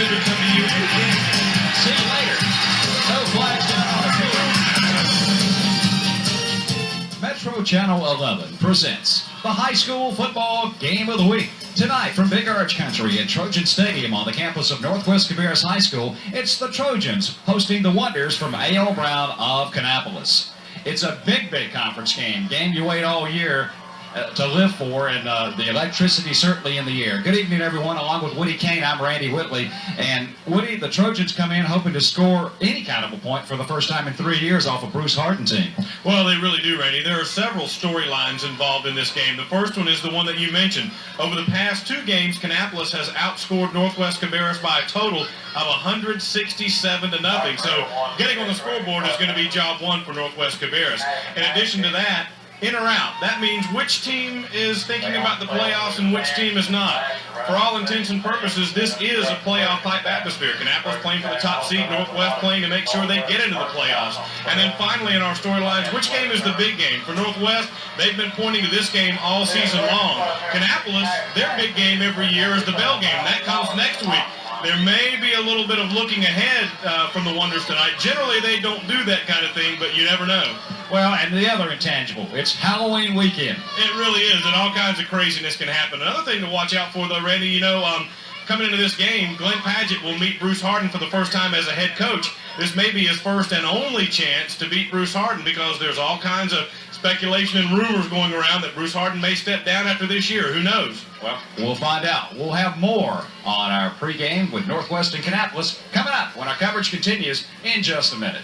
good to come to you again. See you later. No flags down on the field. Metro Channel 11 presents the High School Football Game of the Week. Tonight from Big Arch Country at Trojan Stadium on the campus of Northwest Cabarrus High School, it's the Trojans hosting the Wonders from A.L. Brown of Kannapolis. It's a big conference game you wait all year to live for, and the electricity certainly in the air. Good evening, everyone. Along with Woody Kane, I'm Randy Whitley. And Woody, the Trojans come in hoping to score any kind of a point for the first time in 3 years off a Bruce Harden team. Well, they really do, Randy. There are several storylines involved in this game. The first one is the one that you mentioned. Over the past 2 games, Kannapolis has outscored Northwest Cabarrus by a total of 167 to nothing. So getting on the scoreboard is going to be job one for Northwest Cabarrus. In addition to that, in or out, that means which team is thinking about the playoffs and which team is not. For all intents and purposes, this is a playoff-type atmosphere. Kannapolis playing for the top seed, Northwest playing to make sure they get into the playoffs. And then finally in our storylines, which game is the big game? For Northwest, they've been pointing to this game all season long. Kannapolis, their big game every year is the Bell game. That comes next week. There may be a little bit of looking ahead from the Wonders tonight. Generally, they don't do that kind of thing, but you never know. Well, and the other intangible, it's Halloween weekend. It really is, and all kinds of craziness can happen. Another thing to watch out for, though, Randy, coming into this game, Glenn Padgett will meet Bruce Harden for the first time as a head coach. This may be his first and only chance to beat Bruce Harden because there's all kinds of speculation and rumors going around that Bruce Harden may step down after this year. Who knows? Well, we'll find out. We'll have more on our pregame with Northwest and Kannapolis coming up when our coverage continues in just a minute.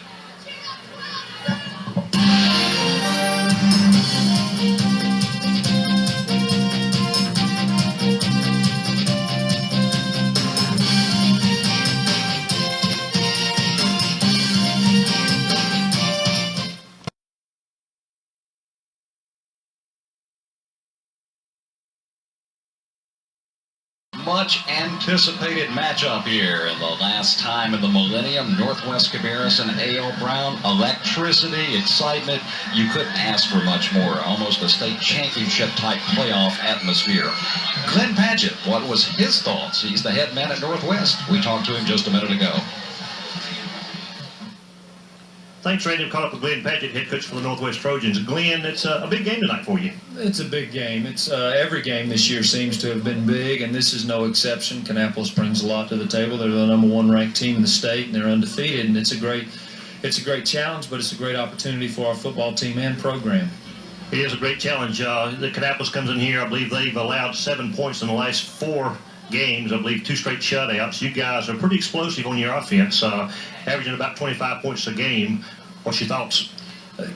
Much anticipated matchup here in the last time in the millennium. Northwest Cabarrus and A.L. Brown. Electricity, excitement. You couldn't ask for much more. Almost a state championship type playoff atmosphere. Glenn Padgett, what was his thoughts? He's the head man at Northwest. We talked to him just a minute ago. Thanks, Randy. I'm caught up with Glenn Padgett, head coach for the Northwest Trojans. Glenn, it's a big game tonight for you. It's a big game. It's every game this year seems to have been big, and this is no exception. Kannapolis brings a lot to the table. They're the #1 ranked team in the state, and they're undefeated. And it's a great challenge, but it's a great opportunity for our football team and program. It is a great challenge. The Kannapolis comes in here. I believe they've allowed 7 points in the last 4 games. I believe 2 straight shutouts. You guys are pretty explosive on your offense, averaging about 25 points a game. What's your thoughts?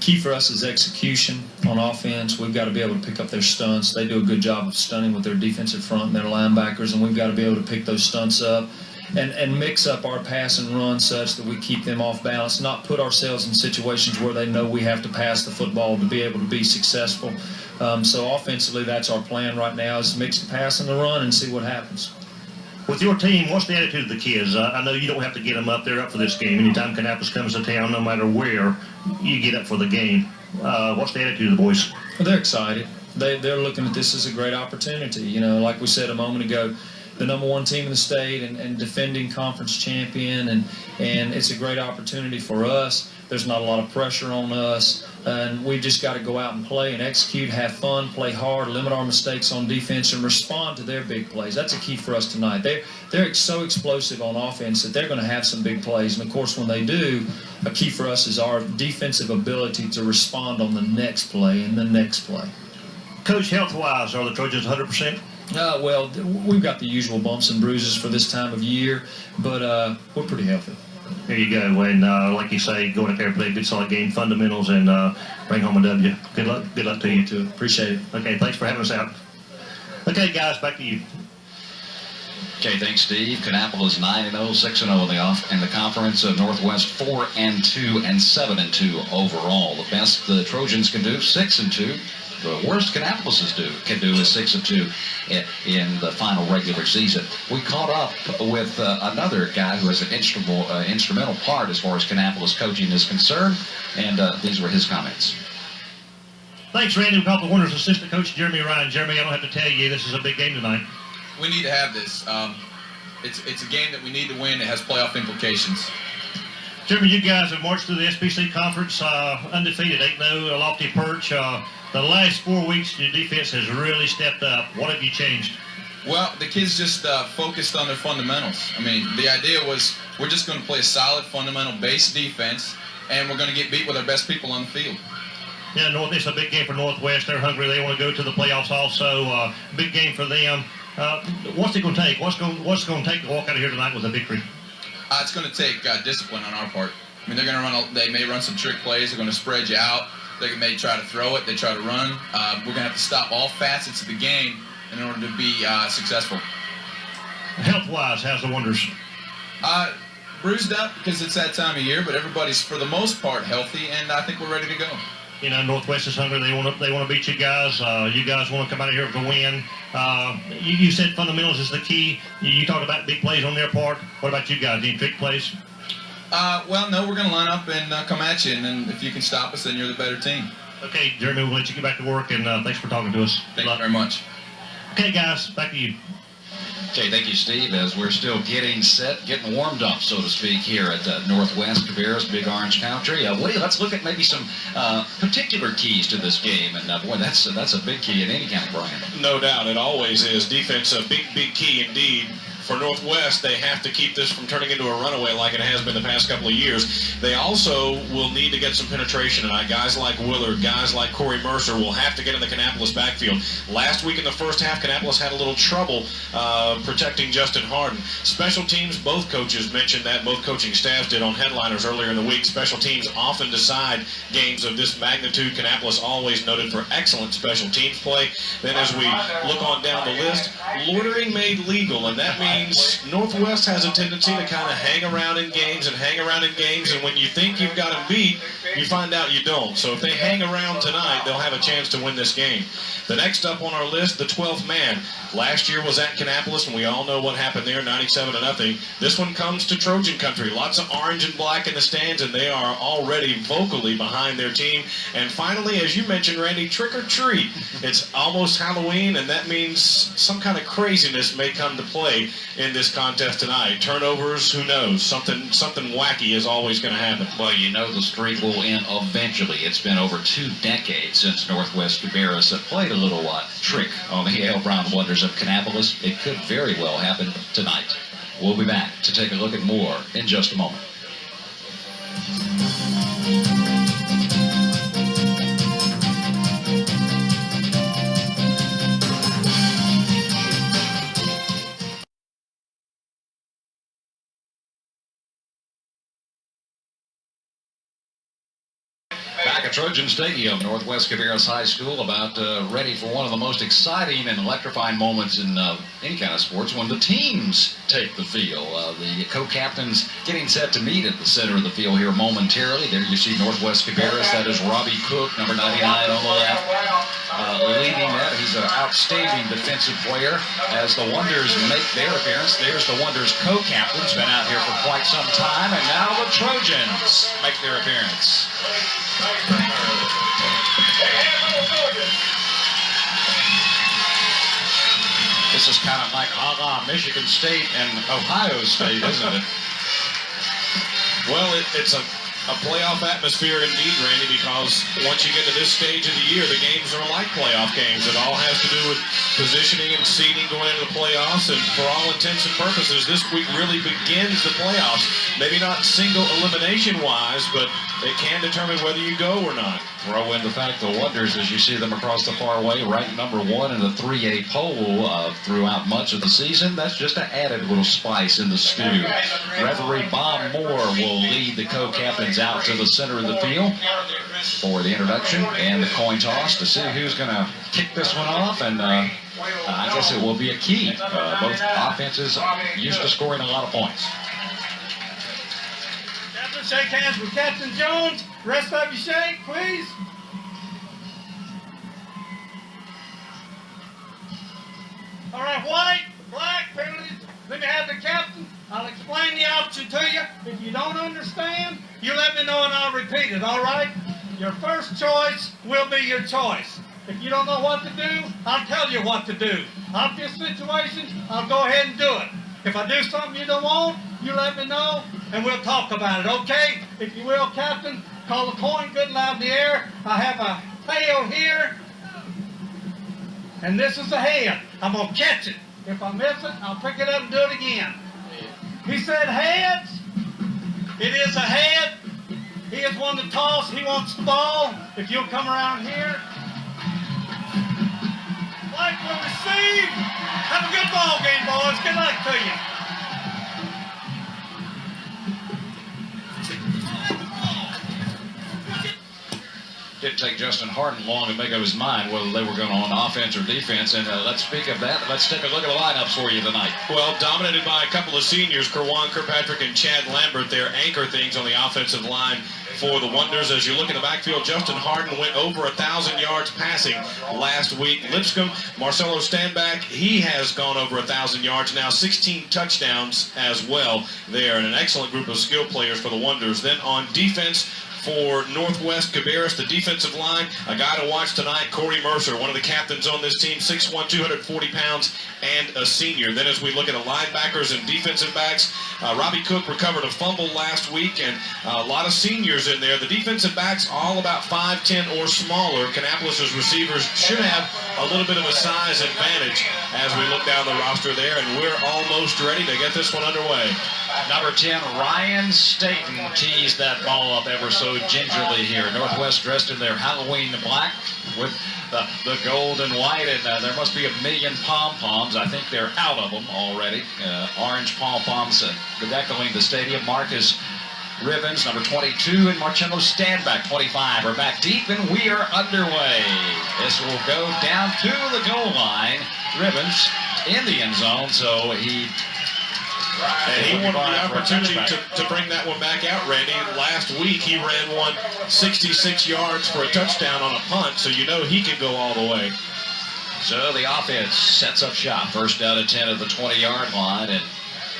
Key for us is execution on offense. We've got to be able to pick up their stunts. They do a good job of stunning with their defensive front and their linebackers, and we've got to be able to pick those stunts up and mix up our pass and run such that we keep them off balance, not put ourselves in situations where they know we have to pass the football to be able to be successful. So offensively, that's our plan right now, is mix the pass and the run and see what happens. With your team, what's the attitude of the kids? I know you don't have to get them up. They're up for this game. Anytime Kannapolis comes to town, no matter where, you get up for the game. What's the attitude of the boys? Well, they're excited. They're looking at this as a great opportunity. Like we said a moment ago, the #1 team in the state and defending conference champion, and it's a great opportunity for us. There's not a lot of pressure on us, and we've just got to go out and play and execute, have fun, play hard, limit our mistakes on defense, and respond to their big plays. That's a key for us tonight. They're so explosive on offense that they're going to have some big plays, and of course when they do, a key for us is our defensive ability to respond on the next play and the next play. Coach, health-wise, are the Trojans 100%? Well, we've got the usual bumps and bruises for this time of year, but we're pretty healthy. There you go. And like you say, going out there, play a good solid game, fundamentals, and bring home a W. Good luck. Good luck to you. Too. Appreciate it. Okay, thanks for having us out. Okay, guys, back to you. Okay, thanks, Steve. Kannapolis 9-0, 6-0 in the conference. Northwest 4-2 and 7-2 overall. The best the Trojans can do, 6-2. The worst Kannapolis can do is 6-2 in the final regular season. We caught up with another guy who has an instrumental part as far as Kannapolis coaching is concerned, and these were his comments. Thanks, Randy. We called the Wonders assistant coach Jeremy Ryan. Jeremy, I don't have to tell you, this is a big game tonight. We need to have this. it's a game that we need to win. It has playoff implications. Jeremy, you guys have marched through the SBC conference undefeated, 8-0, a lofty perch. The last 4 weeks, your defense has really stepped up. What have you changed? Well, the kids just focused on their fundamentals. I mean, the idea was we're just going to play a solid fundamental-based defense, and we're going to get beat with our best people on the field. Yeah, it's a big game for Northwest. They're hungry. They want to go to the playoffs also. Big game for them. What's it going to take? What's going to take to walk out of here tonight with a victory? It's going to take discipline on our part. I mean, they're going to they may run some trick plays. They're going to spread you out. They may try to throw it. They try to run. We're going to have to stop all facets of the game in order to be successful. Health-wise, how's the Wonders? Bruised up because it's that time of year, but everybody's for the most part healthy, and I think we're ready to go. You know, Northwest is hungry. They want to beat you guys. You guys want to come out of here with a win. You said fundamentals is the key. You talked about big plays on their part. What about you guys? Any trick plays? Well, no, we're going to line up and come at you, and then if you can stop us, then you're the better team. Okay, Jeremy, we'll let you get back to work, and thanks for talking to us. Thank you very much. Okay, guys, back to you. Okay, thank you, Steve. As we're still getting set, getting warmed up, so to speak, here at Northwest Cabarrus, Big Orange Country. Woody, let's look at maybe some particular keys to this game. And boy, that's a big key in any kind of brand. No doubt, it always is. Defense, a big key indeed. For Northwest, they have to keep this from turning into a runaway like it has been the past couple of years. They also will need to get some penetration tonight. Guys like Willard, guys like Corey Mercer will have to get in the Kannapolis backfield. Last week in the first half, Kannapolis had a little trouble protecting Justin Harden. Special teams, both coaches mentioned that. Both coaching staffs did on headliners earlier in the week. Special teams often decide games of this magnitude. Kannapolis always noted for excellent special teams play. Then as we look on down the list, loitering made legal, and that means Northwest has a tendency to kind of hang around in games, and when you think you've got them beat, you find out you don't. So if they hang around tonight, they'll have a chance to win this game. The next up on our list, the 12th man. Last year was at Kannapolis, and we all know what happened there, 97-0. This one comes to Trojan country. Lots of orange and black in the stands, and they are already vocally behind their team. And finally, as you mentioned, Randy, trick or treat. It's almost Halloween, and that means some kind of craziness may come to play in this contest tonight. Turnovers, who knows? Something wacky is always going to happen. Well, you know the streak will end eventually. It's been over 2 decades since Northwest Cabarrus have played a little trick on the A.L. Brown Wonders of Kannapolis. It could very well happen tonight. We'll be back to take a look at more in just a moment. Back at Trojan Stadium, Northwest Cabarrus High School, about ready for one of the most exciting and electrifying moments in any kind of sports when the teams take the field. The co-captains getting set to meet at the center of the field here momentarily. There you see Northwest Cabarrus. That is Robbie Cook, number 99 on the left, leading that. He's an outstanding defensive player. As the Wonders make their appearance, there's the Wonders co-captains, been out here for quite some time, and now the Trojans make their appearance. This is kind of like Michigan State and Ohio State, isn't it? Well, it's a playoff atmosphere indeed, Randy, because once you get to this stage of the year, the games are like playoff games. It all has to do with positioning and seeding going into the playoffs, and for all intents and purposes, this week really begins the playoffs. Maybe not single elimination-wise, but it can determine whether you go or not. Throw in the fact the Wonders, as you see them across the far way, ranked number 1 in the 3A poll throughout much of the season. That's just an added little spice in the stew. Referee Bob Moore will lead the co-captains out to the center of the field for the introduction and the coin toss to see who's going to kick this one off. And I guess it will be a key. Both offenses used to scoring a lot of points. Captain, shake hands with Captain Jones. Rest of you shake, please. All right, white, black, penalties. Let me have the captain. I'll explain the option to you. If you don't understand, you let me know and I'll repeat it, all right? Your first choice will be your choice. If you don't know what to do, I'll tell you what to do. Obvious situations, I'll go ahead and do it. If I do something you don't want, you let me know, and we'll talk about it, okay? If you will, Captain, call the coin good and loud in the air. I have a tail here, and this is the head. I'm going to catch it. If I miss it, I'll pick it up and do it again. He said heads. It is a head. He has won the toss. He wants the ball. If you'll come around here. Mike will receive. Have a good ball game, boys. Good luck to you. Didn't take Justin Harden long to make up his mind whether they were going on offense or defense. And let's speak of that. Let's take a look at the lineups for you tonight. Well, dominated by a couple of seniors, Kerwan Kirkpatrick and Chad Lambert, their anchor things on the offensive line for the Wonders. As you look at the backfield, Justin Harden went over 1,000 yards passing last week. Lipscomb, Marcelo Standback, he has gone over 1,000 yards now, 16 touchdowns as well there, and an excellent group of skill players for the Wonders. Then on defense, for Northwest Cabarrus, the defensive line, a guy to watch tonight, Corey Mercer, one of the captains on this team, 6'1", 240 pounds, and a senior. Then as we look at the linebackers and defensive backs, Robbie Cook recovered a fumble last week, and a lot of seniors in there. The defensive backs, all about 5'10" or smaller. Kannapolis' receivers should have a little bit of a size advantage as we look down the roster there, and we're almost ready to get this one underway. Number 10, Ryan Staten teased that ball up ever so gingerly here. Northwest dressed in their Halloween black with the gold and white, and there must be a million pom-poms. I think they're out of them already. Orange pom-poms bedeckling the stadium. Marcus Ribbons, number 22, and Marcello Standback, 25, are back deep, and we are underway. This will go down to the goal line. Ribbons in the end zone, so he wanted the opportunity to bring that one back out, Randy. Last week, he ran one 66 yards for a touchdown on a punt, so you know he can go all the way. So the offense sets up shop. First down at 10 at the 20-yard line, and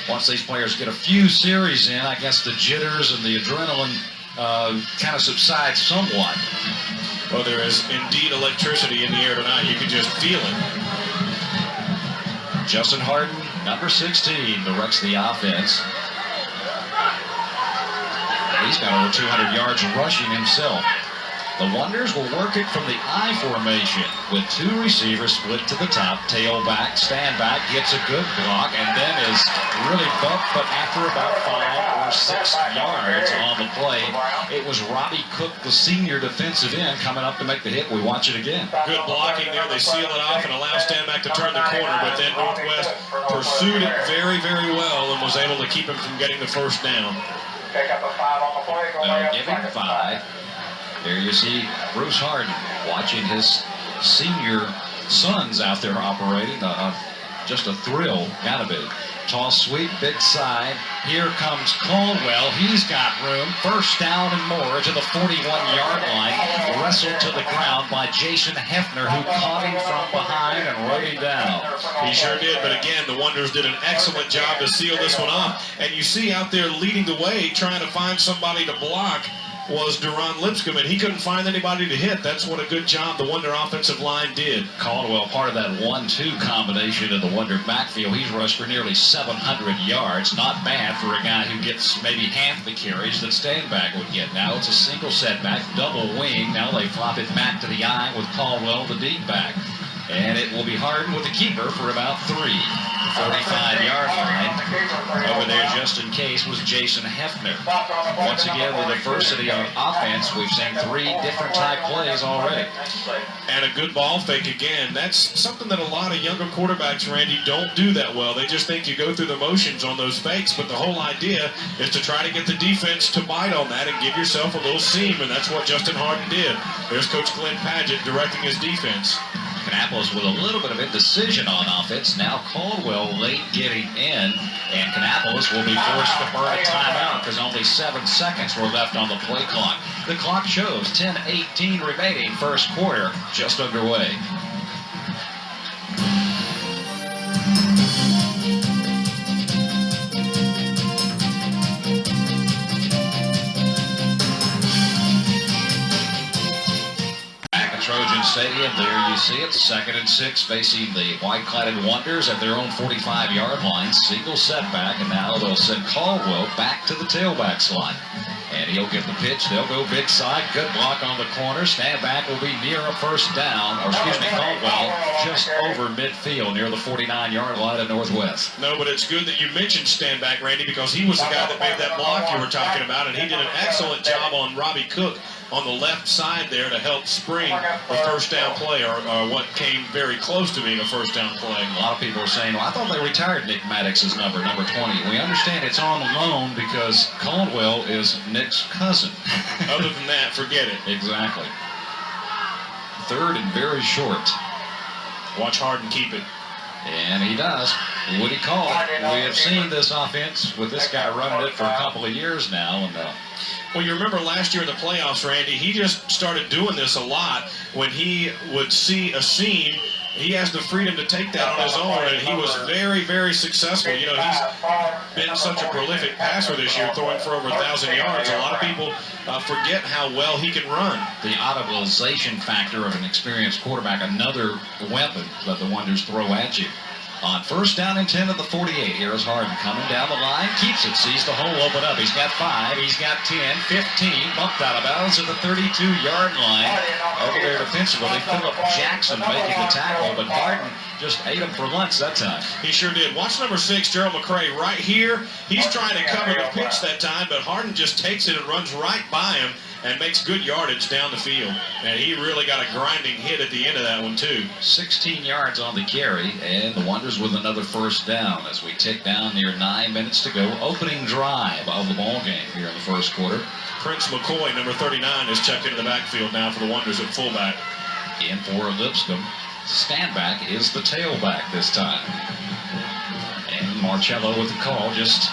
once these players get a few series in, I guess the jitters and the adrenaline kind of subside somewhat. Well, there is indeed electricity in the air tonight. You can just feel it. Justin Harden, number 16, directs the offense. He's got over 200 yards rushing himself. The Wonders will work it from the I formation with two receivers split to the top. Tailback, Standback gets a good block and then is really bumped, but after about 5 or 6 yards on the play, it was Robbie Cook, the senior defensive end, coming up to make the hit. We watch it again. Good blocking there. They seal it off and allow Standback to turn the corner, but then Northwest pursued it very, very well and was able to keep him from getting the first down. They'll give him 5. There you see Bruce Harden watching his senior sons out there operating. Just a thrill, gotta be. Toss sweep, big side. Here comes Caldwell. He's got room. First down and more to the 41-yard line. Wrestled to the ground by Jason Hefner, who caught him from behind and rode him down. He sure did, but again, the Wonders did an excellent job to seal this one off. And you see out there leading the way, trying to find somebody to block, was Duron Lipscomb, and he couldn't find anybody to hit. That's what a good job the Wonder offensive line did. Caldwell, part of that 1-2 combination of the Wonder backfield. He's rushed for nearly 700 yards. Not bad for a guy who gets maybe half the carries that Standback would get. Now it's a single setback, double wing. Now they flop it back to the eye with Caldwell, the deep back. And it will be Harden with the keeper for about 3. 45-yard line. Over there, just in case, was Jason Hefner. Once again, with adversity on offense, we've seen 3 different type plays already. And a good ball fake again. That's something that a lot of younger quarterbacks, Randy, don't do that well. They just think you go through the motions on those fakes, but the whole idea is to try to get the defense to bite on that and give yourself a little seam, and that's what Justin Harden did. There's Coach Glenn Padgett directing his defense. Kannapolis with a little bit of indecision on offense. Now Caldwell late getting in, and Kannapolis will be forced to burn a timeout because only 7 seconds were left on the play clock. The clock shows 10:18 remaining, first quarter just underway. Trojans Stadium. There you see it. 2nd and 6 facing the white-cladded Wonders at their own 45-yard line. Single setback, and now they'll send Caldwell back to the tailback slot. And he'll get the pitch. They'll go big side. Good block on the corner. Stand back will be near a first down. Or excuse me, Caldwell just over midfield near the 49-yard line of Northwest. No, but it's good that you mentioned stand back, Randy, because he was the guy that made that block you were talking about, and he did an excellent job on Robbie Cook on the left side there to help spring a first down play, or what came very close to being a first down play. A lot of people are saying, well, I thought they retired Nick Maddox's number 20. We understand it's on loan because Caldwell is Nick's cousin. Other than that, forget it. Exactly. 3rd and very short. Watch Harden keep it. And he does. Would he call it? We have seen this offense with this guy running it for a couple of years now. And well, you remember last year in the playoffs, Randy, he just started doing this a lot. When he would see a seam, he has the freedom to take that on his own, and he was very, very successful. You know, he's been such a prolific passer this year, throwing for over 1,000 yards. A lot of people forget how well he can run. The audibilization factor of an experienced quarterback, another weapon that the Wonders throw at you. On 1st down and 10 at the 48, here is Harden coming down the line, keeps it, sees the hole open up. He's got 5, he's got 10, 15, bumped out of bounds at the 32-yard line. Over there defensively, Philip Jackson making the tackle, but Harden just ate him for lunch that time. He sure did. Watch number 6, Gerald McCray, right here. He's trying to cover the pitch that time, but Harden just takes it and runs right by him and makes good yardage down the field. And he really got a grinding hit at the end of that one, too. 16 yards on the carry, and the Wonders with another first down as we tick down near 9 minutes to go. Opening drive of the ball game here in the first quarter. Prince McCoy, number 39, is checked into the backfield now for the Wonders at fullback. In for Lipscomb. Standback is the tailback this time. And Marcello with the call just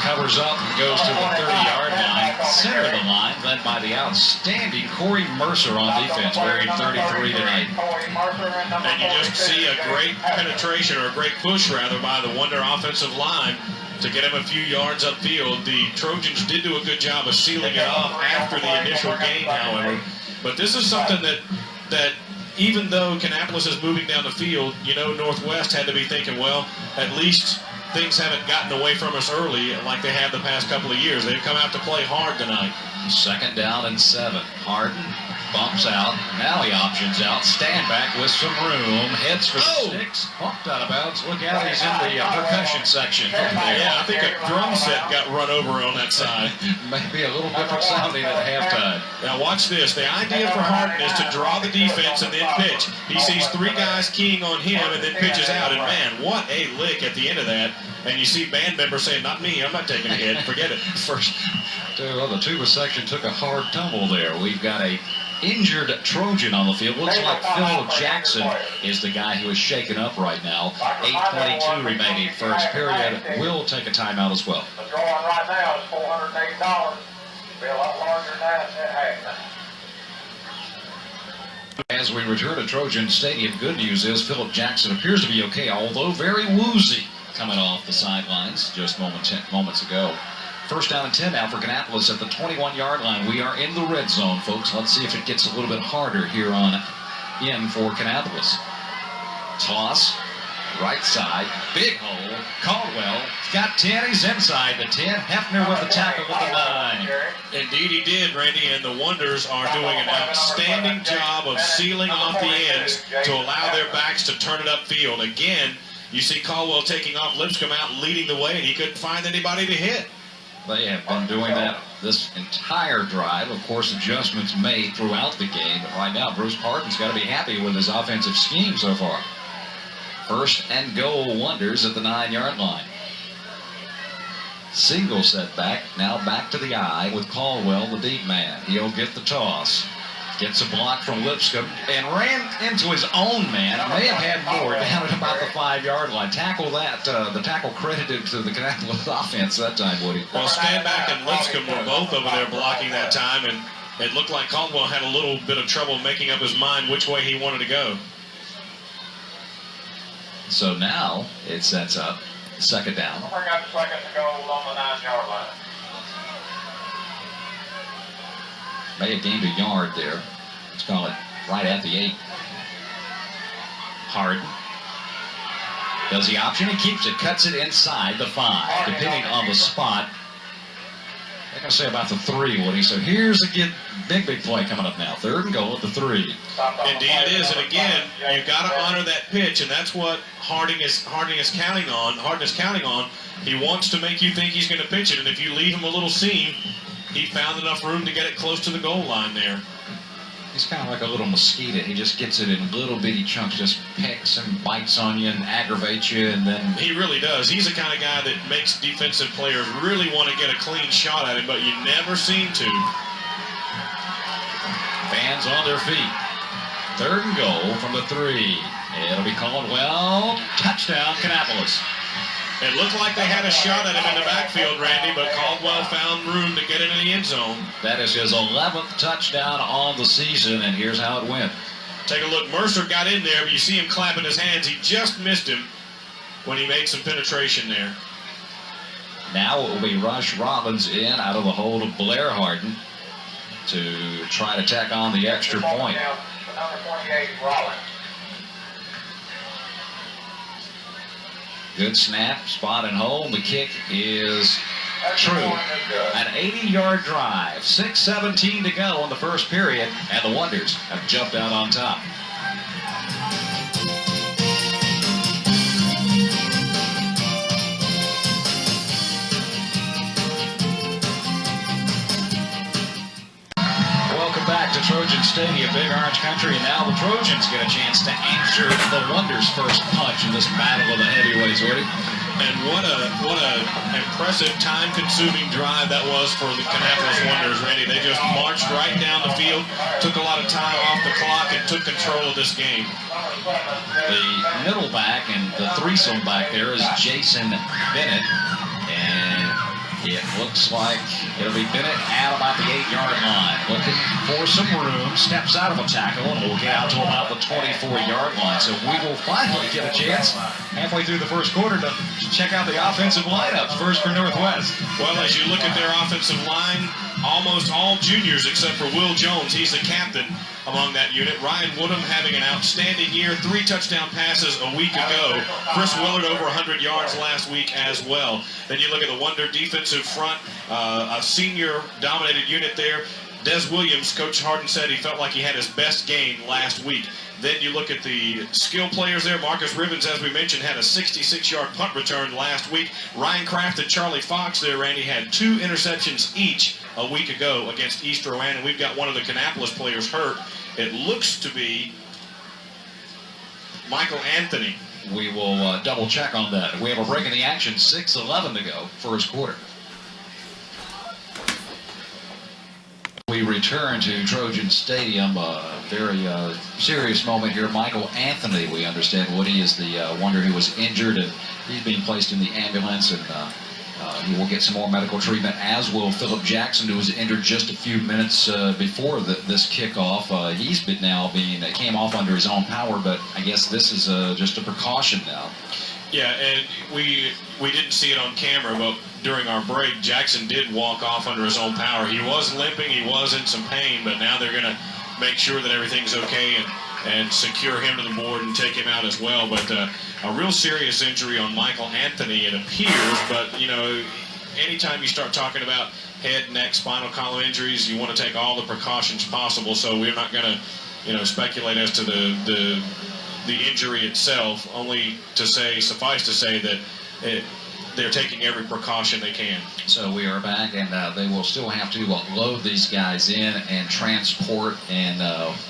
covers up and goes to the 30-yard line, center of the line, led by the outstanding Corey Mercer on defense, wearing 33 tonight. And you just see a great penetration, or a great push, rather, by the Wonder offensive line to get him a few yards upfield. The Trojans did do a good job of sealing it off after the initial gain, however. But this is something that even though Kannapolis is moving down the field, you know, Northwest had to be thinking, well, at least things haven't gotten away from us early like they have the past couple of years. They've come out to play hard tonight. 2nd down and 7. Harden bumps out. Now he options out. Stand back with some room. Heads for the sticks. Bumped out of bounds. Look out, he's in the percussion section. Yeah, I think a drum set got run over on that side. Maybe a little different sounding at halftime. Now watch this. The idea for Harden is to draw the defense and then pitch. He sees 3 guys keying on him and then pitches out. And man, what a lick at the end of that. And you see band members saying, not me, I'm not taking a hit. Forget it. The tuba section took a hard tumble there. We've got a injured Trojan on the field. Looks like Phil Jackson is the guy who is shaken up right now. 8:22 remaining first period. Will take a timeout as well. The drawing right now is $408. Be a lot larger than that at halftime. As we return to Trojan Stadium, good news is Philip Jackson appears to be okay, although very woozy coming off the sidelines just moments ago. 1st down and 10 now for Kannapolis at the 21-yard line. We are in the red zone, folks. Let's see if it gets a little bit harder here in for Kannapolis. Toss, right side, big hole. Caldwell got 10. He's inside the 10. Hefner with the tackle with the 9. Indeed he did, Randy, and the Wonders are doing an outstanding job of sealing off the ends to allow their backs to turn it upfield. Again, you see Caldwell taking off, Lipscomb out leading the way, and he couldn't find anybody to hit. They have been doing that this entire drive. Of course, adjustments made throughout the game. But right now, Bruce Harden's got to be happy with his offensive scheme so far. 1st and goal Wonders at the 9-yard line. Single setback. Now back to the eye with Caldwell, the deep man. He'll get the toss. Gets a block from Lipscomb and ran into his own man. May have had more down at about the 5-yard line. The tackle credited to the Kannapolis offense that time, Woody. Well, Standback and Lipscomb were both over there blocking that time, and it looked like Caldwell had a little bit of trouble making up his mind which way he wanted to go. So now it sets up 2nd down. Bring up 2nd and goal on the 9-yard line. May have gained a yard there. Let's call it right at the 8. Harden does the option. He keeps it, cuts it inside the 5, depending on the spot. I'm going to say about the 3, Woody. So here's a big play coming up now. 3rd and goal at the 3. Indeed it is, and again, you've got to honor that pitch, and that's what Harden is counting on. He wants to make you think he's going to pitch it, and if you leave him a little seam, he found enough room to get it close to the goal line there. He's kind of like a little mosquito. He just gets it in little bitty chunks, just pecks and bites on you and aggravates you, and then... He really does. He's the kind of guy that makes defensive players really want to get a clean shot at him, but you never seem to. Fans on their feet. 3rd and goal from the 3. It'll be called, well, touchdown, Kannapolis. It looked like they had a shot at him in the backfield, Randy, but Caldwell found room to get it in the end zone. That is his 11th touchdown on the season, and here's how it went. Take a look. Mercer got in there, but you see him clapping his hands. He just missed him when he made some penetration there. Now it will be Rush Rollins in out of the hold of Blair Harden to try to tack on the extra point. Number 28, Rollins. Good snap, spot and home. The kick is true. An 80-yard drive. 6:17 to go in the first period, and the Wonders have jumped out on top. Welcome back to Trojan Stadium, Big Orange Country, and now the Trojans get a chance to answer the Wonders' first punch in this battle of the heavyweights, Woody. And what a impressive, time-consuming drive that was for the Kannapolis Wonders, Randy. They just marched right down the field, took a lot of time off the clock, and took control of this game. The middle back and the threesome back there is Jason Bennett, and it looks like it'll be Bennett at about the 8-yard line, looking for some room, steps out of a tackle, and will get out to about the 24-yard line. So we will finally get a chance halfway through the first quarter to check out the offensive lineups. First for Northwest. Well, as you look at their offensive line, almost all juniors except for Will Jones. He's the captain among that unit. Ryan Woodham having an outstanding year, 3 touchdown passes a week ago. Chris Willard over 100 yards last week as well. Then you look at the Wonder defensive front, a senior-dominated unit there. Des Williams, Coach Harden said he felt like he had his best game last week. Then you look at the skill players there. Marcus Ribbons, as we mentioned, had a 66-yard punt return last week. Ryan Kraft and Charlie Fox there, Randy, had 2 interceptions each a week ago against East Rowan, and we've got one of the Kannapolis players hurt. It looks to be Michael Anthony. We will double check on that. We have a break in the action, 6:11 to go, first quarter. We return to Trojan Stadium. A very serious moment here. Michael Anthony, we understand, Woody, is the Wonder who was injured, and he's being placed in the ambulance, and he will get some more medical treatment, as will Philip Jackson, who was injured just a few minutes before this kickoff. He's been came off under his own power, but I guess this is just a precaution now. Yeah, and we didn't see it on camera, but during our break, Jackson did walk off under his own power. He was limping, he was in some pain, but now they're going to make sure that everything's okay and secure him to the board and take him out as well. But a real serious injury on Michael Anthony, it appears. But, you know, anytime you start talking about head, neck, spinal column injuries, you want to take all the precautions possible. So we're not going to, you know, speculate as to the injury itself, only to say, suffice to say that they're taking every precaution they can. So we are back, and they will still have to load these guys in and transport, and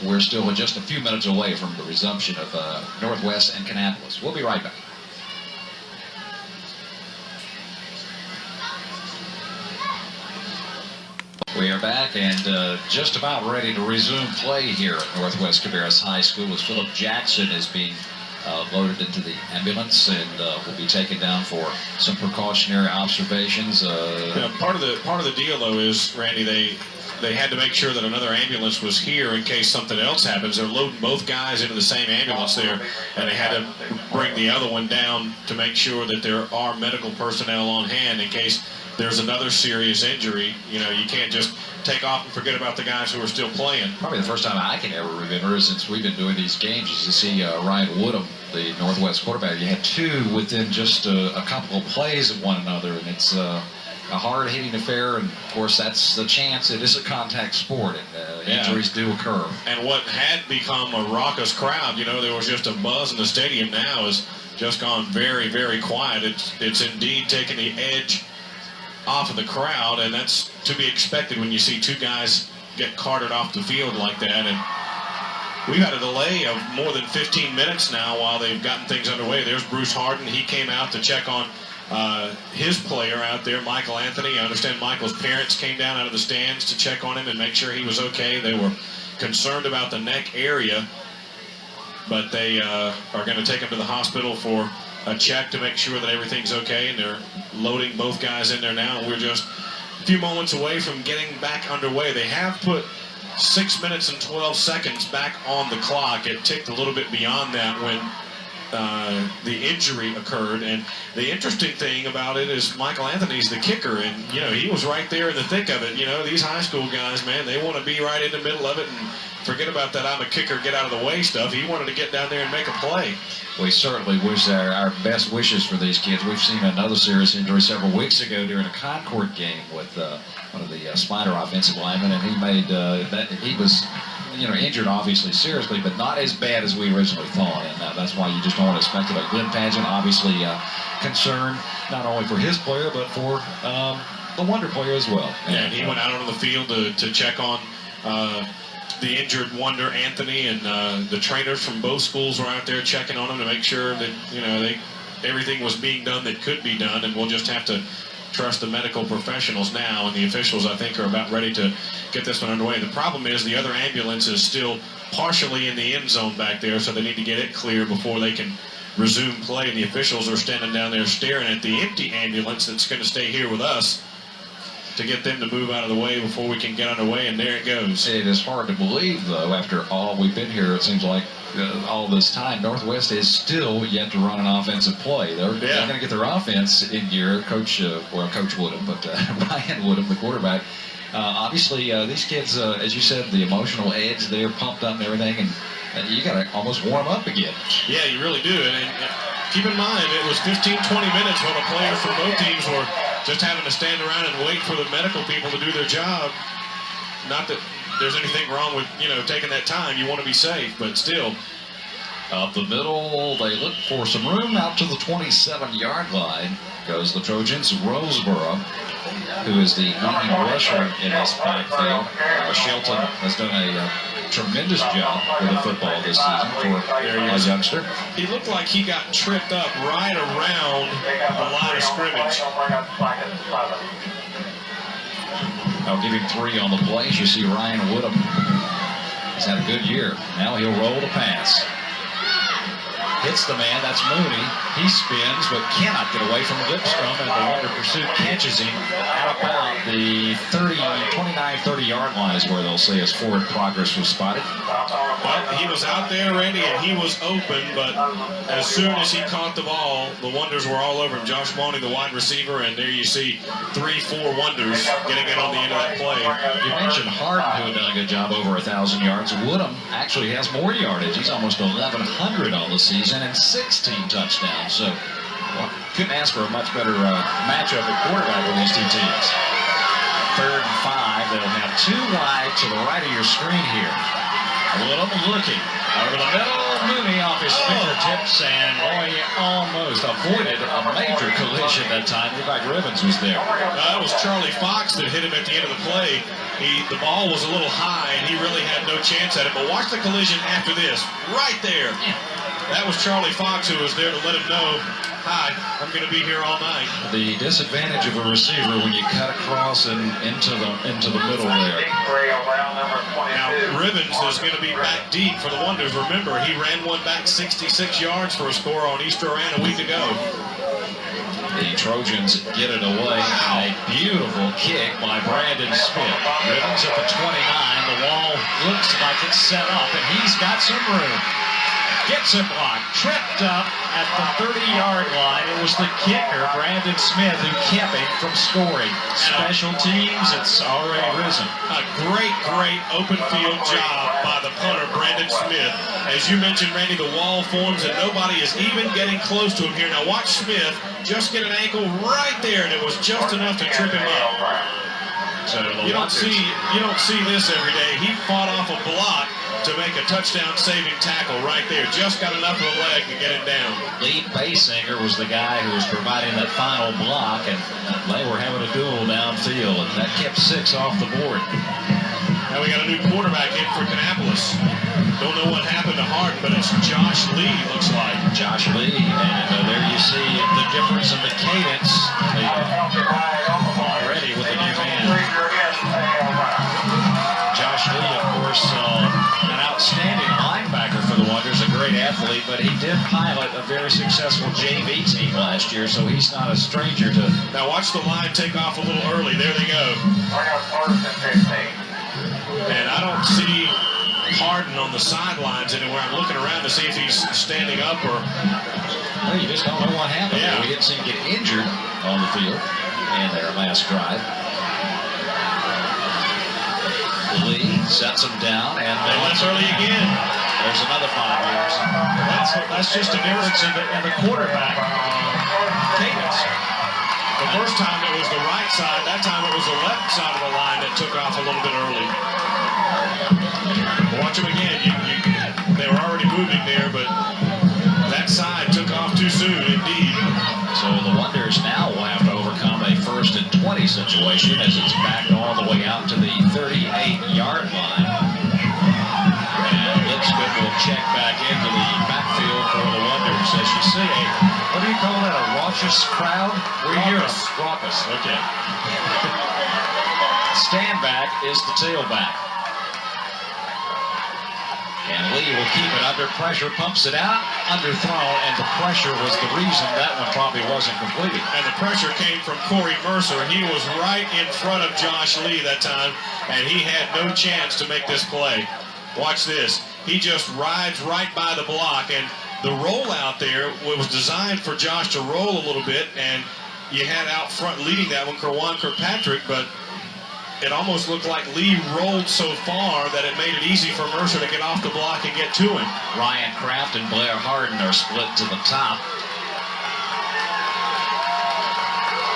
we're still just a few minutes away from the resumption of Northwest and Kannapolis. We'll be right back. We are back and just about ready to resume play here at Northwest Cabarrus High School as Philip Jackson is being loaded into the ambulance and will be taken down for some precautionary observations. Part of the deal, though, is, Randy, they had to make sure that another ambulance was here in case something else happens. They're loading both guys into the same ambulance there, and they had to bring the other one down to make sure that there are medical personnel on hand in case there's another serious injury, you know, you can't just take off and forget about the guys who are still playing. Probably the first time I can ever remember since we've been doing these games is to see Ryan Woodham, the Northwest quarterback. You had two within just a couple of plays of one another, and it's a hard-hitting affair, and of course that's the chance. It is a contact sport, and injuries do occur. And what had become a raucous crowd, you know, there was just a buzz in the stadium, now has just gone very, very quiet. It's indeed taken the edge off of the crowd, and that's to be expected when you see two guys get carted off the field like that. And we've had a delay of more than 15 minutes now while they've gotten things underway. There's Bruce Harden. He came out to check on his player out there, Michael Anthony. I understand Michael's parents came down out of the stands to check on him and make sure he was okay. They were concerned about the neck area, but they are going to take him to the hospital for a check to make sure that everything's okay, and they're loading both guys in there now, and we're just a few moments away from getting back underway. They have put 6 minutes and 12 seconds back on the clock. It ticked a little bit beyond that when the injury occurred, and the interesting thing about it is Michael Anthony's the kicker, and you know, he was right there in the thick of it. You know, these high school guys, man, they want to be right in the middle of it and forget about that I'm a kicker, get out of the way stuff. He wanted to get down there and make a play. We certainly wish our best wishes for these kids. We've seen another serious injury several weeks ago during a Concord game with one of the Spider offensive linemen, and he was injured obviously seriously, but not as bad as we originally thought, and that's why you just don't want to speculate. Glenn Pageant obviously concerned not only for his player but for the Wonder player as well. And he went out onto the field to check on the injured Wonder Anthony, and the trainers from both schools were out there checking on him to make sure that everything was being done that could be done, and we'll just have to trust the medical professionals now, and the officials I think are about ready to get this one underway. The problem is the other ambulance is still partially in the end zone back there, so they need to get it clear before they can resume play, and the officials are standing down there staring at the empty ambulance that's going to stay here with us to get them to move out of the way before we can get underway, and there it goes. It is hard to believe, though, after all we've been here, it seems like all this time, Northwest is still yet to run an offensive play. They're going to get their offense in gear. Coach Woodham, but Ryan Woodham, the quarterback. Obviously, these kids, as you said, the emotional edge, they're pumped up and everything, and you got to almost warm up again. Yeah, you really do. And keep in mind, it was 15, 20 minutes when the players from both teams were just having to stand around and wait for the medical people to do their job. Not that there's anything wrong with, taking that time. You want to be safe, but still. Up the middle, they look for some room out to the 27-yard line. Goes the Trojans. Roseboro, who is the leading rusher in this backfield. Shelton has done a tremendous job with the football this season for a youngster. He looked like he got tripped up right around the line of scrimmage. I'll give him 3 on the play. As you see, Ryan Woodham has had a good year. Now he'll roll the pass. Hits the man, that's Mooney. He spins, but cannot get away from Lipstrom, and the Wonder Pursuit catches him at about the 29-30-yard line is where they'll say his forward progress was spotted. Well, he was out there, Randy, and he was open, but as soon as he caught the ball, the Wonders were all over him. Josh Mauney, the wide receiver, and there you see 3-4 Wonders getting in on the end of that play. You mentioned Harden, who had done a good job over 1,000 yards. Woodham actually has more yardage. He's almost 1,100 on the season and 16 touchdowns. So couldn't ask for a much better matchup at quarterback with these two teams. 3rd and 5. They'll have 2 wide to the right of your screen here. Woodham looking over the middle. Mooney off his fingertips, and boy, he almost avoided a major collision that time. In fact, Rivens was there. That was Charlie Fox that hit him at the end of the play. The ball was a little high, and he really had no chance at it. But watch the collision after this, right there. That was Charlie Fox who was there to let him know, hi, I'm going to be here all night. The disadvantage of a receiver when you cut across and into the middle there. Now, Rivens is going to be back deep for the Wonders. Remember, he ran one back 66 yards for a score on East Rowan a week ago. The Trojans get it away. A beautiful kick by Brandon Smith. Rivens at the 29. The wall looks like it's set up, and he's got some room. Gets it blocked. Tripped up at the 30-yard line. It was the kicker, Brandon Smith, who kept him from scoring. Special teams, it's already risen. A great open field job by the punter, Brandon Smith. As you mentioned, Randy, the wall forms and nobody is even getting close to him here. Now watch Smith just get an ankle right there, and it was just enough to trip him up. So you don't see this every day. He fought off a block to make a touchdown-saving tackle right there. Just got enough of a leg to get him down. Lee Basinger was the guy who was providing that final block, and they were having a duel downfield, and that kept 6 off the board. Now we got a new quarterback in for Kannapolis. Don't know what happened to Hart, but it's Josh Lee, looks like. Josh Lee, and there you see the difference in the cadence already with the new man. Josh Lee, of course, an outstanding linebacker for the Wonders, a great athlete, but he did pilot a very successful JV team last year, so he's not a stranger to... Now watch the line take off a little early. There they go. And I don't see Harden on the sidelines anywhere. I'm looking around to see if he's standing up or... Well, you just don't know what happened. Yeah. We didn't see him get injured on the field in their last drive. Lee sets him down, and they went early again. There's another 5 years. That's just a difference in the quarterback cadence. The first time it was the right side. That time it was the left side of the line that took off a little bit early. Watch them again. They were already moving there, but that side took off too soon, indeed. So the Wonders now will have to overcome a 1st and 20 situation as it's backed all the way out to the 38-yard line. And Lipscomb will check back into the backfield for the Wonders. As you see, what do you call that, a raucous crowd? We hear a raucous, okay. Standback is the tailback. And Lee will keep it under pressure, pumps it out, underthrown, and the pressure was the reason that one probably wasn't completed. And the pressure came from Corey Mercer. He was right in front of Josh Lee that time, and he had no chance to make this play. Watch this. He just rides right by the block, and the rollout there was designed for Josh to roll a little bit, and you had out front leading that one, Kerwan Kirkpatrick, but it almost looked like Lee rolled so far that it made it easy for Mercer to get off the block and get to him. Ryan Kraft and Blair Harden are split to the top.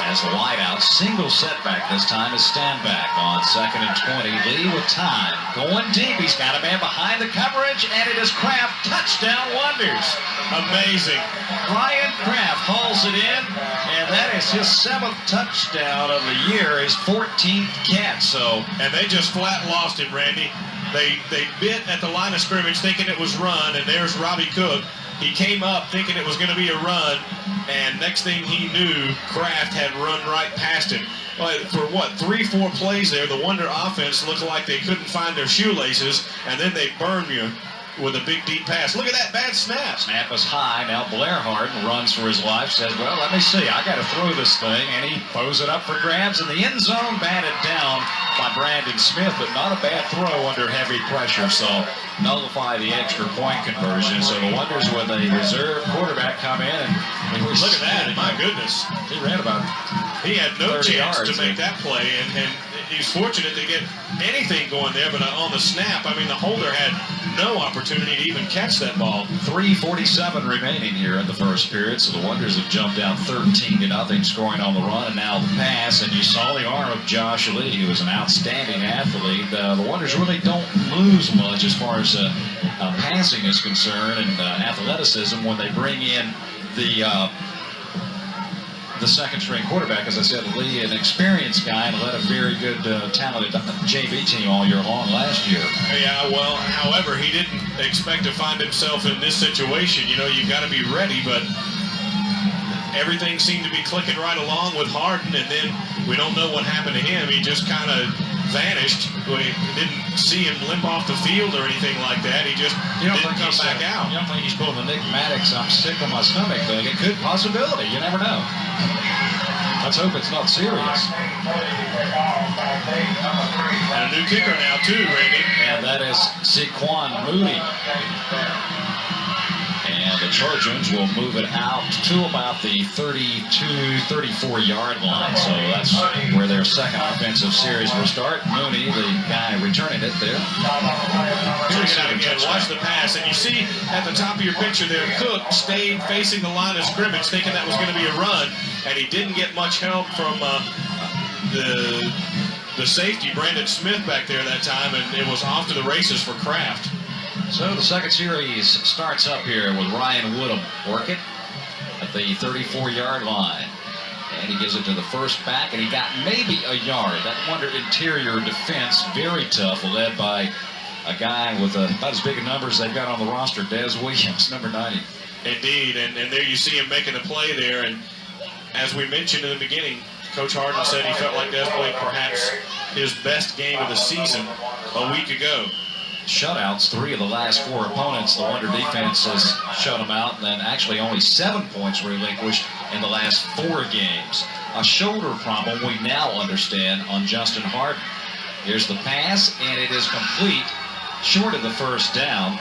As the wideout, single setback this time is Standback on 2nd and 20. Lee with time. Going deep. He's got a man behind the coverage, and it is Kraft. Touchdown Wonders. Amazing. Ryan Kraft hauls it in, and that is his 7th touchdown of the year, his 14th catch. And they just flat lost him, Randy. They bit at the line of scrimmage thinking it was run, and there's Robbie Cook. He came up thinking it was going to be a run, and next thing he knew, Kraft had run right past him. For what, 3-4 plays there, the Wonder offense looked like they couldn't find their shoelaces, and then they burned you with a big deep pass. Look at that bad snap. Snap is high. Now Blair Harden runs for his life, says, well, let me see. I got to throw this thing. And he throws it up for grabs in the end zone, batted down by Brandon Smith, but not a bad throw under heavy pressure. So nullify the extra point conversion. So the Wonders with a reserve quarterback come in. And look at that. My goodness. He ran about He had no chance to make there. that play, and he's fortunate to get anything going there, but on the snap, I mean, the holder had no opportunity to even catch that ball. 3:47 remaining here in the first period, so the Wonders have jumped out 13-0, scoring on the run, and now the pass, and you saw the arm of Josh Lee, who is an outstanding athlete. The Wonders really don't lose much as far as passing is concerned and athleticism when they bring in the second-string quarterback. As I said, Lee, an experienced guy, and led a very good, talented JV team all year long last year. Yeah, well, however, he didn't expect to find himself in this situation. You know, you've got to be ready, but everything seemed to be clicking right along with Harden, and then we don't know what happened to him. He just kind of vanished. We didn't see him limp off the field or anything like that. He just didn't come back out. You don't think he's pulling the Nick Maddox, I'm sick on my stomach thing? It could, possibility. You never know. Let's hope it's not serious. And a new kicker now, too, Randy. And that is Saquon Moody. And the Trojans will move it out to about the 32, 34-yard line. So that's where their second offensive series will start. Mooney, the guy returning it there. Check it out again. Watch the pass. And you see at the top of your picture there, Cook stayed facing the line of scrimmage thinking that was going to be a run. And he didn't get much help from the safety, Brandon Smith, back there that time. And it was off to the races for Kraft. So the second series starts up here with Ryan Woodham working at the 34-yard line. And he gives it to the first back, and he got maybe a yard. That Wonder interior defense, very tough, led by a guy with about as big a number as they've got on the roster, Des Williams, number 90. Indeed, and there you see him making the play there. And as we mentioned in the beginning, Coach Harden said he felt like Des played perhaps his best game of the season a week ago. Shutouts, 3 of the last 4 opponents. The Wonder defense has shut them out, and then actually only 7 points relinquished in the last 4 games. A shoulder problem we now understand on Justin Harden. Here's the pass, and it is complete, short of the first down.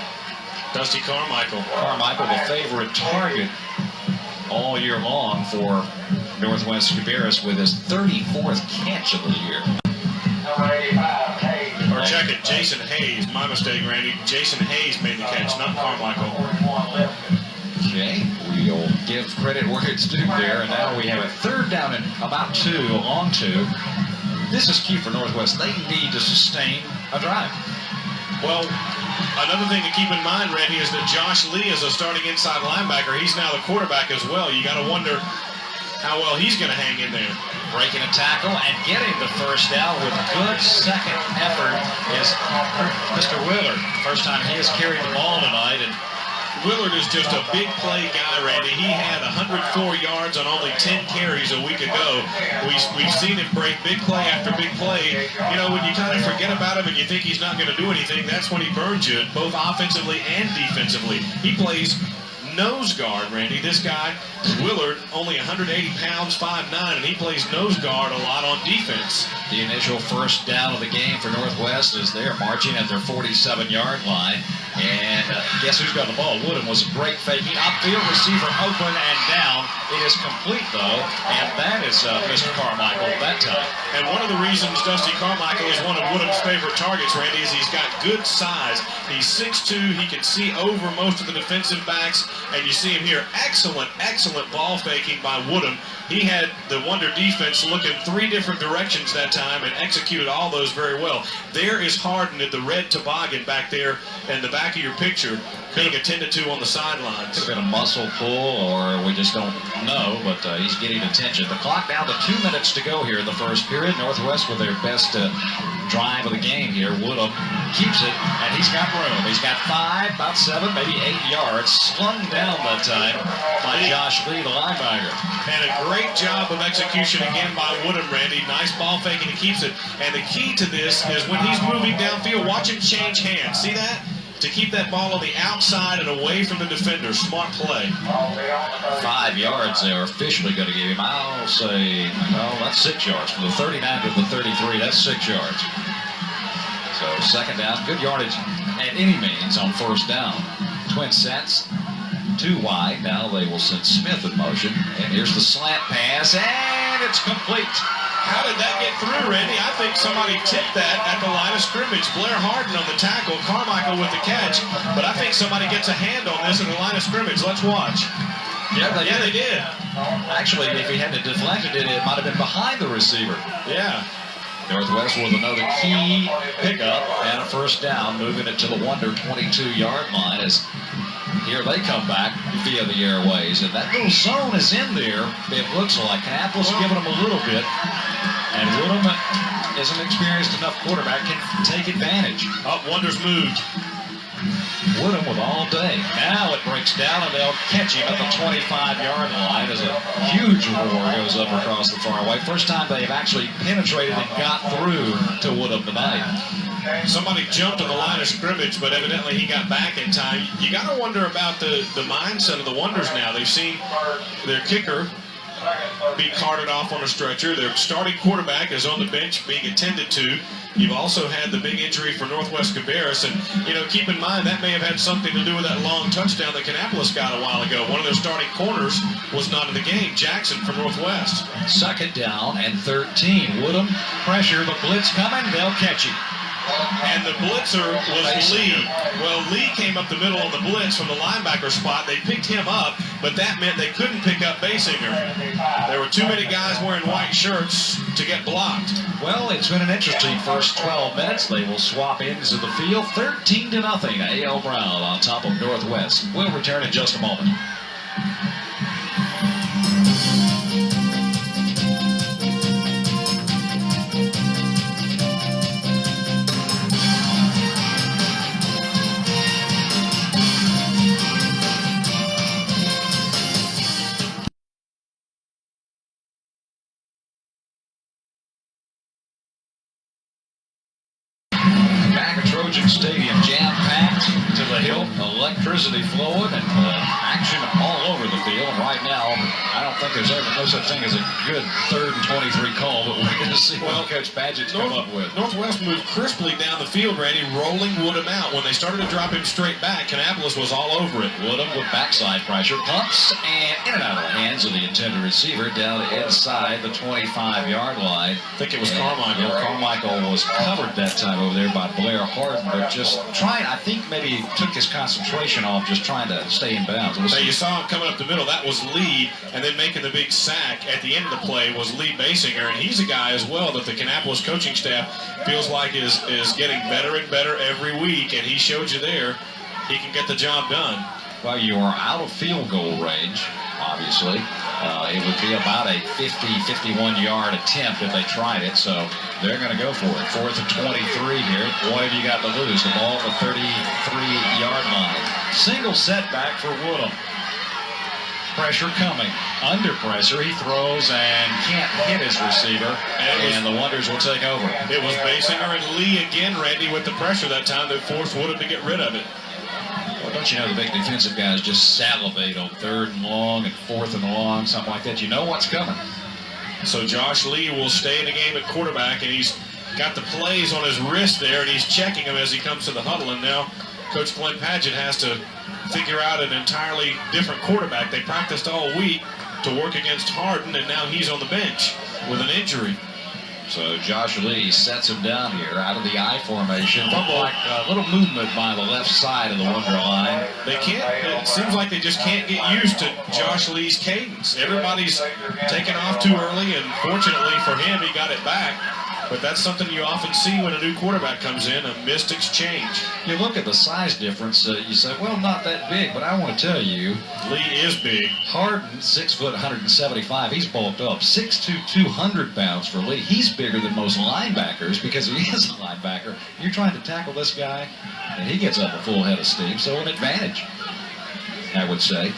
Dusty Carmichael. Carmichael, the favorite target all year long for Northwest Cabarrus, with his 34th catch of the year. Or check it, Jason Hayes. My mistake, Randy. Jason Hayes made the catch, not Carmichael. Okay, we'll give credit where it's due there, and now we have a third down and about 2, long 2. This is key for Northwest. They need to sustain a drive. Well, another thing to keep in mind, Randy, is that Josh Lee is a starting inside linebacker. He's now the quarterback as well. You got to wonder how well he's going to hang in there. Breaking a tackle and getting the first down with good second effort is Mr. Willard. First time he has carried the ball tonight. And Willard is just a big play guy, Randy. He had 104 yards on only 10 carries a week ago. We've seen him break big play after big play. You know, when you kind of forget about him and you think he's not going to do anything, that's when he burns you, both offensively and defensively. He plays nose guard, Randy. This guy, Willard, only 180 pounds, 5'9", and he plays nose guard a lot on defense. The initial first down of the game for Northwest is they're marching at their 47-yard line. And guess who's got the ball? Woodham was a great faking. Upfield, receiver open and down. It is complete, though, and that is Mr. Carmichael that time. And one of the reasons Dusty Carmichael is one of Woodham's favorite targets, Randy, is he's got good size. He's 6'2". He can see over most of the defensive backs, and you see him here. Excellent, excellent ball faking by Woodham. He had the Wonder defense looking 3 different directions that time and executed all those very well. There is Harden at the red toboggan back there in the back of your picture being attended to on the sidelines. Could have been a muscle pull, or we just don't know, but he's getting attention. The clock down to 2 minutes to go here in the first period. Northwest with their best drive of the game here. Woodham keeps it, and he's got room. He's got 5, about 7, maybe 8 yards slung down that time by Josh Lee, the linebacker. And a great job of execution again by Woodham, Randy. Nice ball fake, and he keeps it. And the key to this is when he's moving downfield, watch him change hands. See that? To keep that ball on the outside and away from the defender. Smart play. 5 yards they are officially going to give him. I'll say, well, that's 6 yards. From the 39 to the 33, that's 6 yards. So second down, good yardage at any means on first down. Twin sets, 2 wide. Now they will send Smith in motion. And here's the slant pass, and it's complete. How did that get through, Randy? I think somebody tipped that at the line of scrimmage. Blair Harden on the tackle, Carmichael with the catch. But I think somebody gets a hand on this at the line of scrimmage. Let's watch. Yeah, they did. Actually, if he hadn't deflected it, it might have been behind the receiver. Yeah. Northwest with another key pickup and a first down, moving it to the Wonder 22-yard line as here they come back via the airways. And that little zone is in there, it looks like. Annapolis giving them a little bit. And Woodham is an experienced enough quarterback, can take advantage. Wonder's moved. Woodham with all day. Now it breaks down, and they'll catch him at the 25-yard line as a huge roar goes up across the fairway. First time they have actually penetrated and got through to Woodham tonight. Somebody jumped on the line of scrimmage, but evidently he got back in time. You got to wonder about the mindset of the Wonders now. They've seen their kicker, be carted off on a stretcher. Their starting quarterback is on the bench being attended to. You've also had the big injury for Northwest Cabarrus, and keep in mind that may have had something to do with that long touchdown that Kannapolis got a while ago. One of their starting corners was not in the game, Jackson from Northwest. Second down and 13. Woodham pressure, the blitz coming, they'll catch it. And the blitzer was Lee. Well, Lee came up the middle on the blitz from the linebacker spot. They picked him up, but that meant they couldn't pick up Basinger. There were too many guys wearing white shirts to get blocked. Well, it's been an interesting first 12 minutes. They will swap ends of the field, 13-0. A.L. Brown on top of Northwest. We'll return in just a moment. Trojan Stadium jam-packed to the hilt, electricity flowing, and action all over the field. And right now, I don't think there's ever no such thing as a good 3rd and 23 call, but we're going to see what Coach Padgett's come up with. Northwest moved crisply down the field, Randy, rolling Woodham out. When they started to drop him straight back, Kannapolis was all over it. Woodham with backside pressure, pumps, and in and out of the hands of the intended receiver down inside the 25-yard line. I think it was Carmichael. Carmichael was covered that time over there by Blair Hart, but just trying, I think maybe took his concentration off just trying to stay in bounds. Now you saw him coming up the middle. That was Lee, and then making the big sack at the end of the play was Lee Basinger, and he's a guy as well that the Kannapolis coaching staff feels like is getting better and better every week, and he showed you there he can get the job done. Well, you are out of field goal range, obviously. It would be about a 50, 51-yard attempt if they tried it, so they're going to go for it. 4th and 23 here. What have you got to lose? The ball at the 33-yard line. Single setback for Woodham. Pressure coming. Under pressure, he throws and can't hit his receiver, and the Wonders will take over. It was Basinger and Lee again, Randy, with the pressure that time that forced Woodham to get rid of it. Well, don't you know the big defensive guys just salivate on 3rd and long and 4th and long, something like that. You know what's coming. So Josh Lee will stay in the game at quarterback, and he's got the plays on his wrist there, and he's checking them as he comes to the huddle. And now Coach Glenn Padgett has to figure out an entirely different quarterback. They practiced all week to work against Hardin, and now he's on the bench with an injury. So Josh Lee sets him down here out of the I formation. Like a little movement by the left side of the Wonder line. They can't, it seems like they just can't get used to Josh Lee's cadence. Everybody's taken off too early, and fortunately for him, he got it back. But that's something you often see when a new quarterback comes in, a missed exchange. You look at the size difference, you say, well, not that big, but I want to tell you. Lee is big. Hardin, 6 foot, 175. He's bulked up. 6'2", 200 pounds for Lee. He's bigger than most linebackers because he is a linebacker. You're trying to tackle this guy, and he gets up a full head of steam, so an advantage, I would say.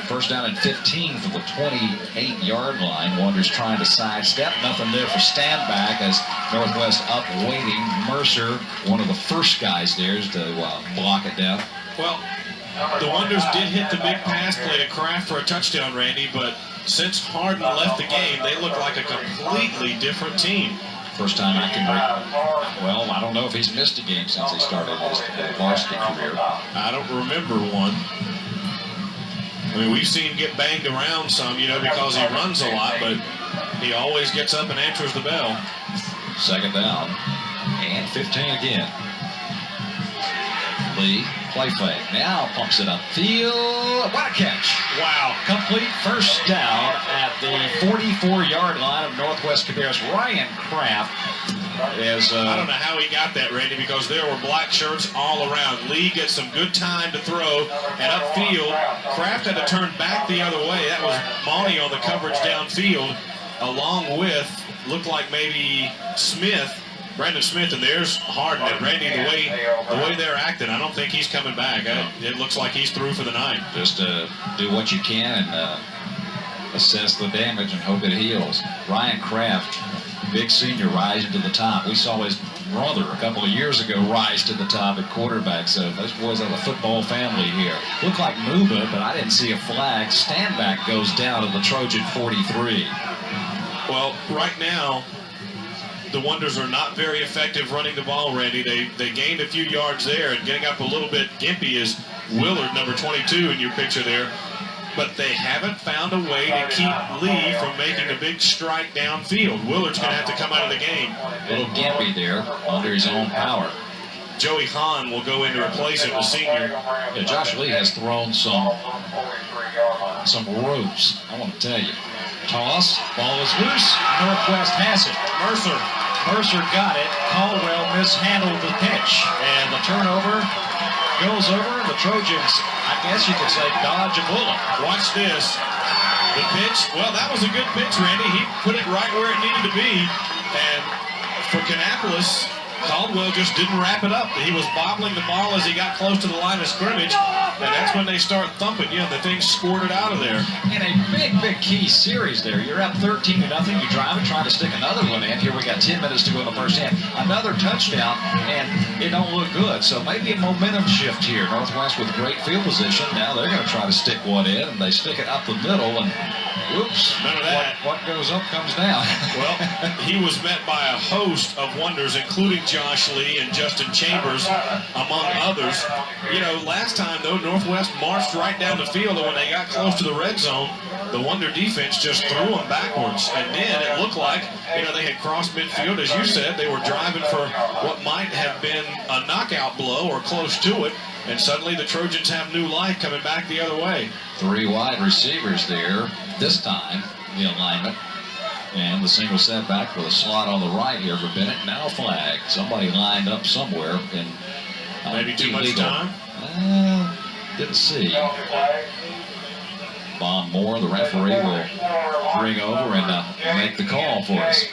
First down and 15 from the 28-yard line. Wonders trying to sidestep. Nothing there for Standback as Northwest up waiting. Mercer, one of the first guys there, is to block it down. Well, the Wonders did hit the big pass play to Kraft for a touchdown, Randy, but since Hardin left the game, they look like a completely different team. First time I can well, I don't know if he's missed a game since he started his varsity career. I don't remember one. I mean, we've seen him get banged around some, because he runs a lot, but he always gets up and answers the bell. Second down and 15 again. Lee, play fake. Now pumps it upfield. What a catch. Wow. Complete first down at the 44-yard line of Northwest Cabarrus. Ryan Kraft is... I don't know how he got that, Randy, because there were black shirts all around. Lee gets some good time to throw, and upfield, Kraft had to turn back the other way. That was Monty on the coverage downfield, along with, looked like maybe Smith, Brandon Smith, and there's Hardin. And Randy, the way they're acting, I don't think he's coming back. It looks like he's through for the night. Just do what you can and assess the damage and hope it heals. Ryan Kraft, big senior, rising to the top. We saw his brother a couple of years ago rise to the top at quarterback. So those boys have a football family here. Looked like movement, but I didn't see a flag. Standback goes down to the Trojan 43. Well, right now, the Wonders are not very effective running the ball, Randy. They gained a few yards there, and getting up a little bit gimpy is Willard, number 22 in your picture there. But they haven't found a way to keep Lee from making a big strike downfield. Willard's going to have to come out of the game. A little gimpy there under his own power. Joey Hahn will go in to replace him, the senior. Yeah, Josh Lee has thrown some ropes, I want to tell you. Toss, ball is loose, Northwest has it. Mercer got it. Caldwell mishandled the pitch, and the turnover goes over. The Trojans, I guess you could say, dodge a bullet. Watch this. The pitch, well, that was a good pitch, Randy. He put it right where it needed to be, and for Kannapolis, Caldwell just didn't wrap it up. He was bobbling the ball as he got close to the line of scrimmage, and that's when they start thumping you, and the thing squirted out of there. In a big key series there. You're up 13-0. You drive and try to stick another one in. Here we got 10 minutes to go in the first half. Another touchdown, and it don't look good. So maybe a momentum shift here. Northwest with great field position. Now they're going to try to stick one in, and they stick it up the middle, and whoops. None of that. What goes up comes down. Well, he was met by a host of Wonders, including Josh Lee and Justin Chambers, among others. You know, last time, though, Northwest marched right down the field, and when they got close to the red zone, the Wonder defense just threw them backwards. And then it looked like, you know, they had crossed midfield. As you said, they were driving for what might have been a knockout blow or close to it. And suddenly the Trojans have new life coming back the other way. 3 wide receivers there. This time, the alignment. And the single setback with a slot on the right here for Bennett. Now flag. Somebody lined up somewhere. And maybe too much time? Didn't see. Bob Moore, the referee, will bring over and make the call for us.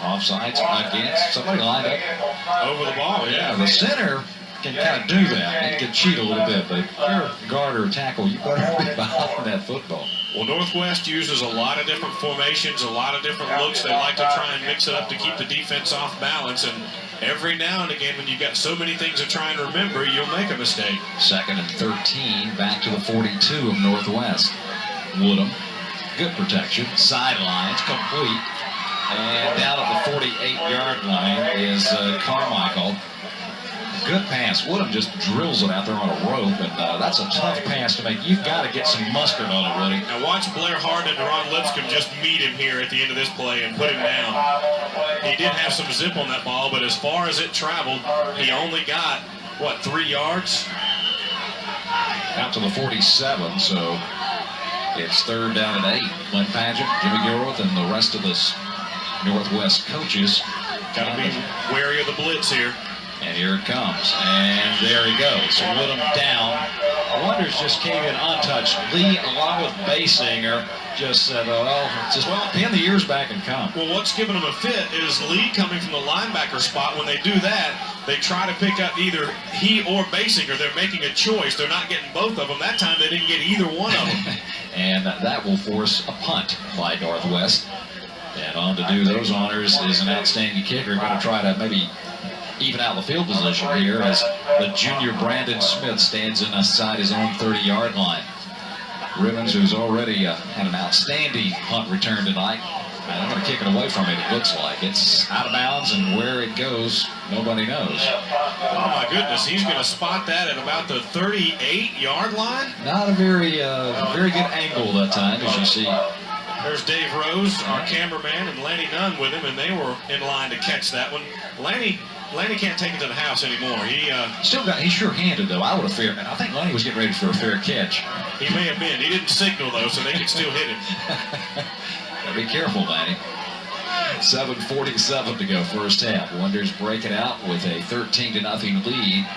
Offsides against. Somebody lined up over the ball, yeah. The center can kind of do that. He can cheat a little bit, but if you're a guard or a tackle, you better be behind that football. Well, Northwest uses a lot of different formations, a lot of different looks. They like to try and mix it up to keep the defense off balance. And every now and again, when you've got so many things to try and remember, you'll make a mistake. 2nd and 13, back to the 42 of Northwest. Woodham, good protection. Sidelines, complete. And down at the 48-yard line is Carmichael. Good pass. Woodham just drills it out there on a rope, and that's a tough pass to make. You've got to get some mustard on it, Woody. Now watch Blair Hart and Ron Lipscomb just meet him here at the end of this play and put him down. He did have some zip on that ball, but as far as it traveled, he only got, what, 3 yards? Out to the 47, so it's 3rd down and 8. Clint Paget, Jimmy Gilroth, and the rest of the Northwest coaches. Got to be wary of the blitz here. And here it comes. And there he goes. So Woodham down. Wonders just came in untouched. Lee, along with Basinger, just said, well, pin the ears back and come. Well, what's giving them a fit is Lee coming from the linebacker spot. When they do that, they try to pick up either he or Basinger. They're making a choice. They're not getting both of them. That time they didn't get either one of them. And that will force a punt by Northwest. And on to do those honors is an outstanding kicker. Going to try to maybe even out the field position here as the junior Brandon Smith stands inside his own 30-yard line. Ribbons, who's already had an outstanding punt return tonight, and I'm going to kick it away from it, it looks like. It's out of bounds, and where it goes, nobody knows. Oh, my goodness. He's going to spot that at about the 38-yard line? Not a very good angle that time, as you see. There's Dave Rose, our cameraman, and Lanny Nunn with him, and they were in line to catch that one. Lanny can't take it to the house anymore. He's sure-handed, though. I would have feared. I think Lanny was getting ready for a fair catch. He may have been. He didn't signal, though, so they could still hit him. Gotta be careful, Lanny. 7:47 to go, first half. Wonders break it out with a 13-0 lead.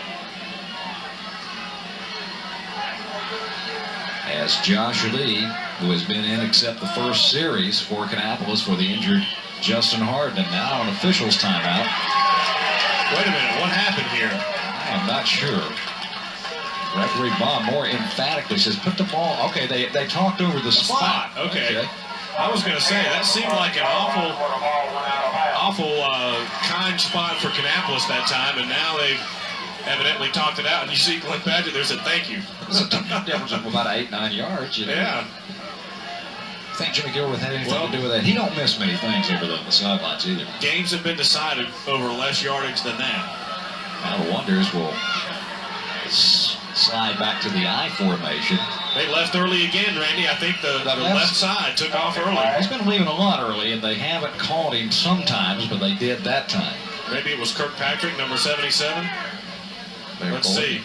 As Josh Lee, who has been in except the first series for Kannapolis for the injured Justin Hardin, and now an official's timeout. Wait a minute, what happened here? I am not sure. Referee Bob Moore emphatically says, put the ball. Okay, they talked over the spot. Okay. I was going to say, that seemed like an awful awful kind spot for Kannapolis that time, and now they've evidently talked it out. And you see Glenn Padgett there said, thank you. It's a difference of about 8-9 yards. You know? Yeah. I think Jimmy Gilbert had anything to do with that. He don't miss many things over the sidelines either. Games have been decided over less yardage than that. Now the Wonders will slide back to the I formation. They left early again, Randy. I think the left side took off early. He's been leaving a lot early, and they haven't called him sometimes, but they did that time. Maybe it was Kirkpatrick, number 77. Let's see.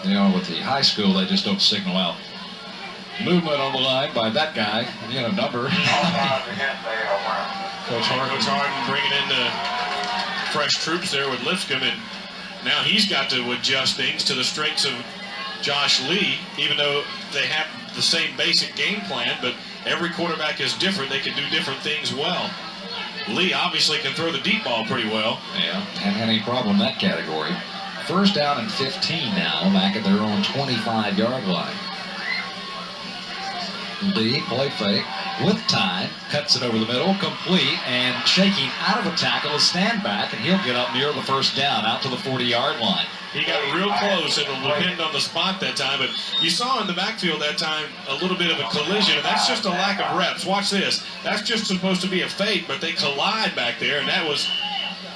You know, with the high school, they just don't signal out movement on the line by that guy, you know, number. Coach Harden bringing in the fresh troops there with Lipscomb, and now he's got to adjust things to the strengths of Josh Lee, even though they have the same basic game plan, but every quarterback is different. They can do different things well. Lee obviously can throw the deep ball pretty well. Yeah, haven't had any problem in that category. First down and 15 now, back at their own 25-yard line. Lee, play fake, with time, cuts it over the middle, complete, and shaking out of a tackle, a stand back, and he'll get up near the first down, out to the 40-yard line. He got real close. It'll depend on the spot that time, but you saw in the backfield that time a little bit of a collision, and that's just a lack of reps. Watch this. That's just supposed to be a fake, but they collide back there, and that was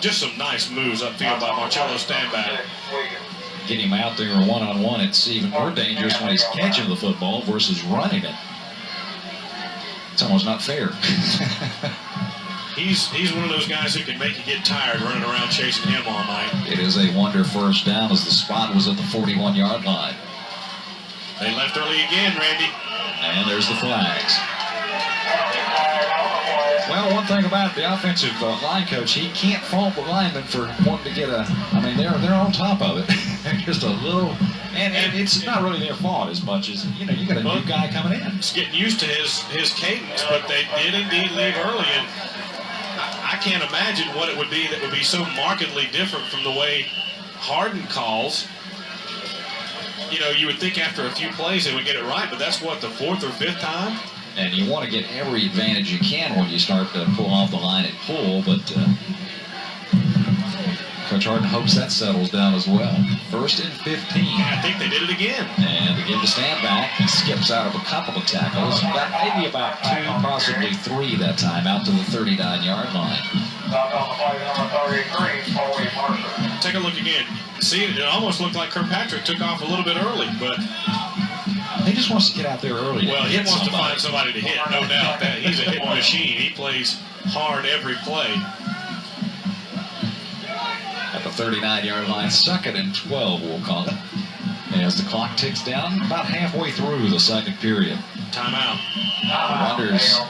just some nice moves upfield by Marcello Standback. Get him out there one-on-one. It's even more dangerous when he's catching the football versus running it. It's almost not fair. He's one of those guys who can make you get tired running around chasing him all night. It is a Wonder first down as the spot was at the 41-yard line. They left early again, Randy. And there's the flags. Well, one thing about the offensive line coach, he can't fault the linemen for wanting to get I mean, they're on top of it. Just a little, and it's not really their fault as much as, you know, you got a new guy coming in. It's getting used to his cadence, but they did indeed leave early, and I can't imagine what it would be that would be so markedly different from the way Harden calls. You know, you would think after a few plays they would get it right, but that's what, the fourth or fifth time? And you want to get every advantage you can when you start to pull off the line and pull, but Coach Harden hopes that settles down as well. First and 15. I think they did it again. And again to stand back, he skips out of a couple of tackles. Got maybe about 2, possibly 3 that time, out to the 39-yard line. Take a look again. See, it almost looked like Kirkpatrick took off a little bit early, but he just wants to get out there early. Well, he wants to find somebody to hit, no doubt. That he's a hitting machine. He plays hard every play. At the 39-yard line, 2nd and 12, we'll call it. As the clock ticks down, about halfway through the second period. Timeout. Wonders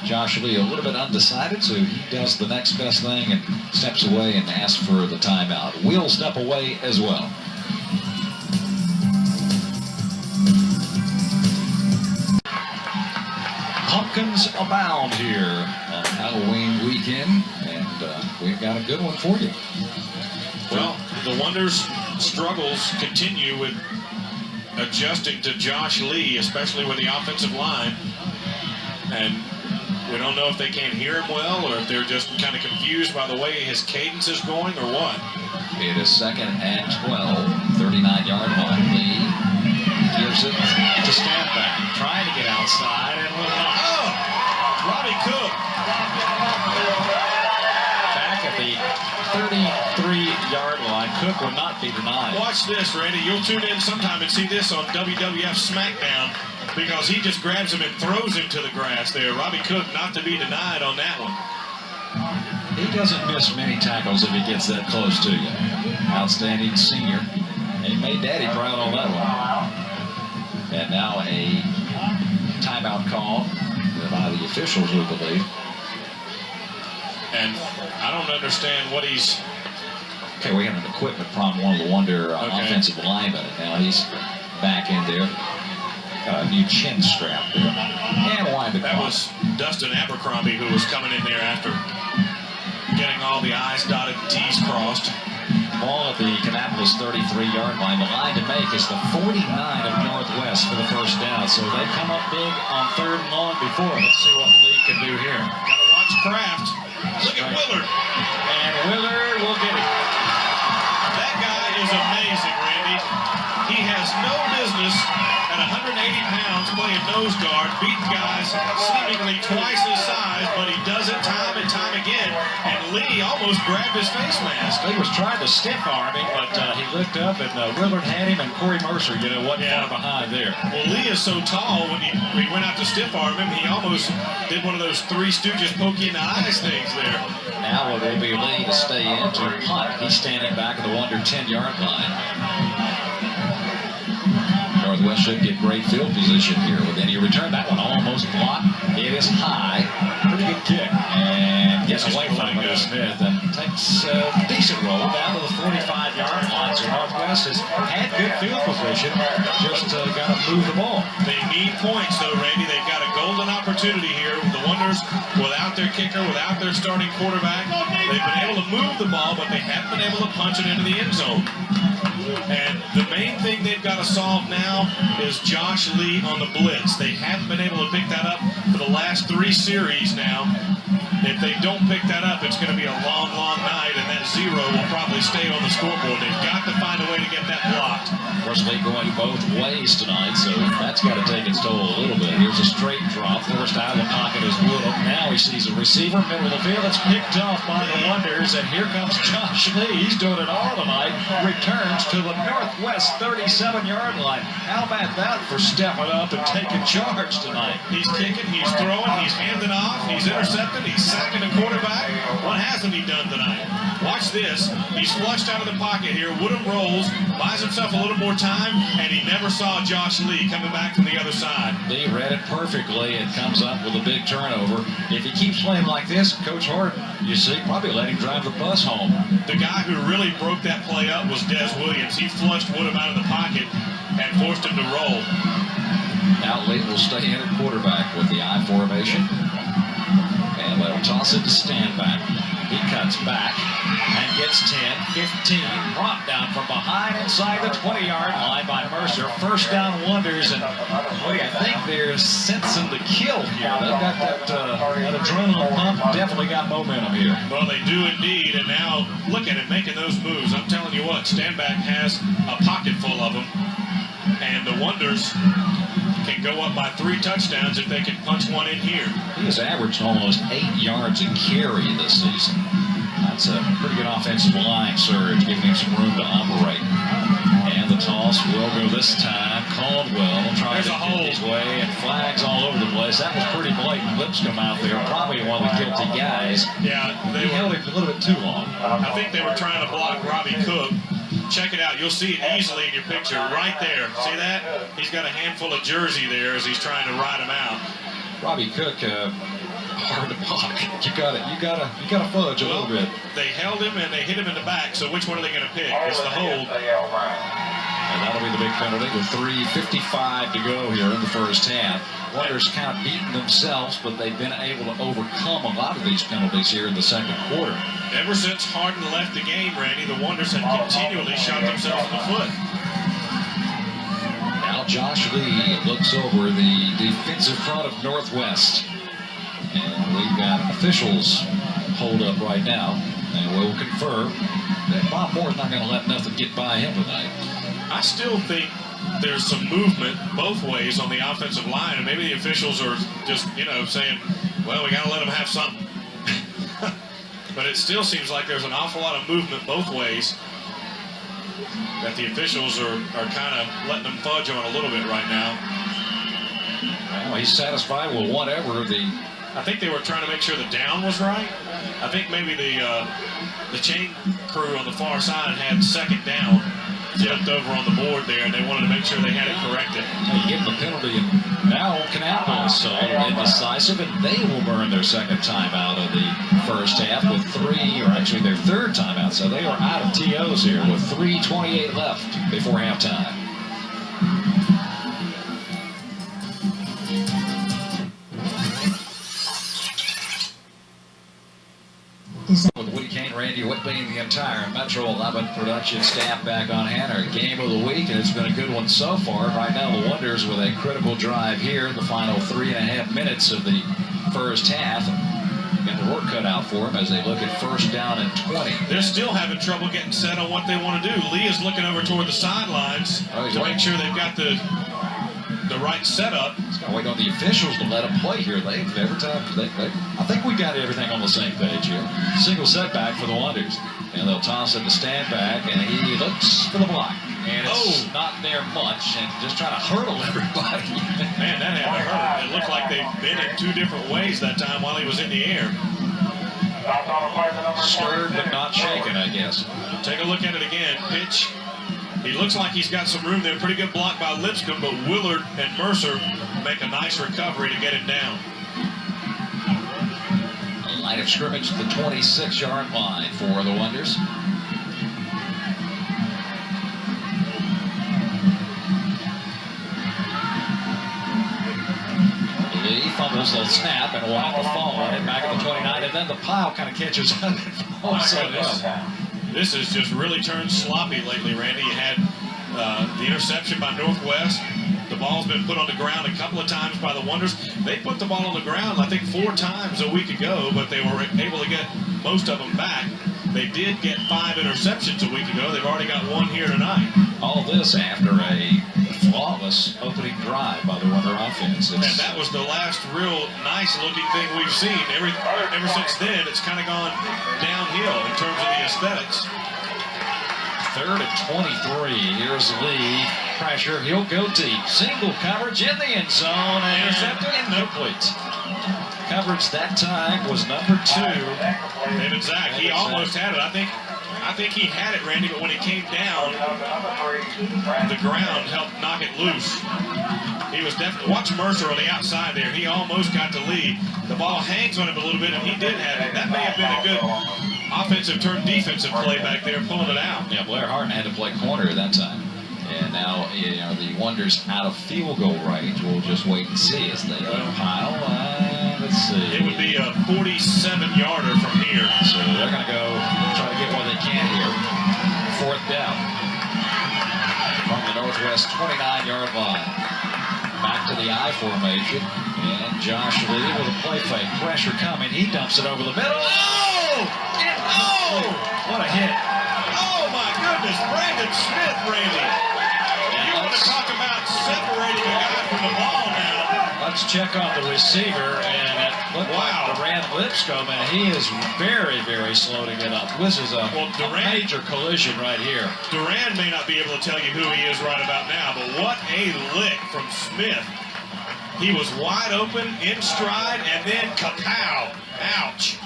Josh Lee a little bit undecided, so he does the next best thing and steps away and asks for the timeout. We'll step away as well. Pumpkins abound here on Halloween weekend, and we've got a good one for you. Well, the Wonders' struggles continue with adjusting to Josh Lee, especially with the offensive line. And we don't know if they can't hear him well or if they're just kind of confused by the way his cadence is going or what. It is 2nd and 12, 39-yard line. Lee gives it to Standback, trying to get outside and will not. Oh! Robbie Cook. Back at the 33-yard line. Cook will not be denied. Watch this, Randy. You'll tune in sometime and see this on WWF SmackDown because he just grabs him and throws him to the grass there. Robbie Cook not to be denied on that one. He doesn't miss many tackles if he gets that close to you. Outstanding senior. He made Daddy proud on that one. And now a timeout call by the officials, we believe. And I don't understand what he's... Okay, we have an equipment problem, one of the Wonder offensive linemen. Now he's back in there. Got a new chin strap there. And wind the That clock. was Dustin Abercrombie who was coming in there after getting all the I's dotted and T's crossed. Ball at the Kannapolis 33-yard line. The line to make is the 49 of Northwest for the first down. So they come up big on 3rd and long before. Let's see what Lee can do here. Got to watch Kraft. Look at pounds playing nose guard, beating guys seemingly twice his size, but he does it time and time again. And Lee almost grabbed his face mask. He was trying to stiff arm him, but he looked up and Willard had him, and Corey Mercer, wasn't far behind there. Well, Lee is so tall, when he went out to stiff arm him, he almost did one of those Three Stooges poke you in the eyes things there. Now it will be Lee to stay in to punt. He's standing back at the under 10-yard line. Northwest should get great field position here with any return. That one almost blocked. It is high. Pretty good kick. And gets away from Smith and takes a decent roll down to the 45-yard line. So Northwest has had good field position. Just got to move the ball. They need points, though, Randy. They've got a golden opportunity here with the Wonders without their kicker, without their starting quarterback. They've been able to move the ball, but they haven't been able to punch it into the end zone. And the main thing they've got to solve now is Josh Lee on the blitz. They haven't been able to pick that up for the last 3 series now. If they don't pick that up, it's going to be a long, long night, and that 0 will probably stay on the scoreboard. They've got to find a way to get that blocked. Of course, Lee going both ways tonight, so that's got to take its toll a little bit. Here's a straight drop. Forced out of the pocket is Woodham. Now he sees a receiver, middle of the field. It's picked off by the Wonders, and here comes Josh Lee. He's doing it all tonight. Returns to the Northwest 37-yard line. How about that for stepping up and taking charge tonight? He's kicking, he's throwing, he's handing off, he's intercepting, he's sacking the quarterback. What hasn't he done tonight? Watch this. He's flushed out of the pocket here. Woodham rolls, buys himself a little more time, and he never saw Josh Lee coming back from the other side. Lee read it perfectly and comes up with a big turnover. If he keeps playing like this, Coach Hart, you see, probably let him drive the bus home. The guy who really broke that play up was Des Williams. He flushed Woodham out of the pocket and forced him to roll. Now Lee will stay in at quarterback with the I formation. And they'll toss it to Standback. He cuts back and gets 10, 15. Brought down from behind inside the 20-yard line by Mercer. First down Wonders, and boy, I think they're sensing the kill here. They've got that adrenaline pump. Definitely got momentum here. Well, they do indeed, and now look at him making those moves. I'm telling you what, Standback has a pocket full of them, and the Wonders can go up by 3 touchdowns if they can punch one in here. He has averaged almost 8 yards a carry this season. That's a pretty good offensive line surge, giving him some room to operate. And the toss will go this time. Caldwell trying to get his way, and flags all over the place. That was pretty blatant. Lipscomb out there, probably one of the guilty guys. Yeah, he held him a little bit too long. I think they were trying to block Robbie Cook. Check it out. You'll see it easily in your picture right there. See that? He's got a handful of jersey there as he's trying to ride him out. Robbie Cook, hard to block. You gotta fudge a little bit. They held him and they hit him in the back. So which one are they going to pick? It's the hold. And that'll be the big penalty with 3:55 to go here in the first half. Wonders kind of beaten themselves, but they've been able to overcome a lot of these penalties here in the second quarter. Ever since Harden left the game, Randy, the Wonders have continually shot themselves in the foot. Now Josh Lee looks over the defensive front of Northwest. And we've got officials hold up right now. And we'll confirm that Bob Moore's not going to let nothing get by him tonight. I still think there's some movement both ways on the offensive line, and maybe the officials are just, saying, well, we got to let them have something. But it still seems like there's an awful lot of movement both ways that the officials are kind of letting them fudge on a little bit right now. Well, he's satisfied with whatever I think they were trying to make sure the down was right. I think maybe the chain crew on the far side had second down flipped over on the board there, and they wanted to make sure they had it corrected. They give them a penalty, and now Kannapolis indecisive, and they will burn their second timeout of the first half with 3, or actually their third timeout. So they are out of TOs here with 3:28 left before halftime. With Woody Kane, Randy Whitby, and the entire Metro 11 production staff back on hand, our game of the week, and it's been a good one so far. Right now, the Wonders with a critical drive here in the final 3.5 minutes of the first half. Got the work cut out for them as they look at first down and 20. They're still having trouble getting set on what they want to do. Lee is looking over toward the sidelines to make sure they've got the the right setup. Just gotta wait on the officials to let them play here. Every time I think we got everything on the same page here. Single setback for the Wonders, and they'll toss it to stand back, and he looks for the block, and it's not there much, and just trying to hurdle everybody. Man, that had to hurt. It looked like they bent it 2 different ways that time while he was in the air. Stirred but not shaken, I guess. Take a look at it again. Pitch. He looks like he's got some room there. Pretty good block by Lipscomb, but Willard and Mercer make a nice recovery to get it down. Line of scrimmage at the 26-yard line for the Wonders. Lee fumbles the snap and will have to fall on it back at the 29, and then the pile kind of catches up and falls up. This has just really turned sloppy lately, Randy. You had the interception by Northwest. The ball's been put on the ground a couple of times by the Wonders. They put the ball on the ground, I think, 4 times a week ago, but they were able to get most of them back. They did get 5 interceptions a week ago. They've already got 1 here tonight. All this after a flawless opening drive by the Wonder offense. And that was the last real nice-looking thing we've seen. Ever since then, it's kind of gone downhill in terms of the aesthetics. 3rd and 23. Here's Lee. Pressure. He'll go deep. Single coverage in the end zone. And intercepted. Incomplete. Coverage that time was number 2. David Zach. He almost had it. I think he had it, Randy, but when he came down, the ground helped knock it loose. He was definitely, watch Mercer on the outside there. He almost got the lead. The ball hangs on him a little bit, and he did have it. That may have been a good offensive turn defensive play back there, pulling it out. Yeah, Blair Harton had to play corner that time. And now, the Wonders out of field goal range. We'll just wait and see as they pile. Let's see. It would be a 47-yarder from here. So they're going to go try to get what they can here. 4th down from the Northwest 29-yard line. Back to the I formation. And Josh Lee with a play fake. Pressure coming. He dumps it over the middle. Oh! What a hit. Oh, my goodness. Brandon Smith, Randy. You want to talk about separating a guy from the ball now. Let's check on the receiver, and it looked like Durant Lipscomb, and he is very, very slow to get up. This is a major collision right here. Durant may not be able to tell you who he is right about now, but what a lick from Smith. He was wide open, in stride, and then kapow. Ouch.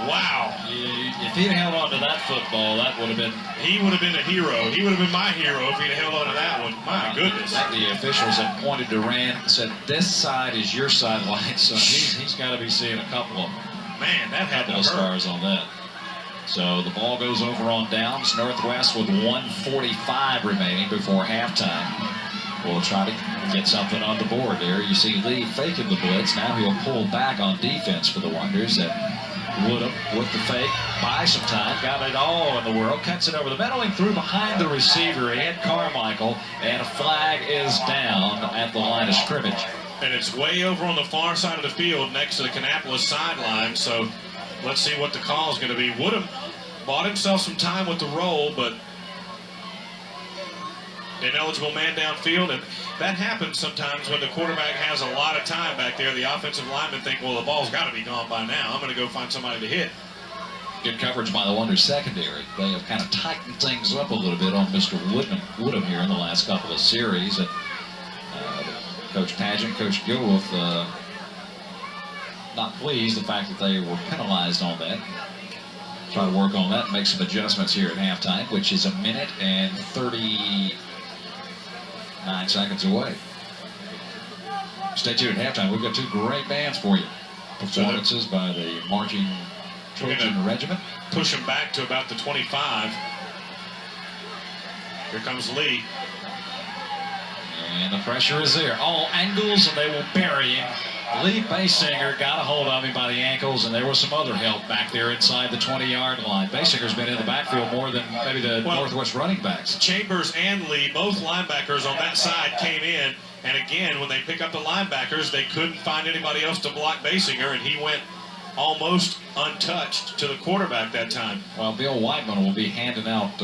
Wow. If he'd held on to that football, that would have been... He would have been a hero. He would have been my hero if he'd held on to that one. My goodness. The officials had pointed to Rand and said, this side is your sideline, so he's got to be seeing a couple of... Man, that had to hurt. Stars on that. So the ball goes over on downs. Northwest with 1:45 remaining before halftime. We'll try to get something on the board there. You see Lee faking the blitz. Now he'll pull back on defense for the Wonders. Woodham with the fake, buy some time, got it all in the world, cuts it over the middle and through behind the receiver, Ed Carmichael, and a flag is down at the line of scrimmage. And it's way over on the far side of the field next to the Kannapolis sideline, so let's see what the call is going to be. Woodham bought himself some time with the roll, but ineligible man downfield, and that happens sometimes when the quarterback has a lot of time back there. The offensive linemen think, well, the ball's got to be gone by now. I'm going to go find somebody to hit. Good coverage by the Wonders secondary. They have kind of tightened things up a little bit on Mr. Woodham here in the last couple of series. And, Coach Pageant, Coach Gilwolf, not pleased the fact that they were penalized on that. Try to work on that and make some adjustments here at halftime, which is 1 minute and 39 seconds away. Stay tuned at halftime. We've got 2 great bands for you. Performances by the marching Trojan Regiment. Push him back to about the 25. Here comes Lee. And the pressure is there. All angles, and they will bury him. Lee Basinger got a hold of him by the ankles, and there was some other help back there inside the 20-yard line. Basinger's been in the backfield more than maybe the Northwest running backs. Chambers and Lee, both linebackers on that side, came in. And again, when they pick up the linebackers, they couldn't find anybody else to block Basinger, and he went almost untouched to the quarterback that time. Well, Bill Whiteman will be handing out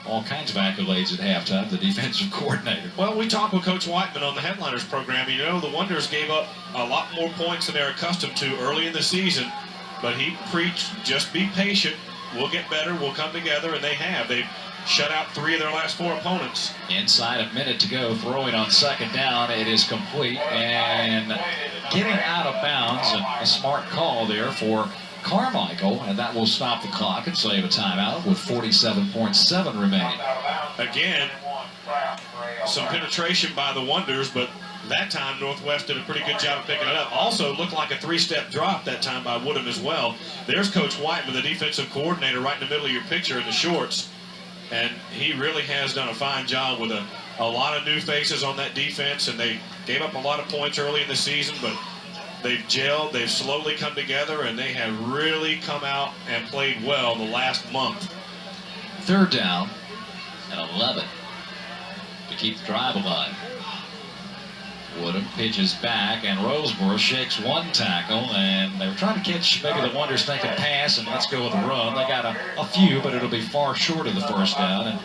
all kinds of accolades at halftime, the defensive coordinator. Well, we talked with Coach Whiteman on the Headliners program. You know, the Wonders gave up a lot more points than they're accustomed to early in the season, but he preached, just be patient. We'll get better. We'll come together, and they have. They've shut out 3 of their last 4 opponents. Inside a minute to go, throwing on second down. It is complete and getting out of bounds. A smart call there for Carmichael, and that will stop the clock and save a timeout with 47.7 remaining. Again, some penetration by the Wonders, but that time Northwest did a pretty good job of picking it up. Also looked like a 3-step drop that time by Woodham as well. There's Coach Whiteman, the defensive coordinator, right in the middle of your picture in the shorts. And he really has done a fine job with a lot of new faces on that defense, and they gave up a lot of points early in the season, but they've gelled, they've slowly come together, and they have really come out and played well the last month. Third down and 11 to keep the drive alive. Woodham pitches back, and Roseboro shakes one tackle, and they were trying to catch maybe the Wonders thinking pass, and let's go with a run. They got a few, but it'll be far short of the first down, and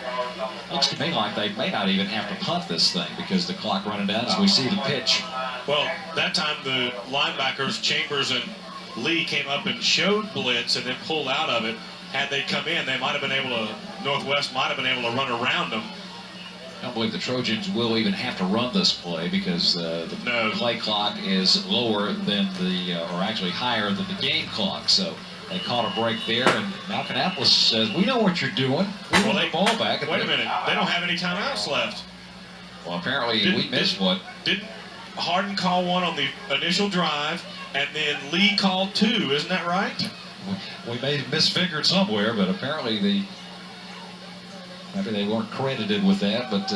looks to me like they may not even have to punt this thing because the clock running down as we see the pitch. Well, that time the linebackers, Chambers and Lee, came up and showed blitz and then pulled out of it. Had they come in, they might have been able to, Northwest might have been able to run around them. I don't believe the Trojans will even have to run this play because the play clock is lower than or actually higher than the game clock. So they caught a break there, and now Kannapolis says, we know what you're doing. We want the ball back. Wait a minute. They don't have any timeouts left. Well, apparently we missed one. Didn't Harden call one on the initial drive, and then Lee called 2? Isn't that right? We may have misfigured somewhere, but apparently maybe they weren't credited with that, but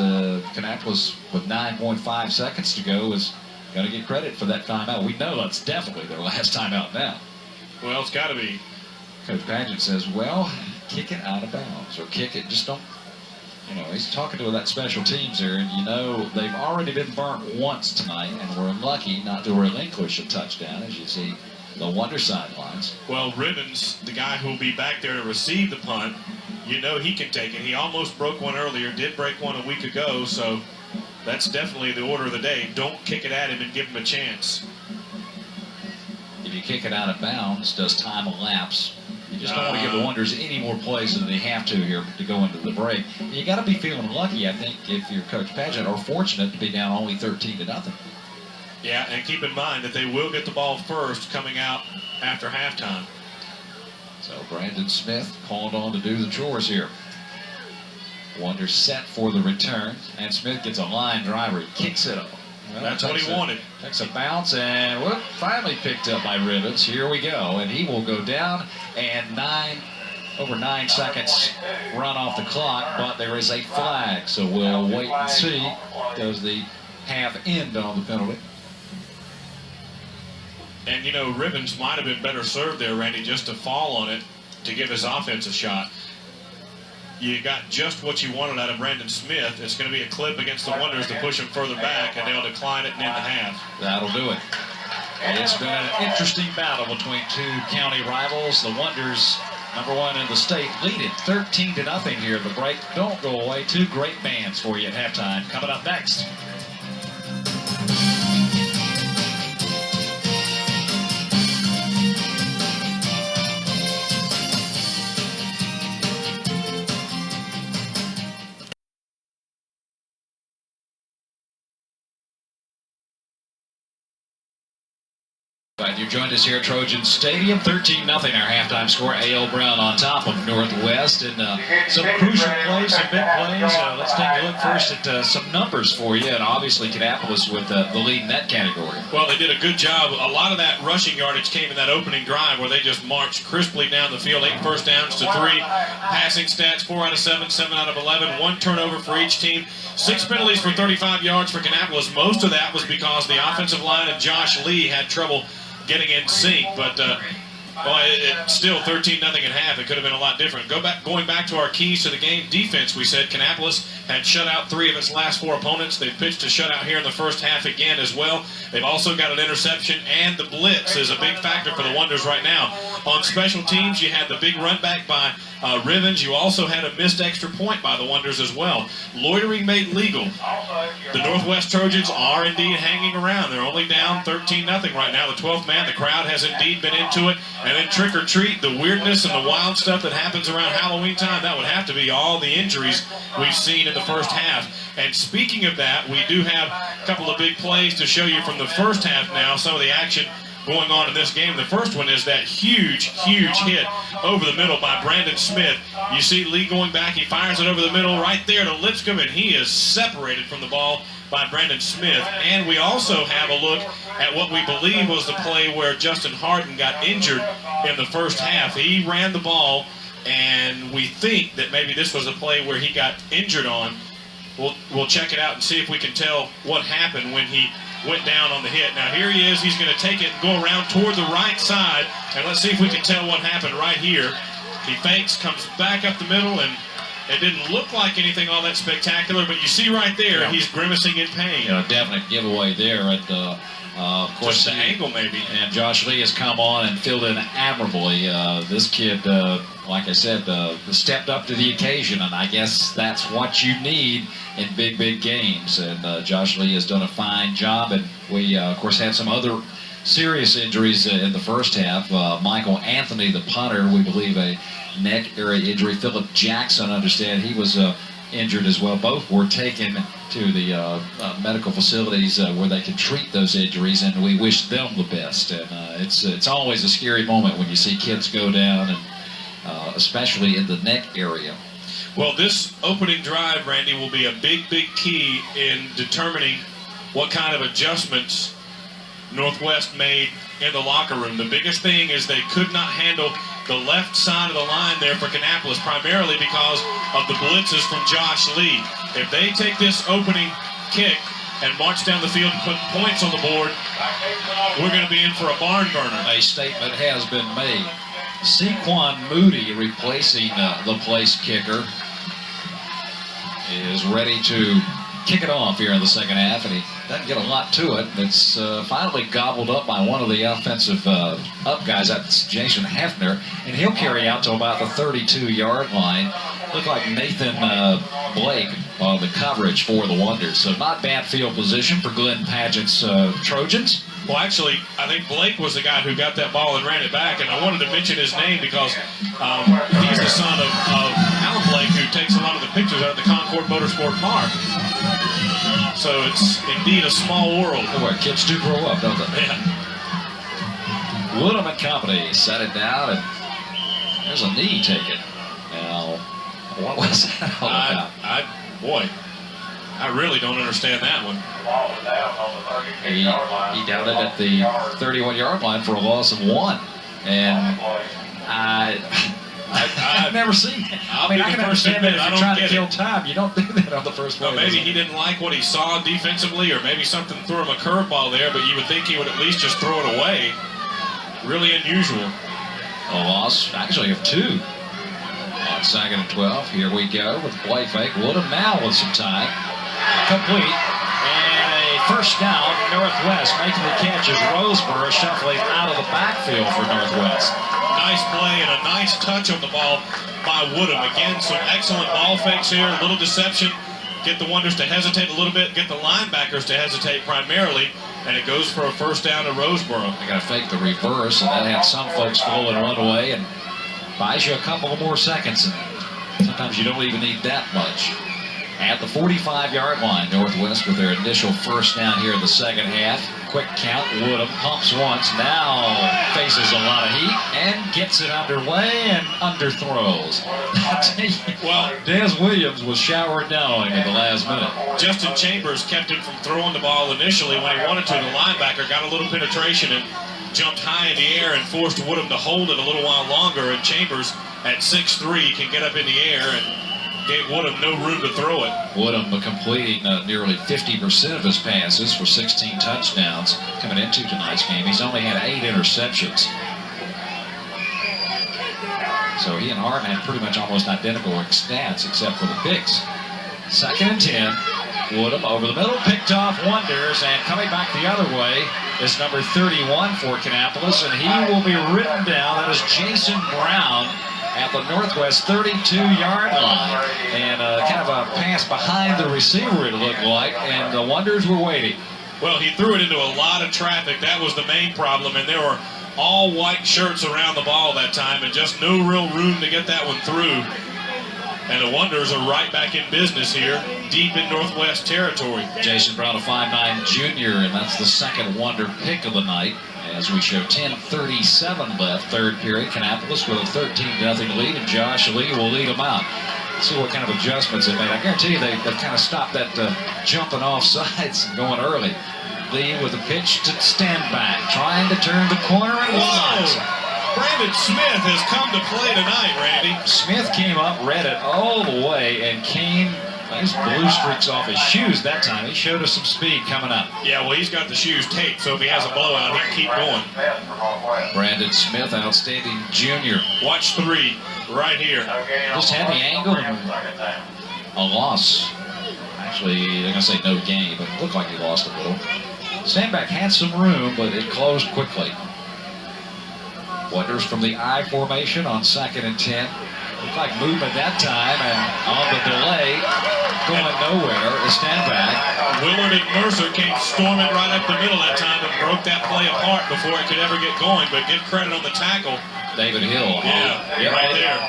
Kannapolis, with 9.5 seconds to go, is going to get credit for that timeout. We know that's definitely their last timeout now. Well, it's got to be. Coach Paget says, well, kick it out of bounds, or kick it, just don't, he's talking to that special teams here, and they've already been burnt once tonight, and we're lucky not to relinquish a touchdown, as you see the Wonder sidelines. Well, Ribbons, the guy who will be back there to receive the punt, he can take it. He almost broke one earlier, did break one a week ago, so that's definitely the order of the day. Don't kick it at him and give him a chance. If you kick it out of bounds, does time elapse? You just don't want to give the Wonders any more plays than they have to here to go into the break. You got to be feeling lucky, I think, if you're Coach Paget, or fortunate to be down only 13-0. Yeah, and keep in mind that they will get the ball first coming out after halftime. So Brandon Smith called on to do the chores here. Wonders set for the return, and Smith gets a line driver. He kicks it off. Well, that's what he wanted. Takes a bounce, and finally picked up by Ribbons. Here we go, and he will go down, and over 9 seconds run off the clock, but there is a flag, so we'll wait and see. Does the half end on the penalty? And, Ribbons might have been better served there, Randy, just to fall on it to give his offense a shot. You got just what you wanted out of Brandon Smith. It's going to be a clip against the Wonders to push him further back, and they'll decline it and end the half. That'll do it. It's been an interesting battle between two county rivals. The Wonders, #1 in the state, lead it 13-0 here at the break. Don't go away. 2 great bands for you at halftime. Coming up next. Glad you joined us here at Trojan Stadium. 13-0 our halftime score. A.L. Brown on top of Northwest. And some crucial plays, some big plays. Let's take a look first at some numbers for you. And obviously Kannapolis with the lead in that category. Well, they did a good job. A lot of that rushing yardage came in that opening drive where they just marched crisply down the field. 8 first downs to 3. Passing stats, 4 out of 7, 7 out of 11. 1 turnover for each team. 6 penalties for 35 yards for Kannapolis. Most of that was because the offensive line and Josh Lee had trouble getting in sync, but it's still 13-0 at half. It could have been a lot different. Going back to our keys to the game, defense, we said Kannapolis had shut out 3 of its last 4 opponents. They've pitched a shutout here in the first half again as well. They've also got an interception, and the blitz is a big factor for the Wonders right now. On special teams, you had the big run back by Rivens. You also had a missed extra point by the Wonders as well. Loitering made legal. The Northwest Trojans are indeed hanging around. They're only down 13-0 right now. The 12th man, the crowd has indeed been into it. And then trick or treat, the weirdness and the wild stuff that happens around Halloween time, that would have to be all the injuries we've seen in the first half. And speaking of that, we do have a couple of big plays to show you from the first half now, some of the action going on in this game. The first one is that huge hit over the middle by Brandon Smith. You see Lee going back, he fires it over the middle right there to Lipscomb, and he is separated from the ball by Brandon Smith. And we also have a look at what we believe was the play where Justin Harden got injured in the first half. He ran the ball, and we think that maybe this was a play where he got injured on. We'll check it out and see if we can tell what happened when he went down on the hit. Now here he is. He's going to take it and go around toward the right side, and let's see if we can tell what happened right here. He fakes, comes back up the middle, and it didn't look like anything all that spectacular, but you see right there, he's grimacing in pain. Definite giveaway there at of course, just the angle maybe. And Josh Lee has come on and filled in admirably. This kid, like I said, stepped up to the occasion, and I guess that's what you need in big games. And Josh Lee has done a fine job, and we, of course, had some other serious injuries in the first half. Michael Anthony, the punter, we believe a neck area injury. Philip Jackson, understand he was injured as well. Both were taken to the medical facilities where they can treat those injuries, and we wish them the best. And it's always a scary moment when you see kids go down, and especially in the neck area. Well, this opening drive, Randy, will be a big key in determining what kind of adjustments Northwest made in the locker room. The biggest thing is they could not handle the left side of the line there for Kannapolis, primarily because of the blitzes from Josh Lee. If they take this opening kick and march down the field and put points on the board, we're going to be in for a barn burner. A statement has been made. Sequan Moody, replacing the place kicker, is ready to kick it off here in the second half, and he doesn't get a lot to it. It's finally gobbled up by one of the offensive up guys. That's Jason Hefner, and he'll carry out to about the 32-yard line. Looked like Nathan Blake on the coverage for the Wonders. So not bad field position for Glenn Pageant's Trojans. Well, actually, I think Blake was the guy who got that ball and ran it back, and I wanted to mention his name because he's the son of Alan Blake, who takes a lot of the pictures out of the Concord Motorsport Park. So it's indeed a small world. Where kids do grow up, don't they? Yeah. Woodham and company set it down, and there's a knee taken. Now, what was that all about? I really don't understand that one. He downed it at the 31-yard line for a loss of 1. And I've never seen it. I can understand that if you're trying to kill time, you don't do that on the first play. Well, maybe he didn't like what he saw defensively, or maybe something threw him a curveball there, but you would think he would at least just throw it away. Really unusual. A loss, actually, of 2. On second and 12, here we go with play fake. Woodham now with some time. Complete. And a first down, Northwest making the catch as Roseboro shuffling out of the backfield for Northwest. Nice play and a nice touch on the ball by Woodham. Again, some excellent ball fakes here, a little deception. Get the Wonders to hesitate a little bit, get the linebackers to hesitate primarily, and it goes for a first down to Roseboro. They got to fake the reverse, and that had some folks flowing one way and buys you a couple more seconds, and sometimes you don't even need that much. At the 45-yard line, Northwest with their initial first down here in the second half. Quick count, Woodham pumps once, now faces a lot of heat and gets it underway and underthrows. Well, Des Williams was showered down on him in the last minute. Justin Chambers kept him from throwing the ball initially when he wanted to. The linebacker got a little penetration and jumped high in the air and forced Woodham to hold it a little while longer, and Chambers at 6'3" can get up in the air and gave Woodham no room to throw it. Woodham completing nearly 50% of his passes for 16 touchdowns coming into tonight's game. He's only had 8 interceptions. So he and Harden had pretty much almost identical stats except for the picks. Second and 10. Woodham over the middle, picked off Wonders, and coming back the other way is number 31 for Kannapolis, and he will be written down. That is Jason Brown at the Northwest 32-yard line. And kind of a pass behind the receiver, it looked like, and the Wonders were waiting. Well, he threw it into a lot of traffic. That was the main problem, and there were all white shirts around the ball that time, and just no real room to get that one through. And the Wonders are right back in business here, deep in Northwest territory. Jason Brown, a 5'9" junior, and that's the second Wonder pick of the night. As we show 10:37 left, third period. Kannapolis with a 13-0 lead, and Josh Lee will lead them out. See what kind of adjustments they made. I guarantee you they've kind of stopped that jumping off sides and going early. Lee with a pitch to stand back, trying to turn the corner and launch. Brandon Smith has come to play tonight, Randy. Smith came up, read it all the way, and came. Nice blue streaks off his shoes that time. He showed us some speed coming up. Yeah, well, he's got the shoes taped, so if he has a blowout, he can keep going. Brandon Smith, outstanding junior. Watch 3 right here. Just had the angle and a loss. Actually, they're going to say no gain, but it looked like he lost a little. Sandback had some room, but it closed quickly. Wonders from the I formation on 2nd and 10. Looked like movement that time, and on the delay, going nowhere, is stand back. Willard and Mercer came storming right up the middle that time and broke that play apart before it could ever get going, but give credit on the tackle. David Hill. Yeah, right there.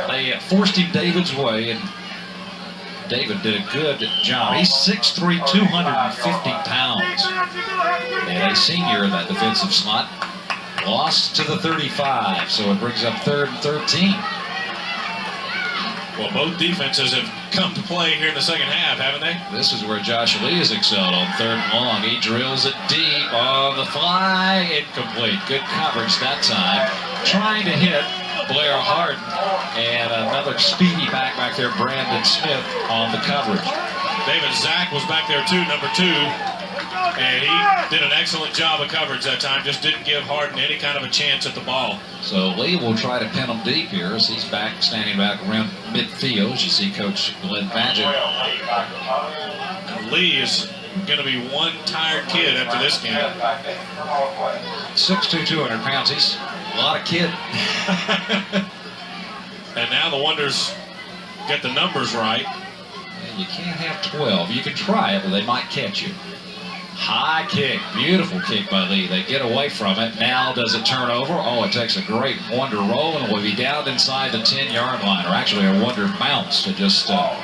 They forced him David's way, and David did a good job. He's 6'3", 250 pounds. And a senior in that defensive slot. Lost to the 35, so it brings up 3rd and 13. Well, both defenses have come to play here in the second half, haven't they? This is where Josh Lee has excelled on 3rd and long. He drills it deep on the fly. Incomplete. Good coverage that time. Trying to hit Blair Harden. And another speedy back there, Brandon Smith, on the coverage. David Zach was back there too, number 2. And he did an excellent job of coverage that time. Just didn't give Harden any kind of a chance at the ball. So Lee will try to pin him deep here as he's standing back around midfield. As you see Coach Glenn Padgett. And Lee is going to be one tired kid after this game. 6'2", 200 pounds. He's a lot of kid. And now the Wonders get the numbers right. You can't have 12. You can try it, but they might catch you. High kick, beautiful kick by Lee. They get away from it. Now does it turn over? Oh, it takes a great Wonder roll and will be down inside the 10-yard line, or actually a Wonder bounce to just about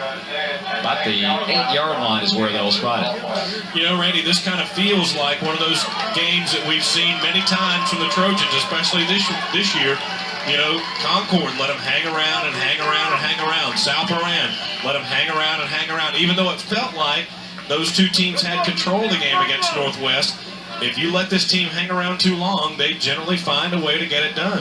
the 8-yard line is where they'll spot it. You know, Randy, this kind of feels like one of those games that we've seen many times from the Trojans, especially this year. You know, Concord let them hang around and hang around and hang around. South Moran let them hang around and hang around, even though it felt like those two teams had control of the game against Northwest. If you let this team hang around too long, they generally find a way to get it done.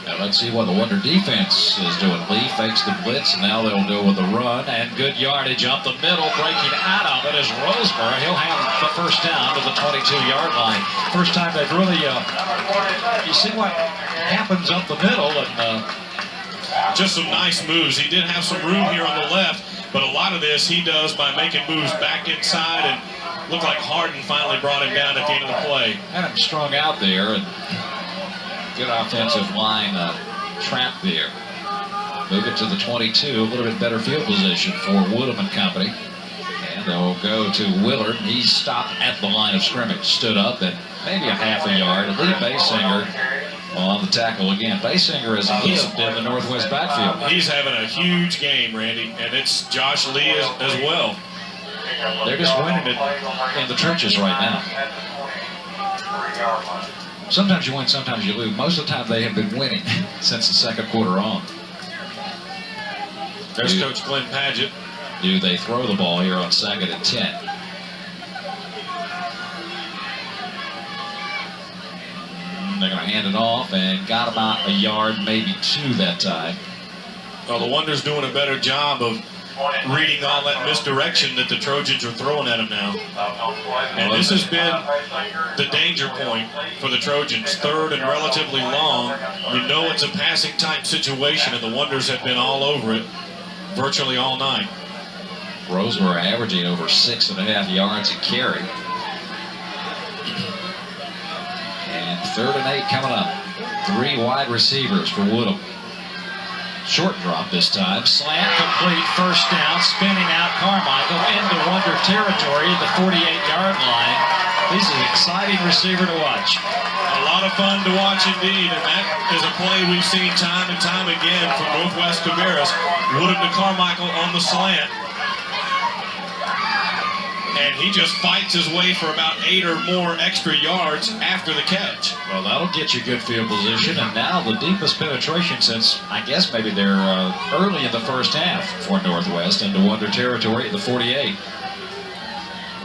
Now let's see what the Wonder defense is doing. Lee fakes the blitz, and now they'll go with the run, and good yardage up the middle. Breaking out of it is Roseburg. He'll have the first down to the 22-yard line. First time they've really, you see what happens up the middle, and just some nice moves. He did have some room here on the left, but a lot of this he does by making moves back inside, and looked like Harden finally brought him down at the end of the play. Had him strung out there, and good offensive line trap there. Move it to the 22, a little bit better field position for Woodham and company. And they'll go to Willard. He's stopped at the line of scrimmage, stood up at maybe a half a yard. Lee Basinger on the tackle again. Basinger has lived in the Northwest backfield. He's having a huge game, Randy, and it's Josh Lee as well. They're just winning it in the trenches right now. Sometimes you win, sometimes you lose. Most of the time they have been winning since the second quarter on. There's Coach Glenn Padgett. Do they throw the ball here on 2nd and 10? They're going to hand it off, and got about a yard, maybe 2 that time. Well, the Wonders doing a better job of reading all that misdirection that the Trojans are throwing at them now. And this has been the danger point for the Trojans. 3rd and relatively long. You know it's a passing type situation, and the Wonders have been all over it virtually all night. Roseburg averaging over 6.5 yards a carry. 3rd and 8 coming up. 3 wide receivers for Woodham. Short drop this time. Slant complete. First down. Spinning out Carmichael into Wonder territory at the 48-yard line. He's an exciting receiver to watch. A lot of fun to watch indeed, and that is a play we've seen time and time again from Northwest Cabarrus. Woodham to Carmichael on the slant. And he just fights his way for about 8 or more extra yards after the catch. Well, that'll get you good field position, and now the deepest penetration since, I guess, maybe they're early in the first half for Northwest into Wonder territory at the 48.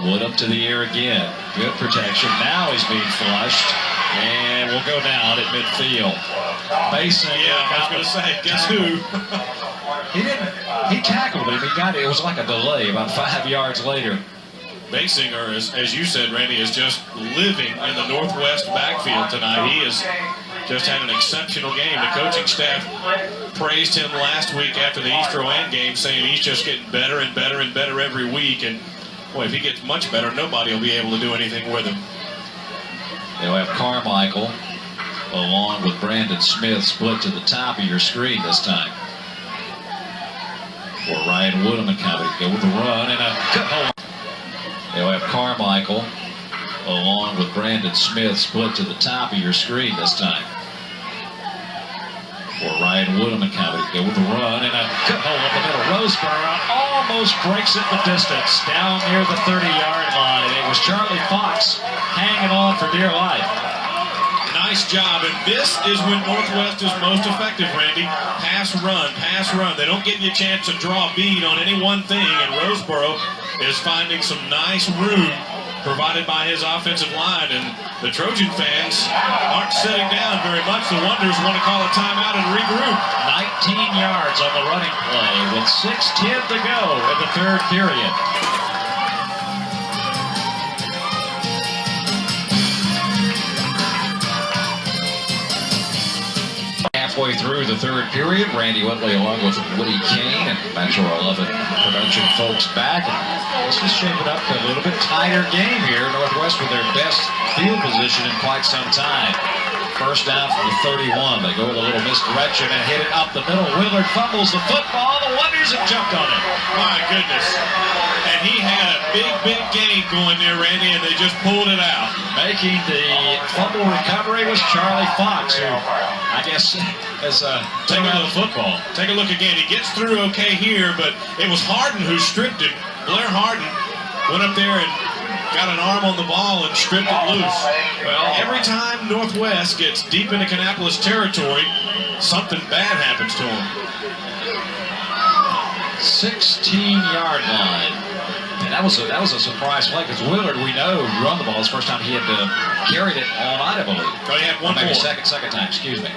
Wood up to the air again. Good protection. Now he's being flushed, and will go down at midfield. Mason. Yeah, I was going to say, guess who? He tackled him. He got it. It was like a delay about 5 yards later. Basinger, as you said, Randy, is just living in the Northwest backfield tonight. He has just had an exceptional game. The coaching staff praised him last week after the East Rowan game, saying he's just getting better and better and better every week. And, boy, if he gets much better, nobody will be able to do anything with him. They'll have Carmichael along with Brandon Smith split to the top of your screen this time. For Ryan Woodham and company. Go with the run and a cut hole. They'll have Carmichael along with Brandon Smith split to the top of your screen this time. For Ryan Woodham and company. Go with the run and a cut hole up the middle. Roseboro almost breaks it the distance down near the 30-yard line. It was Charlie Fox hanging on for dear life. Nice job, and this is when Northwest is most effective, Randy. Pass, run, pass, run. They don't give you a chance to draw a bead on any one thing, and Roseboro is finding some nice room provided by his offensive line, and the Trojan fans aren't sitting down very much. The Wonders want to call a timeout and regroup. 19 yards on the running play with 6:10 to go in the 3rd period. Halfway through the 3rd period, Randy Whitley along with Woody Kane and Metro 11 production folks back. And this is shaping up a little bit tighter game here. Northwest with their best field position in quite some time. First down from the 31. They go with a little misdirection and hit it up the middle. Willard fumbles the football. The Wonders have jumped on it. My goodness. And he had a big gain going there, Randy, and they just pulled it out. Making the fumble recovery was Charlie Fox, who I guess has taken out the football. Take a look again. He gets through okay here, but it was Harden who stripped him. Blair Harden went up there and got an arm on the ball and stripped it loose. Well, every time Northwest gets deep into Kannapolis territory, something bad happens to him. 16-yard line. And that was a surprise play because Willard, we know, run the ball. It's the first time he had carried it all night, I believe. Oh, he had one maybe more. second time, excuse me.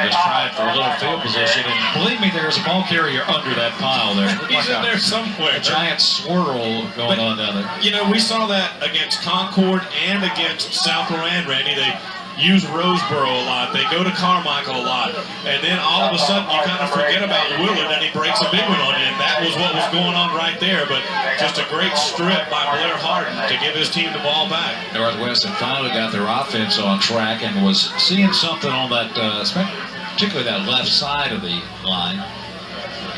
Just trying for a little field position, and believe me, there's a ball carrier under that pile there. He's in there somewhere. A giant swirl going on down there. You know, we saw that against Concord and against South Moran, Randy. They use Roseboro a lot. They go to Carmichael a lot. And then all of a sudden you kind of forget about Willard and he breaks a big one on you. And that was what was going on right there. But just a great strip by Blair Harden to give his team the ball back. Northwest had finally got their offense on track and was seeing something on that, particularly that left side of the line.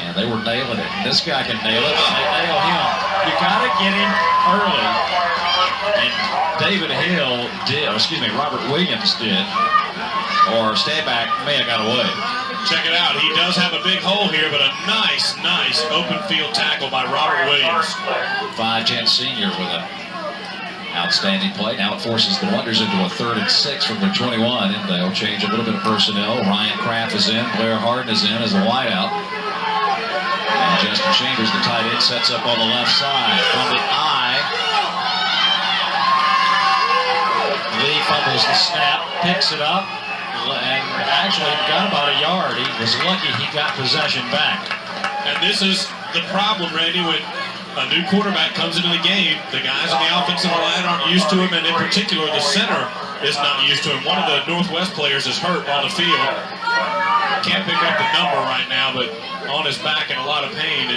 And they were nailing it. This guy can nail it. They nail him. You got to get him early. And David Hill did, Robert Williams did. Or Stayback may have got away. Check it out. He does have a big hole here, but a nice open field tackle by Robert Williams. 5'10" senior with an outstanding play. Now it forces the Wonders into a 3rd and 6 from their 21. And they'll change a little bit of personnel. Ryan Kraft is in. Blair Harden is in as a wideout. And Justin Chambers, the tight end, sets up on the left side. From the eye. Lee fumbles the snap, picks it up, and actually got about a yard. He was lucky he got possession back. And this is the problem, Randy, when a new quarterback comes into the game. The guys on the offensive line aren't used to him, and in particular, the center is not used to him. One of the Northwest players is hurt on the field. Can't pick up the number right now, but on his back in a lot of pain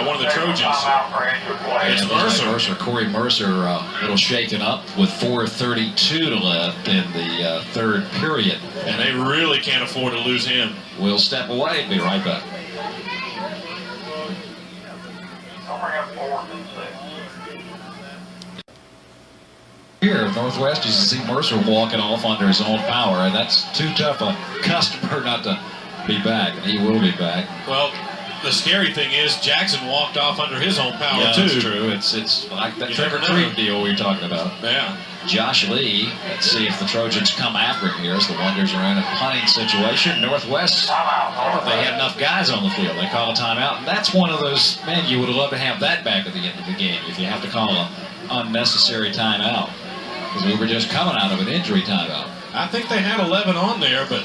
one of the Trojans. It's Mercer. Corey Mercer, a little shaken up with 4:32 to left in the third period. And they really can't afford to lose him. We'll step away. Be right back. Here at Northwest, you see Mercer walking off under his own power, and that's too tough a customer not to be back, and he will be back. Well, the scary thing is Jackson walked off under his own power, yeah, too. That's true. It's like that Trevor Creed deal we were talking about. Yeah. Josh Lee, let's see if the Trojans come after him here as the Wonders are in a punting situation. Northwest, I don't know if they had enough guys on the field. They call a timeout, and that's one of those, man, you would love to have that back at the end of the game if you have to call an unnecessary timeout. Because we were just coming out of an injury timeout. I think they had 11 on there, but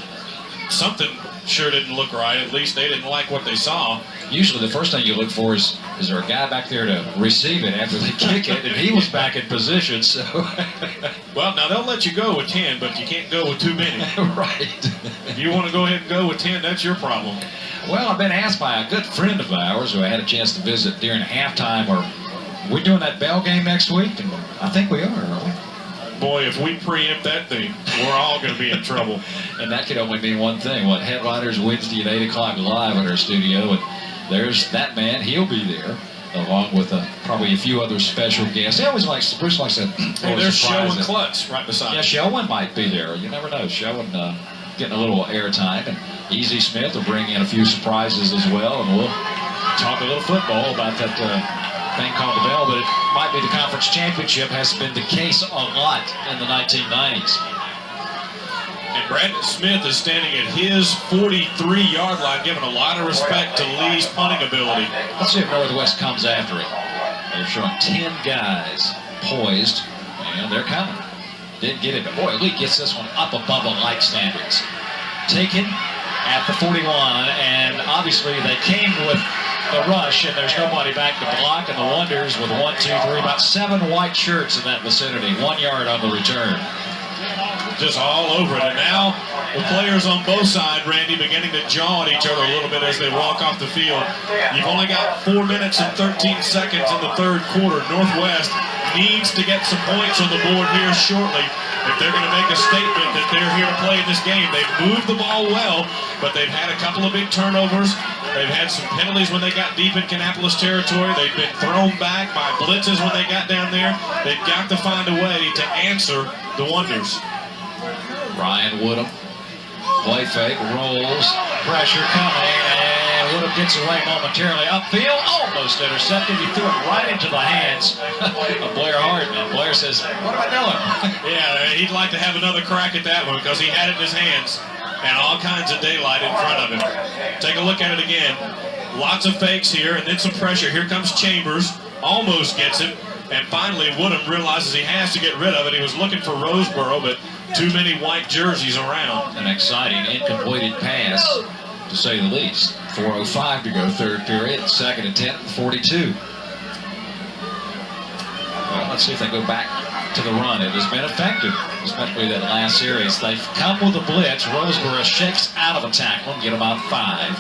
something sure didn't look right. At least they didn't like what they saw. Usually the first thing you look for is there a guy back there to receive it after they kick it? And he was back in position, so. Well, now they'll let you go with 10, but you can't go with too many. Right. If you want to go ahead and go with 10, that's your problem. Well, I've been asked by a good friend of ours who I had a chance to visit during halftime, we're doing that Bell game next week? And I think we are, aren't we? Boy, if we preempt that thing, we're all going to be in trouble. And that could only mean one thing. Headliners Wednesday at 8 o'clock live in our studio. And there's that man. He'll be there, along with probably a few other special guests. Bruce likes to. Hey, there's Show and Klutz right beside Yeah, Shelwyn might be there. You never know. Shelwyn getting a little airtime. And Easy Smith will bring in a few surprises as well. And we'll talk a little football about that thing called the Bell, but it might be the conference championship. Has been the case a lot in the 1990s. And Brandon Smith is standing at his 43-yard line, giving a lot of respect to Lee's punting ability. Let's see if Northwest comes after it. They're showing 10 guys poised, and they're coming. Didn't get it, but boy, Lee gets this one up above the light standards. Taken at the 41, and obviously they came with the rush, and there's nobody back to block, and the Wonders with 1, 2, 3, about 7 white shirts in that vicinity. 1 yard on the return. Just all over it. And now the players on both sides, Randy, beginning to jaw at each other a little bit as they walk off the field. You've only got 4 minutes and 13 seconds in the third quarter. Northwest needs to get some points on the board here shortly if they're going to make a statement that they're here to play in this game. They've moved the ball well, but they've had a couple of big turnovers. They've had some penalties when they got deep in Kannapolis territory. They've been thrown back by blitzes when they got down there. They've got to find a way to answer the Wonders. Ryan Woodham, play fake, rolls, pressure coming, and Woodham gets away momentarily upfield, almost intercepted. He threw it right into the hands of Blair Hardman. Blair says, "What am I doing?" Yeah, he'd like to have another crack at that one because he had it in his hands and all kinds of daylight in front of him. Take a look at it again. Lots of fakes here and then some pressure. Here comes Chambers, almost gets it. And finally, Woodham realizes he has to get rid of it. He was looking for Roseboro, but too many white jerseys around. An exciting, incompleted pass, to say the least. 4:05 to go, third period. Second and 10, 42. Well, let's see if they go back to the run. It has been effective, especially that last series. They've come with a blitz. Roseboro shakes out of a tackle and get about 5.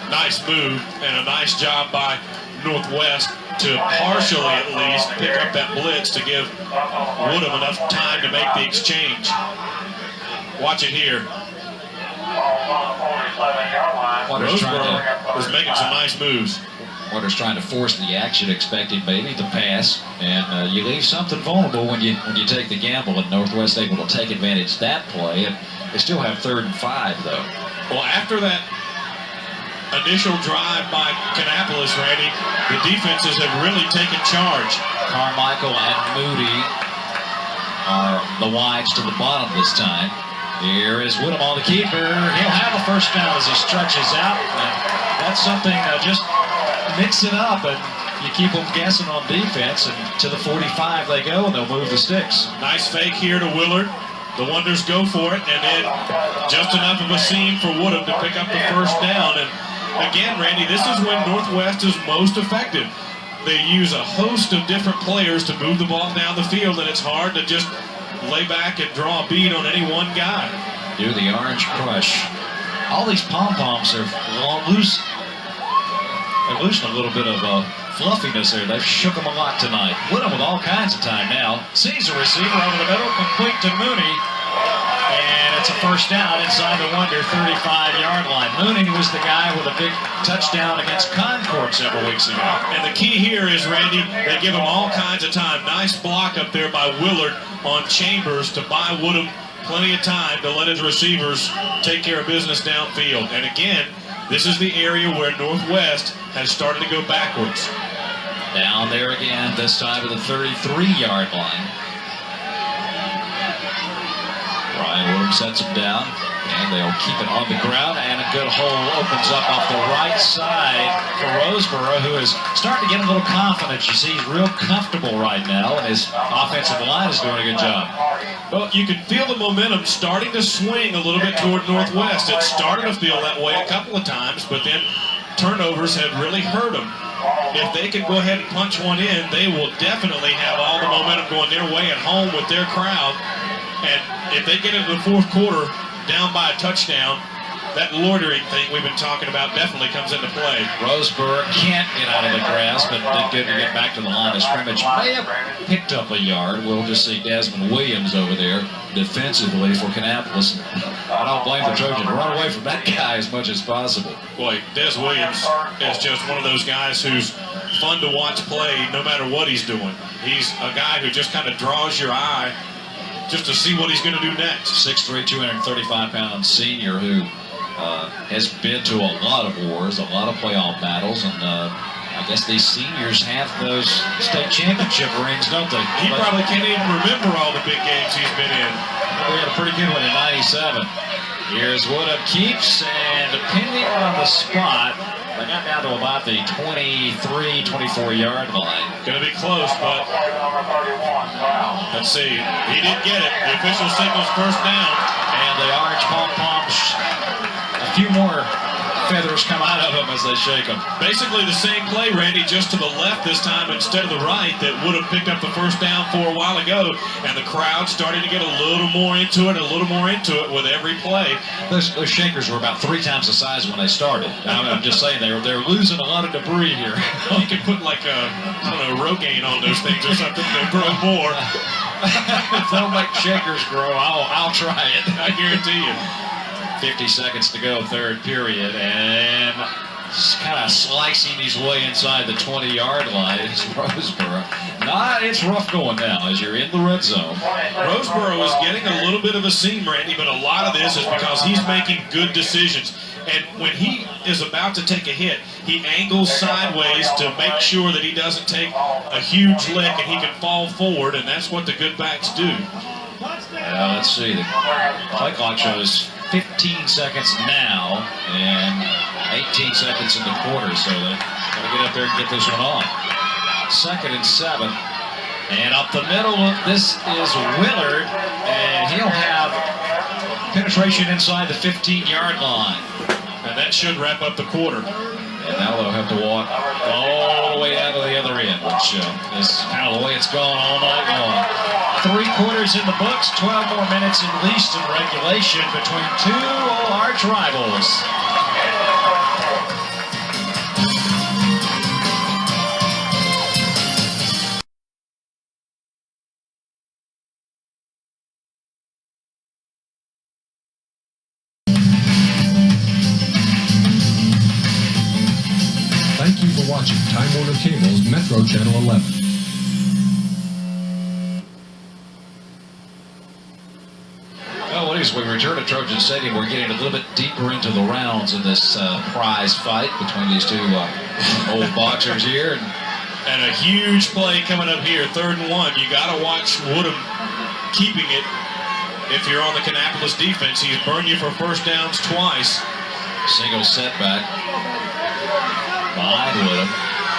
Nice move and a nice job by Northwest to partially, at least, pick up that blitz to give Woodham enough time to make the exchange. Watch it here. Roseboro is making some nice moves. Waters trying to force the action, expecting maybe the pass, and you leave something vulnerable when you take the gamble. And Northwest able to take advantage of that play, and they still have 3rd and 5 though. Well, after that initial drive by Kannapolis, Randy, the defenses have really taken charge. Carmichael and Moody are the wides to the bottom this time. Here is Woodham on the keeper. He'll have a first down as he stretches out. And that's something, just mix it up, and you keep them guessing on defense. And to the 45 they go, and they'll move the sticks. Nice fake here to Willard. The Wonders go for it, and then just enough of a seam for Woodham to pick up the first down. And again, Randy, this is when Northwest is most effective. They use a host of different players to move the ball down the field, and it's hard to just lay back and draw a bead on any one guy. Do the orange crush. All these pom-poms are loose. They're losing a little bit of fluffiness there. They've shook them a lot tonight. Woodham with all kinds of time now. Sees a receiver over the middle, complete to Mooney. And it's a first down inside the Wonder 35-yard line. Mooney was the guy with a big touchdown against Concord several weeks ago. And the key here is, Randy, they give him all kinds of time. Nice block up there by Willard on Chambers to buy Woodham plenty of time to let his receivers take care of business downfield. And again, this is the area where Northwest has started to go backwards. Down there again, this time at the 33-yard line. Ryan Woodham sets him down, and they'll keep it on the ground, and a good hole opens up off the right side for Roseboro, who is starting to get a little confidence. You see, he's real comfortable right now, and his offensive line is doing a good job. Well, you can feel the momentum starting to swing a little bit toward Northwest. It started to feel that way a couple of times, but then turnovers have really hurt them. If they can go ahead and punch one in, they will definitely have all the momentum going their way at home with their crowd. And if they get into the fourth quarter down by a touchdown, that loitering thing we've been talking about definitely comes into play. Roseboro can't get out of the grass, but did good to get back to the line of scrimmage. May have picked up a yard. We'll just see Desmond Williams over there defensively for Kannapolis. I don't blame the Trojans. Run away from that guy as much as possible. Boy, Des Williams is just one of those guys who's fun to watch play no matter what he's doing. He's a guy who just kind of draws your eye just to see what he's going to do next. 6'3", 235-pound senior who has been to a lot of wars, a lot of playoff battles, and I guess these seniors have those state championship rings, don't they? He probably can't even remember all the big games he's been in. We had a pretty good one in '97. Here's Woodham keeps, and depending on the spot, they got down to about the 23, 24-yard line. Going to be close, but let's see. He didn't get it. The official signals first down. And the orange pom-poms, a few more feathers come out of them as they shake them. Basically the same play, Randy, just to the left this time instead of the right that would have picked up the first down for a while ago. And the crowd started to get a little more into it, with every play. Those shakers were about 3 times the size when they started. I'm just saying they're losing a lot of debris here. You could put like a, I don't know, Rogaine on those things or something to grow more. If they'll make shakers grow, I'll try it. I guarantee you. 50 seconds to go, third period, and kind of slicing his way inside the 20-yard line is Roseboro. It's rough going now as you're in the red zone. Roseboro is getting a little bit of a seam, Randy, but a lot of this is because he's making good decisions. And when he is about to take a hit, he angles sideways to make sure that he doesn't take a huge lick and he can fall forward, and that's what the good backs do. Let's see. The play clock shows 15 seconds now and 18 seconds in the quarter, so they got to get up there and get this one on. 2nd and 7. And up the middle, this is Willard, and he'll have penetration inside the 15-yard line. And that should wrap up the quarter. And now they'll have to walk all the way out to the other end, which is kind of the way it's gone all night long. 3 quarters in the books, 12 more minutes at least in regulation between 2 old arch rivals. Thank you for watching Time Warner Cable's Metro Channel 11. Well, as we return to Trojan Stadium, we're getting a little bit deeper into the rounds in this prize fight between these two old boxers here. And a huge play coming up here, 3rd and 1. You got to watch Woodham keeping it. If you're on the Kannapolis defense, he's burned you for first downs twice. Single setback by Woodham.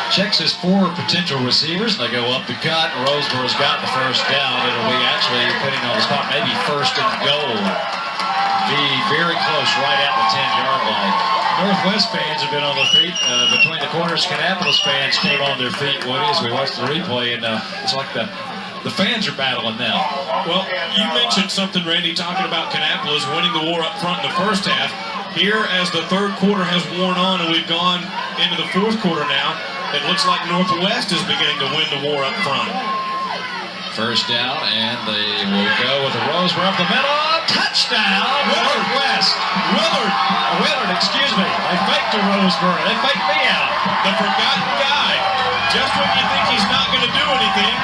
Checks his 4 potential receivers. They go up the cut. Roseboro's got the first down. It'll be actually, putting on the spot, maybe 1st and goal. Be very close, right at the 10-yard line. Northwest fans have been on their feet. Between the corners, Kannapolis fans came on their feet. What is? We watched the replay, and it's like the the fans are battling now. Well, you mentioned something, Randy, talking about Kannapolis winning the war up front in the first half. Here, as the third quarter has worn on and we've gone into the fourth quarter now, it looks like Northwest is beginning to win the war up front. First down, and they will go with the Roseburg up the middle. Touchdown, Northwest. Willard, excuse me. They faked a Roseburg. They faked me out. The forgotten guy. Just when you think he's not going to do anything,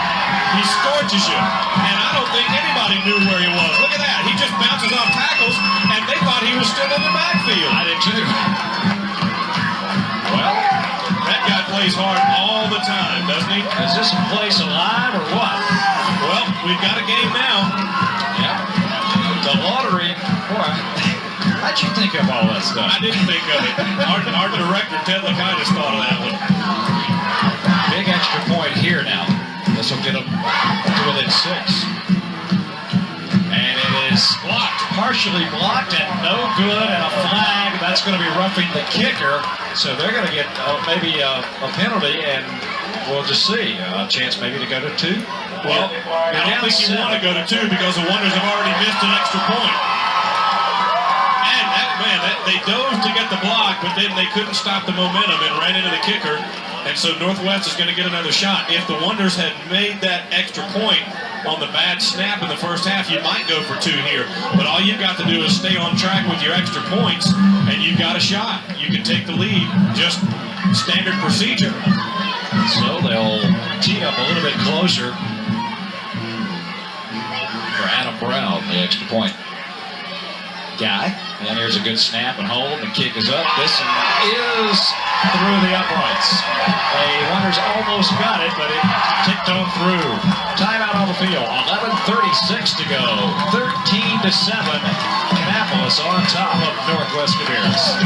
he scorches you. And I don't think anybody knew where he was. Look at that. He just bounces off tackles, and they thought he was still in the backfield. I did too. Well, that guy plays hard all the time, doesn't he? Is this place alive or what? Well, we've got a game now. Yep. The lottery. Boy, how'd you think of all that stuff? I didn't think of it. Our director, Ted Lakitis, thought of that one. Big extra point here now. This will get them to within 6. And it is blocked, partially blocked, and no good, and a flag. That's going to be roughing the kicker. So they're going to get maybe a penalty, and we'll just see. A chance maybe to go to 2. Well, I don't think you want to go to 2 because the Wonders have already missed an extra point. And they dove to get the block, but then they couldn't stop the momentum and ran into the kicker. And so Northwest is going to get another shot. If the Wonders had made that extra point on the bad snap in the first half, you might go for 2 here. But all you've got to do is stay on track with your extra points, and you've got a shot. You can take the lead. Just standard procedure. So they'll tee up a little bit closer for Adam Brown, the extra point guy. And here's a good snap and hold. The kick is up. This is through the uprights. The Wonders almost got it, but it ticked on through. Timeout on the field. 11:36 to go. 13-7. Kannapolis on top of Northwest Cabarrus.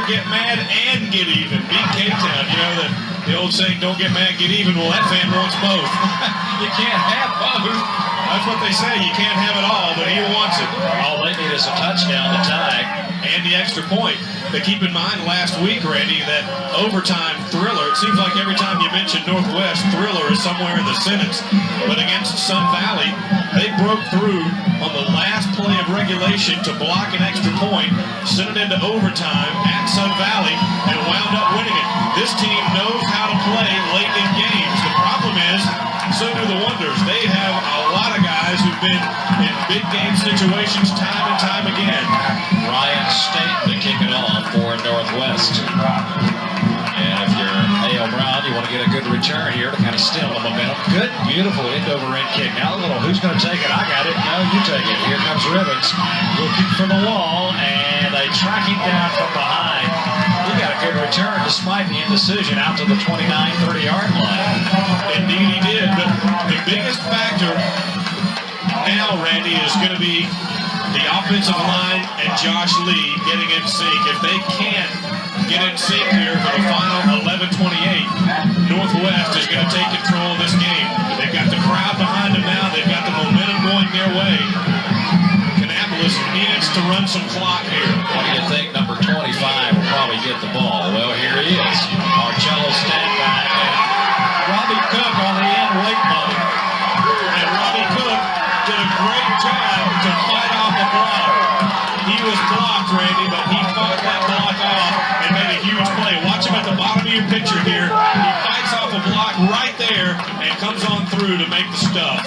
Get mad and get even. Beat Cape Town. You know the old saying, don't get mad, get even. Well, that fan wants both. You can't have both. That's what they say. You can't have it all, but he wants it. All they need is a touchdown to tie. And the extra point. But keep in mind last week, Randy, that overtime thriller, it seems like every time you mention Northwest, thriller is somewhere in the sentence. But against Sun Valley, they broke through on the last play of regulation to block an extra point, sent it into overtime at Sun Valley, and wound up winning it. This team knows how to play late in games. The problem is, so do the Wonders. They have a lot of guys who've been in big game situations time and time again. Ryan State to kick it off for Northwest. And if you're A.L. Brown, you want to get a good return here to kind of stem the momentum. Good, beautiful end-over-end kick. Now a little, who's going to take it? I got it. No, you take it. Here comes Ribbons looking for the wall, and they track him down from behind. He got a good return despite the indecision out to the 29, 30-yard line. Indeed he did, but the biggest factor now, Randy, is going to be the offensive line and Josh Lee getting in sync. If they can't get in sync here for the final 11:28, Northwest is going to take control of this game. They've got the crowd behind them now. They've got the momentum going their way. Kannapolis needs to run some clock here. What do you think number 25 will probably get the ball? Well, here he is. Marcello stand back, and Robbie Cook on the end late mode. And Robbie Cook did a great job to fight off the block. He was blocked, Randy, but he fought that block off and made a huge play. Watch him at the bottom of your picture here. He fights off a block right there and comes on through to make the stuff.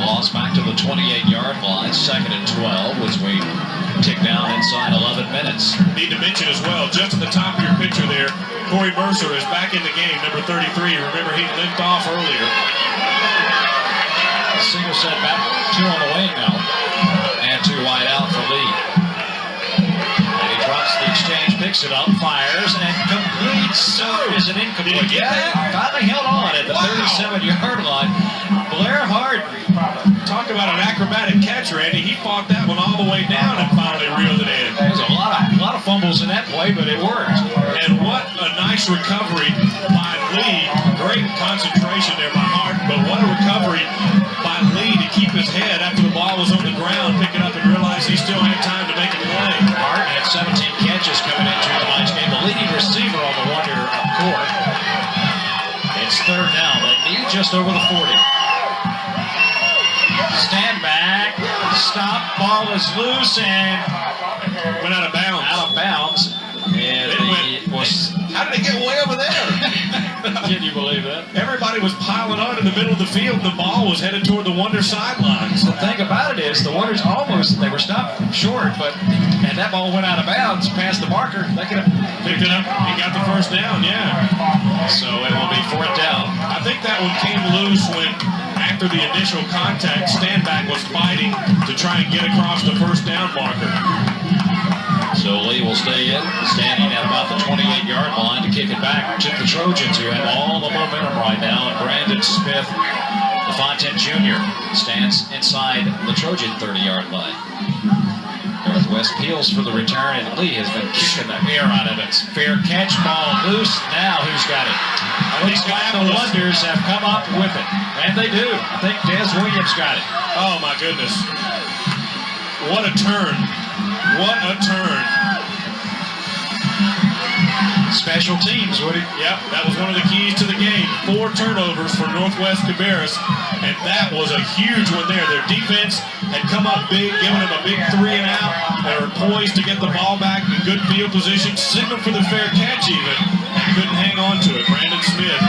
Loss back to the 28-yard line, 2nd and 12 as we tick down inside 11 minutes. Need to mention as well, just at the top of your picture there, Corey Mercer is back in the game, number 33. Remember, he limped off earlier. Single set back, 2 on the wing now, and 2 wide out for Lee. And he drops the exchange, picks it up, fires, and completes. So is it incomplete? Did he get that? Finally held on at the 37-yard line. Blair Harden. Talk about an acrobatic catch, Randy. He fought that one all the way down and finally reeled it in. There's a lot of fumbles in that play, but it worked. And what a nice recovery by Lee. Great concentration there by Harden, but what a recovery by Lee to keep his head after the ball was on the ground, pick it up and realize he still had time to make a play. Martin had 17 catches coming into tonight's game. The leading receiver on the Wonder up court. It's third down. They need just over the 40. Stand back. Stop. Ball is loose and Went out of bounds. out of bounds. And it was. How did it get way over there? Can you believe that? Everybody was piling on in the middle of the field. The ball was headed toward the Wonder sidelines. The thing about it is the Wonders they were stopped short, and that ball went out of bounds past the marker. They could have Picked it up. He got the first down, yeah. So it will be fourth down. I think that one came loose when, after the initial contact, Standback was fighting to try and get across the first down marker. So Lee will stay in, standing at about the 28-yard line to kick it back to the Trojans, who have all the momentum right now. And Brandon Smith, the Fontaine Jr., stands inside the Trojan 30-yard line. Northwest peels for the return, and Lee has been kicking the air out of it. Fair catch, ball loose. Now who's got it? Looks like the Wonders have come up with it. And they do. I think Des Williams got it. Oh, my goodness. What a turn. What a turn. Special teams, Woody. Yep, that was one of the keys to the game. 4 turnovers for Northwest Cabarrus, and that was a huge one there. Their defense had come up big, giving them a big 3 and out. They were poised to get the ball back in good field position, signaled for the fair catch even, and couldn't hang on to it. Brandon Smith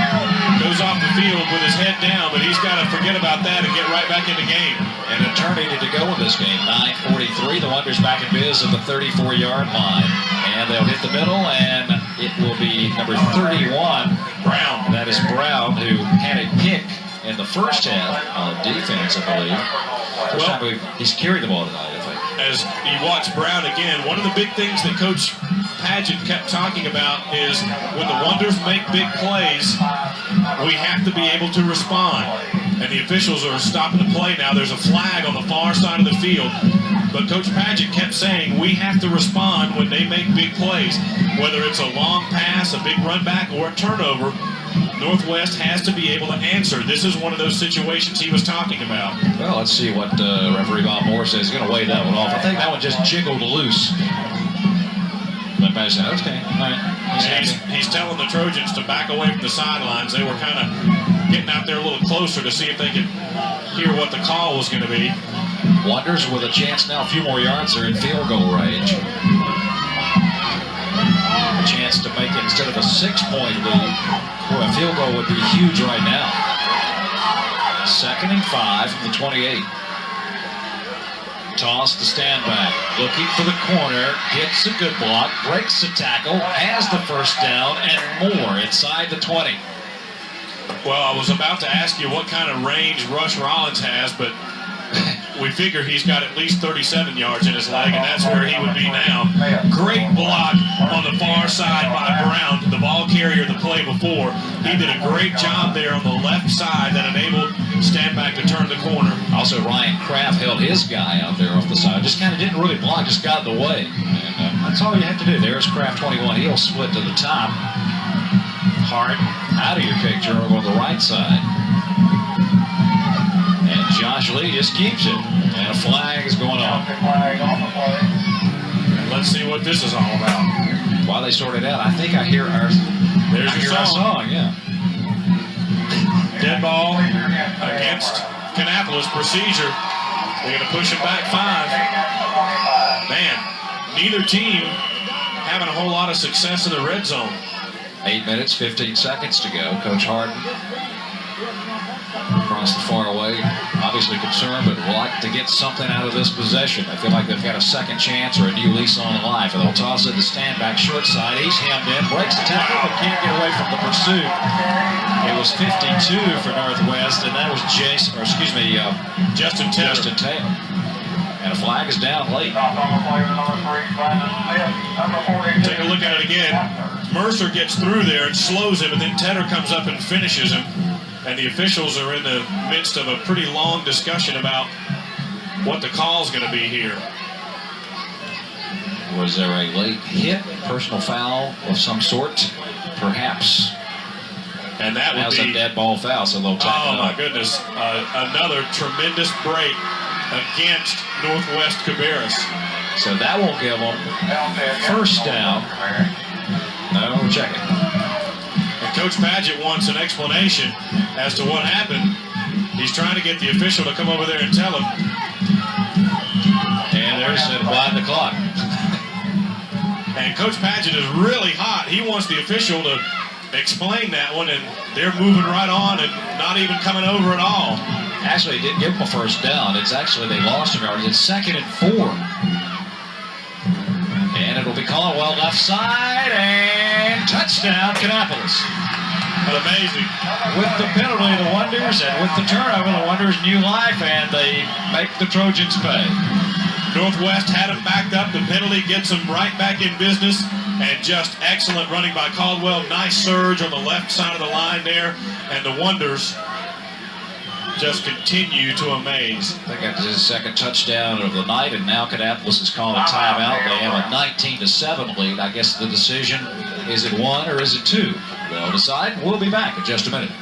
goes off the field with his head down, but he's got to forget about that and get right back in the game. And a turn needed to go in this game. 9:43. The Wonders back in biz at the 34-yard line. And they'll hit the middle, and it will be number 31, Brown. That is Brown, who had a pick in the first half on defense, I believe. First time he's carried the ball tonight, I think. As you watch Brown again, one of the big things that Coach Padgett kept talking about is when the Wonders make big plays, we have to be able to respond. And the officials are stopping the play now. There's a flag on the far side of the field. But Coach Padgett kept saying we have to respond when they make big plays. Whether it's a long pass, a big run back, or a turnover, Northwest has to be able to answer. This is one of those situations he was talking about. Well, let's see what referee Bob Moore says. He's going to wave that one off. I think that one just jiggled loose. But Padgett said, okay, all right. He's telling the Trojans to back away from the sidelines. They were kind of getting out there a little closer to see if they could hear what the call was going to be. Wonders with a chance now, a few more yards. They're in field goal range. A chance to make it instead of a 6-point lead. Boy, a field goal would be huge right now. 2nd and 5 from the 28. Toss to stand back. Looking for the corner. Gets a good block. Breaks the tackle. Has the first down and more inside the 20. Well, I was about to ask you what kind of range Rush Rollins has, but we figure he's got at least 37 yards in his leg, and that's where he would be now. Great block on the far side by Brown, the ball carrier the play before. He did a great job there on the left side that enabled Standback to turn the corner. Also, Ryan Kraft held his guy out there off the side. Just kind of didn't really block, just got in the way. And that's all you have to do. There's Kraft 21. He'll split to the top. Hart out of your picture over on the right side. And Josh Lee just keeps it. And a flag is going on. Let's see what this is all about. While they sort it out, I think I hear our song. Yeah. Dead ball against Kannapolis. Procedure. They're going to push him back 5. Man, neither team having a whole lot of success in the red zone. 8 minutes, 15 seconds to go. Coach Harden across the far away, obviously concerned, but would like to get something out of this possession. I feel like they've got a second chance or a new lease on life, and they'll toss it to Standback short side. He's hemmed in, breaks the tackle, but can't get away from the pursuit. It was 52 for Northwest, and that was Justin Taylor. And a flag is down late. Take a look at it again. Mercer gets through there and slows him, and then Tedder comes up and finishes him. And the officials are in the midst of a pretty long discussion about what the call is going to be here. Was there a late hit, personal foul of some sort? Perhaps. And that was a dead ball foul, so they'll tackle it. Oh, my goodness. Another tremendous break against Northwest Cabarrus. So that will give them first down. No, we're checking. And Coach Padgett wants an explanation as to what happened. He's trying to get the official to come over there and tell him. And there's a blind the clock. And Coach Padgett is really hot. He wants the official to explain that one, and they're moving right on and not even coming over at all. Actually, he didn't give them a first down. It's actually they lost a yard. It's 2nd and 4. And it'll be Caldwell left side, and touchdown, Kannapolis. Amazing. With the penalty, the Wonders, and with the turnover, the Wonders new life, and they make the Trojans pay. Northwest had him backed up. The penalty gets them right back in business, and just excellent running by Caldwell. Nice surge on the left side of the line there, and the Wonders just continue to amaze. They got his second touchdown of the night, and now Kannapolis is calling a timeout. They have a 19-7 lead. I guess the decision, is it 1 or is it 2? They'll decide. We'll be back in just a minute.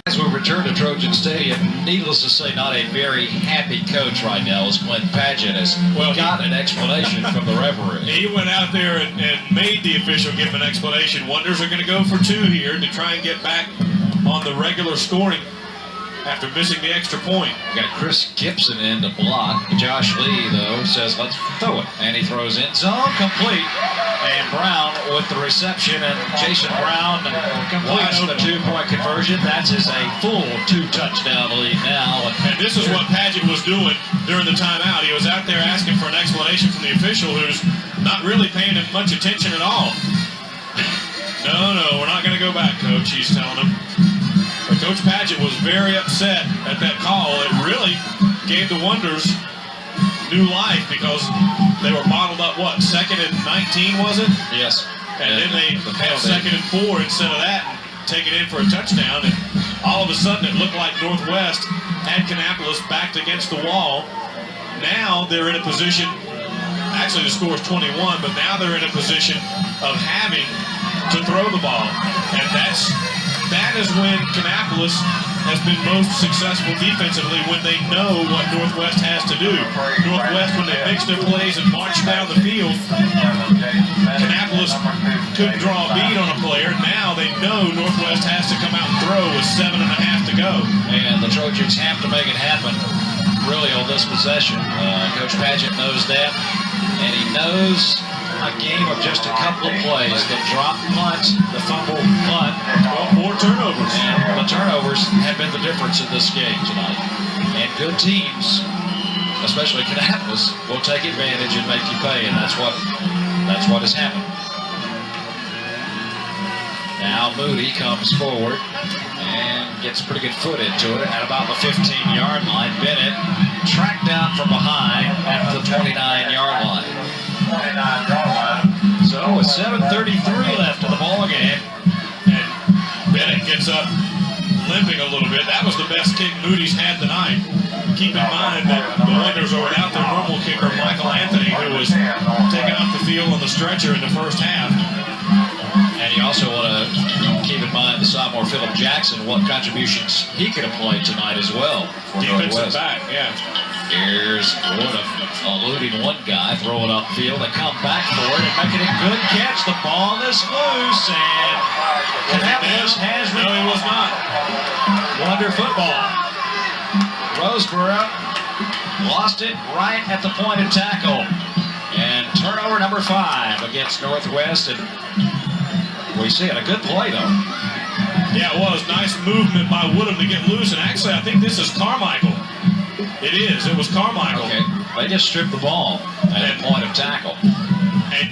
As we return to Trojan Stadium, needless to say, not a very happy coach right now as Clint Padgett has got an explanation from the referee. He went out there and made the official give an explanation. Wonders are going to go for 2 here to try and get back on the regular scoring after missing the extra point. Got Chris Gibson in to block. Josh Lee, though, says, let's throw it. And he throws in zone complete. And Brown with the reception, and Jason Brown completes the 2-point conversion. That's his a full 2-touchdown lead now. And this is what Padgett was doing during the timeout. He was out there asking for an explanation from the official, who's not really paying him much attention at all. No, we're not going to go back, Coach, he's telling him. But Coach Padgett was very upset at that call. It really gave the Wonders new life because they were bottled up, 2nd and 19, was it? Yes. And then they had 2nd and 4 instead of that, take it in for a touchdown. And all of a sudden it looked like Northwest had Kannapolis backed against the wall. Now they're in a position, actually the score is 21, but now they're in a position of having to throw the ball. And that is when Kannapolis has been most successful defensively, when they know what Northwest has to do. Northwest, when they mix their plays and march down the field, Kannapolis couldn't draw a bead on a player. Now they know Northwest has to come out and throw with 7.5 to go. And the Trojans have to make it happen, really, on this possession. Coach Padgett knows that, and he knows a game of just a couple of plays. The drop punt, the fumble punt, 4 turnovers. And the turnovers have been the difference in this game tonight. And good teams, especially Kannapolis, will take advantage and make you pay, and that's what has happened. Now Moody comes forward and gets a pretty good foot into it at about the 15-yard line. Bennett tracked down from behind at the 29-yard line. So with 7:33 left in the ball game, and Bennett gets up limping a little bit. That was the best kick Moody's had tonight. Keep in mind that the Wonders are without their normal kicker, Michael Anthony, who was taken off the field on the stretcher in the first half. And you also want to keep in mind the sophomore Philip Jackson, what contributions he could have played tonight as well. Defensive back, yeah. Here's Woodham eluding one guy, throwing upfield. They come back for it and making a good catch. The ball is loose, and Kannapolis has No, he was not. Wonder football. Roseboro lost it right at the point of tackle. And turnover number 5 against Northwest. And we see it. A good play, though. Yeah, it was. Nice movement by Woodham to get loose. And actually, I think this is Carmichael. It is. It was Carmichael. Okay. They just stripped the ball at the point of tackle. And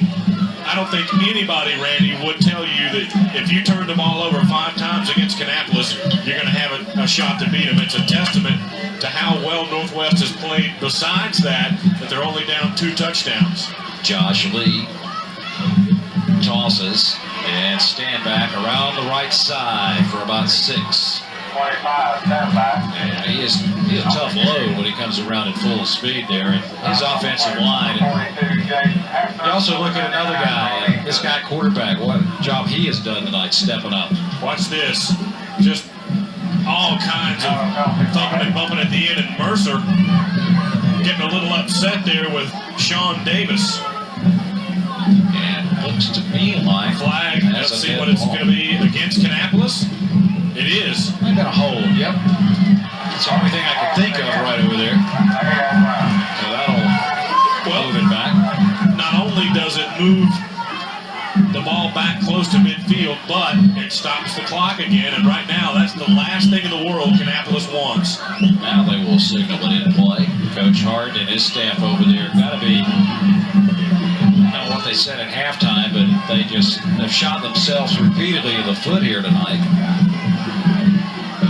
I don't think anybody, Randy, would tell you that if you turn the ball over 5 times against Kannapolis, you're going to have a shot to beat them. It's a testament to how well Northwest has played. Besides that they're only down 2 touchdowns. Josh Lee tosses and stand back around the right side for about 6. 25, stand back. And he is a tough load when he comes around at full speed there. And his offensive line. And you also look at another guy, this guy quarterback, what job he has done tonight stepping up. Watch this. Just all kinds of thumping and bumping at the end. And Mercer getting a little upset there with Sean Davis. And looks to me like flag. Let's see what it's going to be against Kannapolis. It is. They've got a hold. Yep. That's the only thing I can think of right over there. So that'll move it back. Not only does it move the ball back close to midfield, but it stops the clock again. And right now, that's the last thing in the world Kannapolis wants. Now they will signal it in play. Coach Hart and his staff over there got to be. I don't know what they said at halftime, but they've shot themselves repeatedly in the foot here tonight.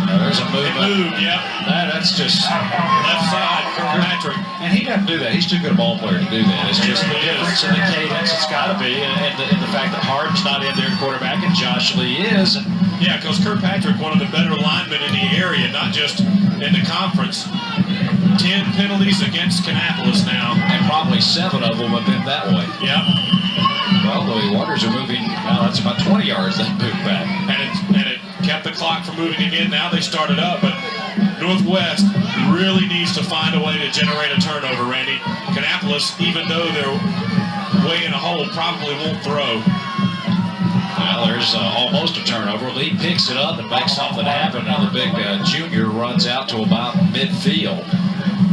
There's a movement. It moved, yep. That's just left side, Kirkpatrick. And he doesn't do that. He's too good a ball player to do that. It's just the difference in the cadence. It's got to be, and the fact that Harden's not in there quarterback and Josh Lee is. Yeah, because Kirkpatrick, one of the better linemen in the area, not just in the conference. 10 penalties against Kannapolis now. And probably 7 of them have been that way. Yep. Well, the Wonders are moving, now that's about 20 yards they moved back. And it kept the clock from moving again. Now they started up, but Northwest really needs to find a way to generate a turnover, Randy. Kannapolis, even though they're way in a hole, probably won't throw. Well, there's almost a turnover. Lee picks it up and makes something happen, and the big junior runs out to about midfield.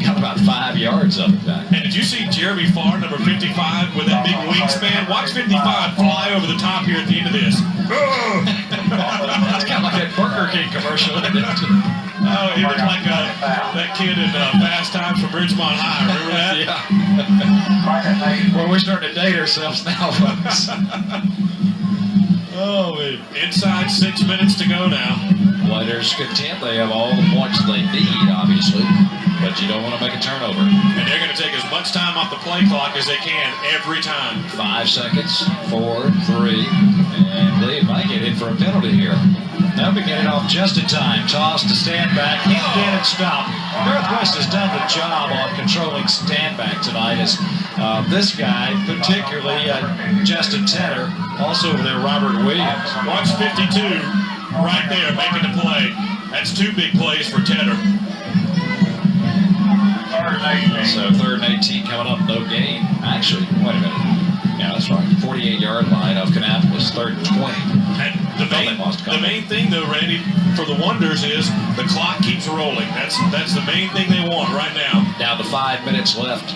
Got about 5 yards of it back. And did you see Jeremy Farr, number 55, with that big wingspan? Watch 55 fly over the top here at the end of this. It's kind of like that Burger King commercial, isn't it? Oh, he looked like that kid in Fast Times from Ridgemont High. Remember that? Yeah. Well, we're starting to date ourselves now, folks. Oh, man. Inside 6 minutes to go now. Whiters content. They have all the points they need, obviously. But you don't want to make a turnover. And they're going to take as much time off the play clock as they can every time. 5 seconds, 4, 3, and Lee might get in for a penalty here. They'll be getting off just in time. Toss to stand back, hit in and stop. Northwest has done the job on controlling stand back tonight. As this guy, particularly Justin Tedder, also over there Robert Williams. Watch 52 right there making the play. That's 2 big plays for Tedder. So 3rd and 18 coming up, no gain. Actually, wait a minute. Yeah, that's right. 48-yard line of Kannapolis, 3rd and 20. And the main thing, though, Randy, for the Wonders is the clock keeps rolling. That's the main thing they want right now. Down to 5 minutes left.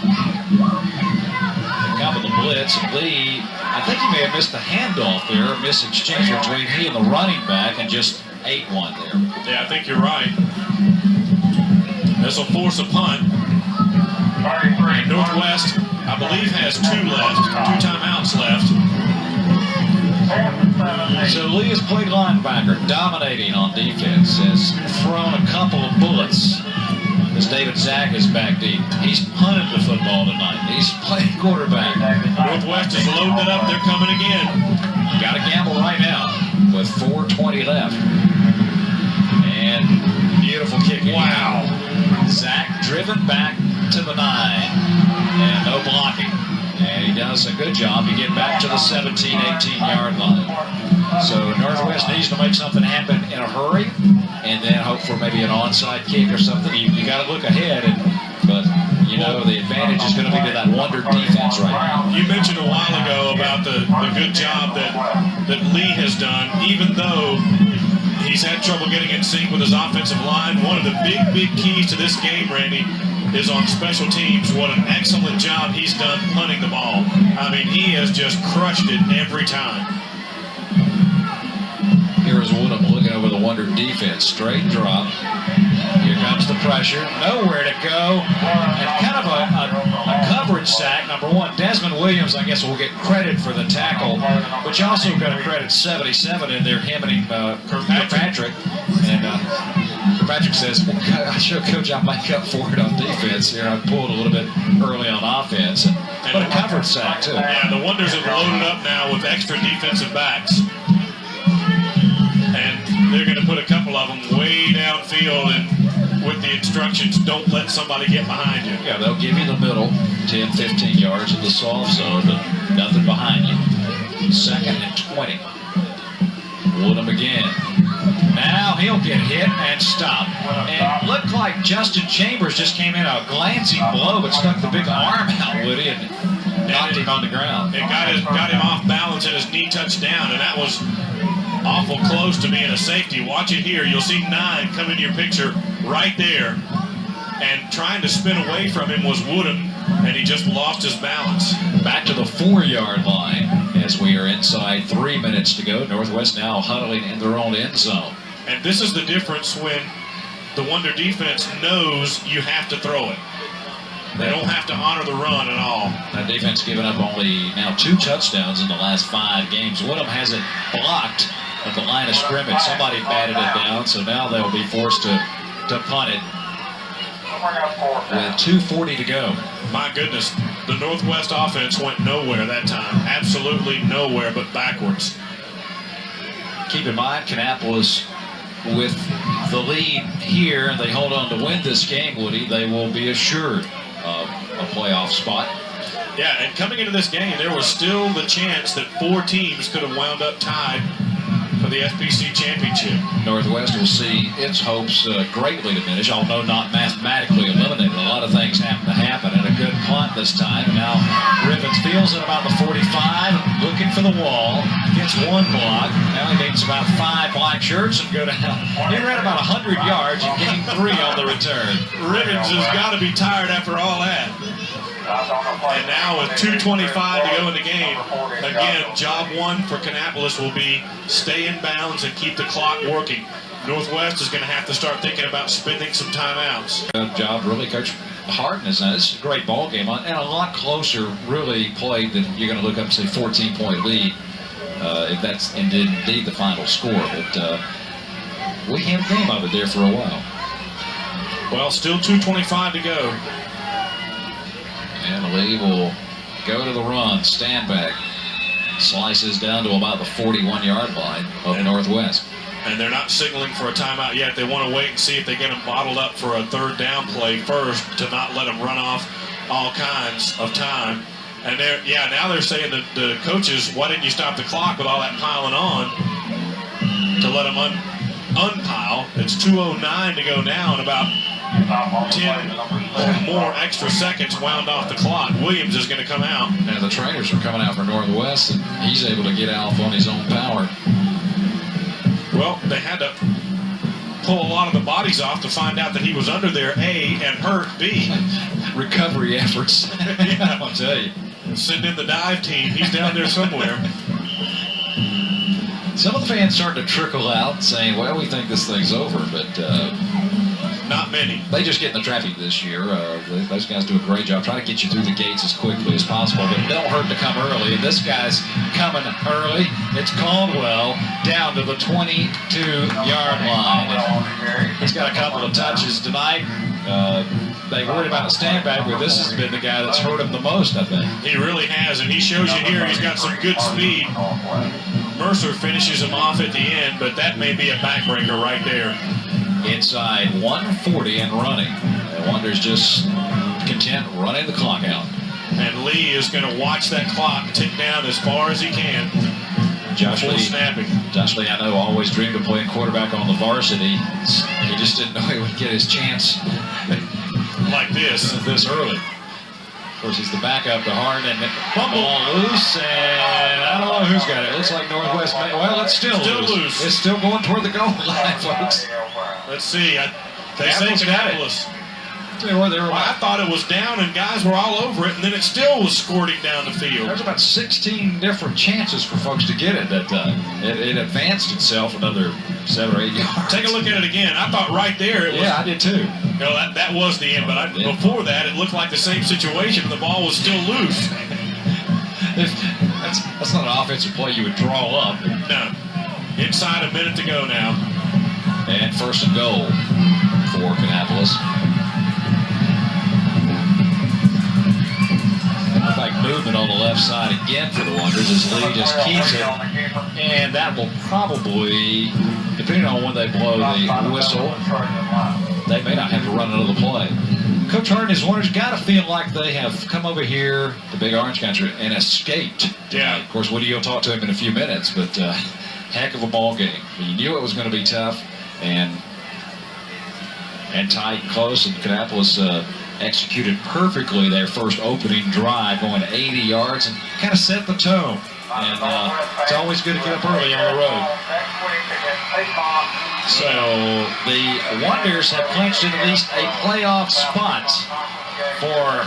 Coming the blitz. Lee, I think he may have missed the handoff there, a exchange between he and the running back, and just ate one there. Yeah, I think you're right. This will force a punt. And Northwest, I believe, has 2 left, 2 timeouts left. So Lee has played linebacker, dominating on defense, has thrown a couple of bullets. As David Zack is back deep, he's punted the football tonight. He's playing quarterback. Northwest is loading it up. They're coming again. Got to gamble right now with 4:20 left. And beautiful kick. Wow. Zack driven back to the 9. And no blocking. And he does a good job. You get back to the 17, 18-yard line. So Northwest needs to make something happen in a hurry, and then hope for maybe an onside kick or something. You got to look ahead, but you know the advantage is going to be to that Wonder defense right now. You mentioned a while ago about the good job that Lee has done, even though he's had trouble getting in sync with his offensive line. One of the big keys to this game, Randy, is on special teams. What an excellent job he's done punting the ball. I mean, he has just crushed it every time. Here's Woodham looking over the Wonder defense. Straight drop. Here comes the pressure. Nowhere to go. And kind of a coverage sack. Number 1, Desmond Williams, I guess, will get credit for the tackle, but you also got to credit 77 in there, him and Kirkpatrick. And Kirkpatrick says, well, I showed Coach I might cut for it on defense here. I pulled a little bit early on offense. But a coverage sack, too. Yeah, the Wonders have loaded up now with extra defensive backs. And they're going to put a couple of them way downfield. And with the instructions, don't let somebody get behind you. Yeah, they'll give you the middle, 10, 15 yards in the soft zone, but nothing behind you. 2nd and 20. Woodham again. Now he'll get hit and stop. And looked like Justin Chambers just came in a glancing blow, but stuck the big arm out, Woody, and knocked him on the ground. It got him off balance and his knee touched down, and that was awful close to being a safety. Watch it here. You'll see 9 come in your picture right there. And trying to spin away from him was Woodham, and he just lost his balance. Back to the 4-yard line as we are inside 3 minutes to go. Northwest now huddling in their own end zone. And this is the difference when the Wonder defense knows you have to throw it. They don't have to honor the run at all. That defense giving up only now 2 touchdowns in the last 5 games. Woodham hasn't blocked at the line of scrimmage. Somebody batted it down, so now they'll be forced to punt it with 2:40 to go. My goodness, the Northwest offense went nowhere that time. Absolutely nowhere but backwards. Keep in mind, Kannapolis with the lead here, and they hold on to win this game, Woody, they will be assured of a playoff spot. Yeah, and coming into this game, there was still the chance that 4 teams could have wound up tied for the FPC championship. Northwest will see its hopes greatly diminish, although not mathematically eliminated. A lot of things happen to happen, and a good punt this time. Now Ribbons fields at about the 45, looking for the wall, gets 1 block. Now he needs about 5 black shirts and go down. He ran about 100 yards and gained 3 on the return. Ribbons has got to be tired after all that. And now with 2:25 to go in the game, again, job 1 for Kannapolis will be stay in bounds and keep the clock working. Northwest is going to have to start thinking about spending some timeouts. Good job, really, Coach Harden is this is a great ball game, and a lot closer, really played than you're going to look up and say 14-point lead, if that's indeed the final score. But we have game of it there for a while. Well, still 2:25 to go. And Lee will go to the run, stand back, slices down to about the 41-yard line of Northwest. And they're not signaling for a timeout yet. They want to wait and see if they get them bottled up for a 3rd down play first to not let them run off all kinds of time. And now they're saying that the coaches, why didn't you stop the clock with all that piling on to let them unpile? It's 2:09 to go now, and about 10 more extra seconds wound off the clock. Williams is going to come out. And the trainers are coming out for Northwest, and he's able to get off on his own power. Well, they had to pull a lot of the bodies off to find out that he was under there, A, and hurt, B. Recovery efforts. Yeah. I'll tell you. Send in the dive team. He's down there somewhere. Some of the fans starting to trickle out saying, well, we think this thing's over, but not many. They just get in the traffic this year. Those guys do a great job. Try to get you through the gates as quickly as possible, but it don't hurt to come early. And this guy's coming early. It's Caldwell down to the 22-yard line. And he's got a couple of touches tonight. They worried about a standback, but this has been the guy that's hurt him the most, I think. He really has, and he shows you here he's got some good speed. Mercer finishes him off at the end, but that may be a backbreaker right there. Inside 140 and running. Wonder's just content running the clock out. And Lee is going to watch that clock tick down as far as he can. Josh Lee, snapping. Josh Lee, I know, always dreamed of playing quarterback on the varsity. He just didn't know he would get his chance like this early. Of course, he's the backup to Harden, and ball loose, and I don't know who's got it. It looks like Northwest. Well, it's still loose. It's still going toward the goal line, folks. Let's see. They say Kannapolis. I thought it was down and guys were all over it, and then it still was squirting down the field. There's about 16 different chances for folks to get it that time. It advanced itself another 7 or 8 yards. Take a look at it again. I thought right there it was. Yeah, I did too. No, that was the end, but before that it looked like the same situation. The ball was still loose. That's not an offensive play you would draw up. No. Inside a minute to go now. And 1st and goal for Kannapolis. Like movement on the left side again for the Wonders as Lee just keeps it, and that will probably, depending on when they blow the whistle, they may not have run another play. Coach Hart and his Warriors got to feel like they have come over here to Big Orange Country and escaped. Yeah. Of course, Woody will talk to him in a few minutes, but heck of a ball game. You knew it was going to be tough and tight and close, and Kannapolis executed perfectly their first opening drive, going 80 yards and kind of set the tone. And it's always good to get up early on the road. So the Wonders have clinched at least a playoff spot for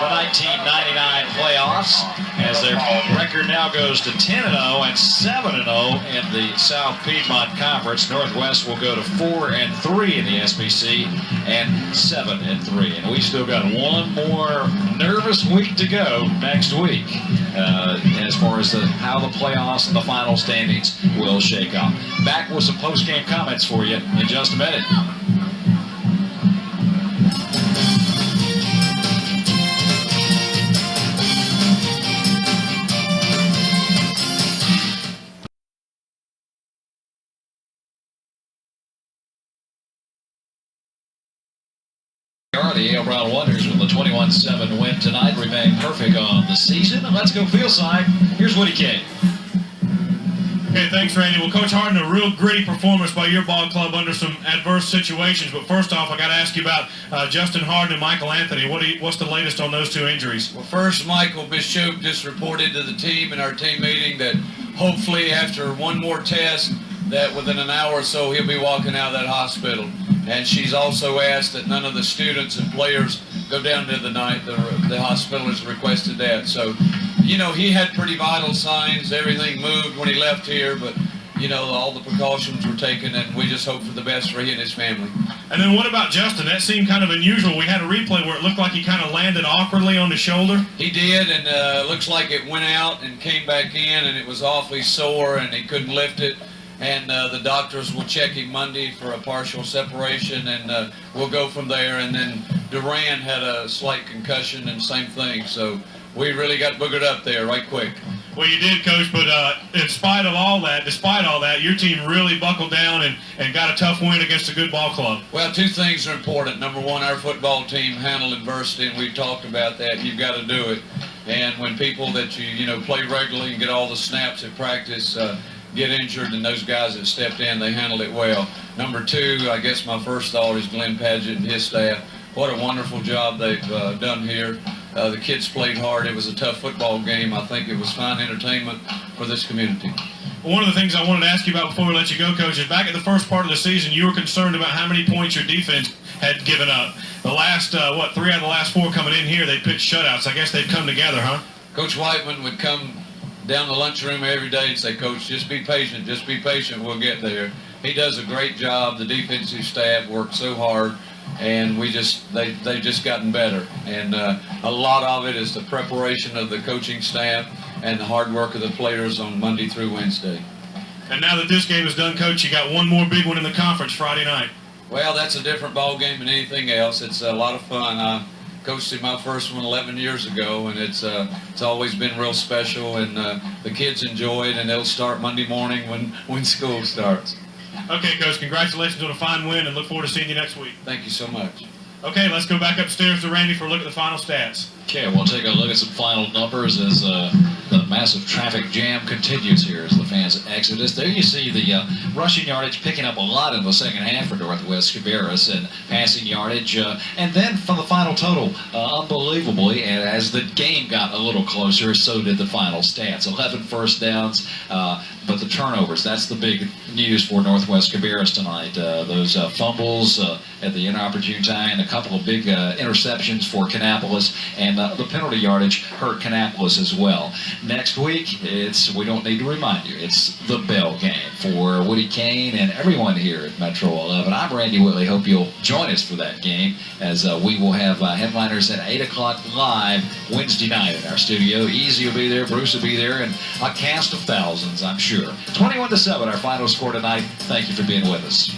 the 1999 playoffs, as their record now goes to 10-0 and 7-0 in the South Piedmont Conference. Northwest will go to 4-3 in the SBC and 7-3. And we still got one more nervous week to go next week as far as how the playoffs and the final standings will shake out. Back with some post-game comments for you in just a minute. The A.L. Brown Wonders with the 21-7 win tonight remain perfect on the season. Let's go field side. Here's Woody King. Okay, thanks, Randy. Well, Coach Harden, a real gritty performance by your ball club under some adverse situations. But first off, I got to ask you about Justin Harden and Michael Anthony. What's the latest on those two injuries? Well, first, Michael Bishop just reported to the team in our team meeting that hopefully after one more test, that within an hour or so he'll be walking out of that hospital. And she's also asked that none of the students and players go down to the night. The hospital has requested that. So, you know, he had pretty vital signs. Everything moved when he left here, but, you know, all the precautions were taken, and we just hope for the best for he and his family. And then what about Justin? That seemed kind of unusual. We had a replay where it looked like he kind of landed awkwardly on his shoulder. He did, and looks like it went out and came back in, and it was awfully sore, and he couldn't lift it. And the doctors will check him Monday for a partial separation, and we'll go from there. And then Duran had a slight concussion and same thing. So we really got boogered up there right quick. Well, you did, Coach, but despite all that, your team really buckled down and got a tough win against a good ball club. Well, two things are important. Number one, our football team handled adversity, and we've talked about that. You've got to do it. And when people that you know play regularly and get all the snaps at practice get injured, and those guys that stepped in, they handled it well. Number two, I guess my first thought is Glenn Padgett and his staff. What a wonderful job they've done here. The kids played hard. It was a tough football game. I think it was fine entertainment for this community. One of the things I wanted to ask you about before we let you go, Coach, is back at the first part of the season, you were concerned about how many points your defense had given up. The last, 3 out of the last 4 coming in here, they pitched shutouts. I guess they've come together, huh? Coach Whiteman would come down the lunchroom every day and say, Coach, just be patient, we'll get there. He does a great job. The defensive staff worked so hard, and they've just gotten better. And a lot of it is the preparation of the coaching staff and the hard work of the players on Monday through Wednesday. And now that this game is done, Coach, you got one more big one in the conference Friday night. Well, that's a different ball game than anything else. It's a lot of fun. I coached in my first one 11 years ago, and it's always been real special, and the kids enjoy it, and they'll start Monday morning when school starts. Okay, Coach, congratulations on a fine win, and look forward to seeing you next week. Thank you so much. Okay, let's go back upstairs to Randy for a look at the final stats. Okay, we'll take a look at some final numbers as the massive traffic jam continues here as the fans exodus. There you see the rushing yardage picking up a lot in the second half for Northwest Cabarrus, and passing yardage. And then from the final total, unbelievably, and as the game got a little closer, so did the final stats. 11 first downs, but the turnovers, that's the big news for Northwest Cabarrus tonight. Those fumbles at the inopportune time, and a couple of big interceptions for Kannapolis, and the penalty yardage hurt Kannapolis as well. Next week, we don't need to remind you, it's the bell game for Woody Kane and everyone here at Metro 11. I'm Randy Whitley. Hope you'll join us for that game, as we will have headliners at 8 o'clock live Wednesday night in our studio. Easy will be there, Bruce will be there, and a cast of thousands, I'm sure. 21-7, our final score tonight. Thank you for being with us.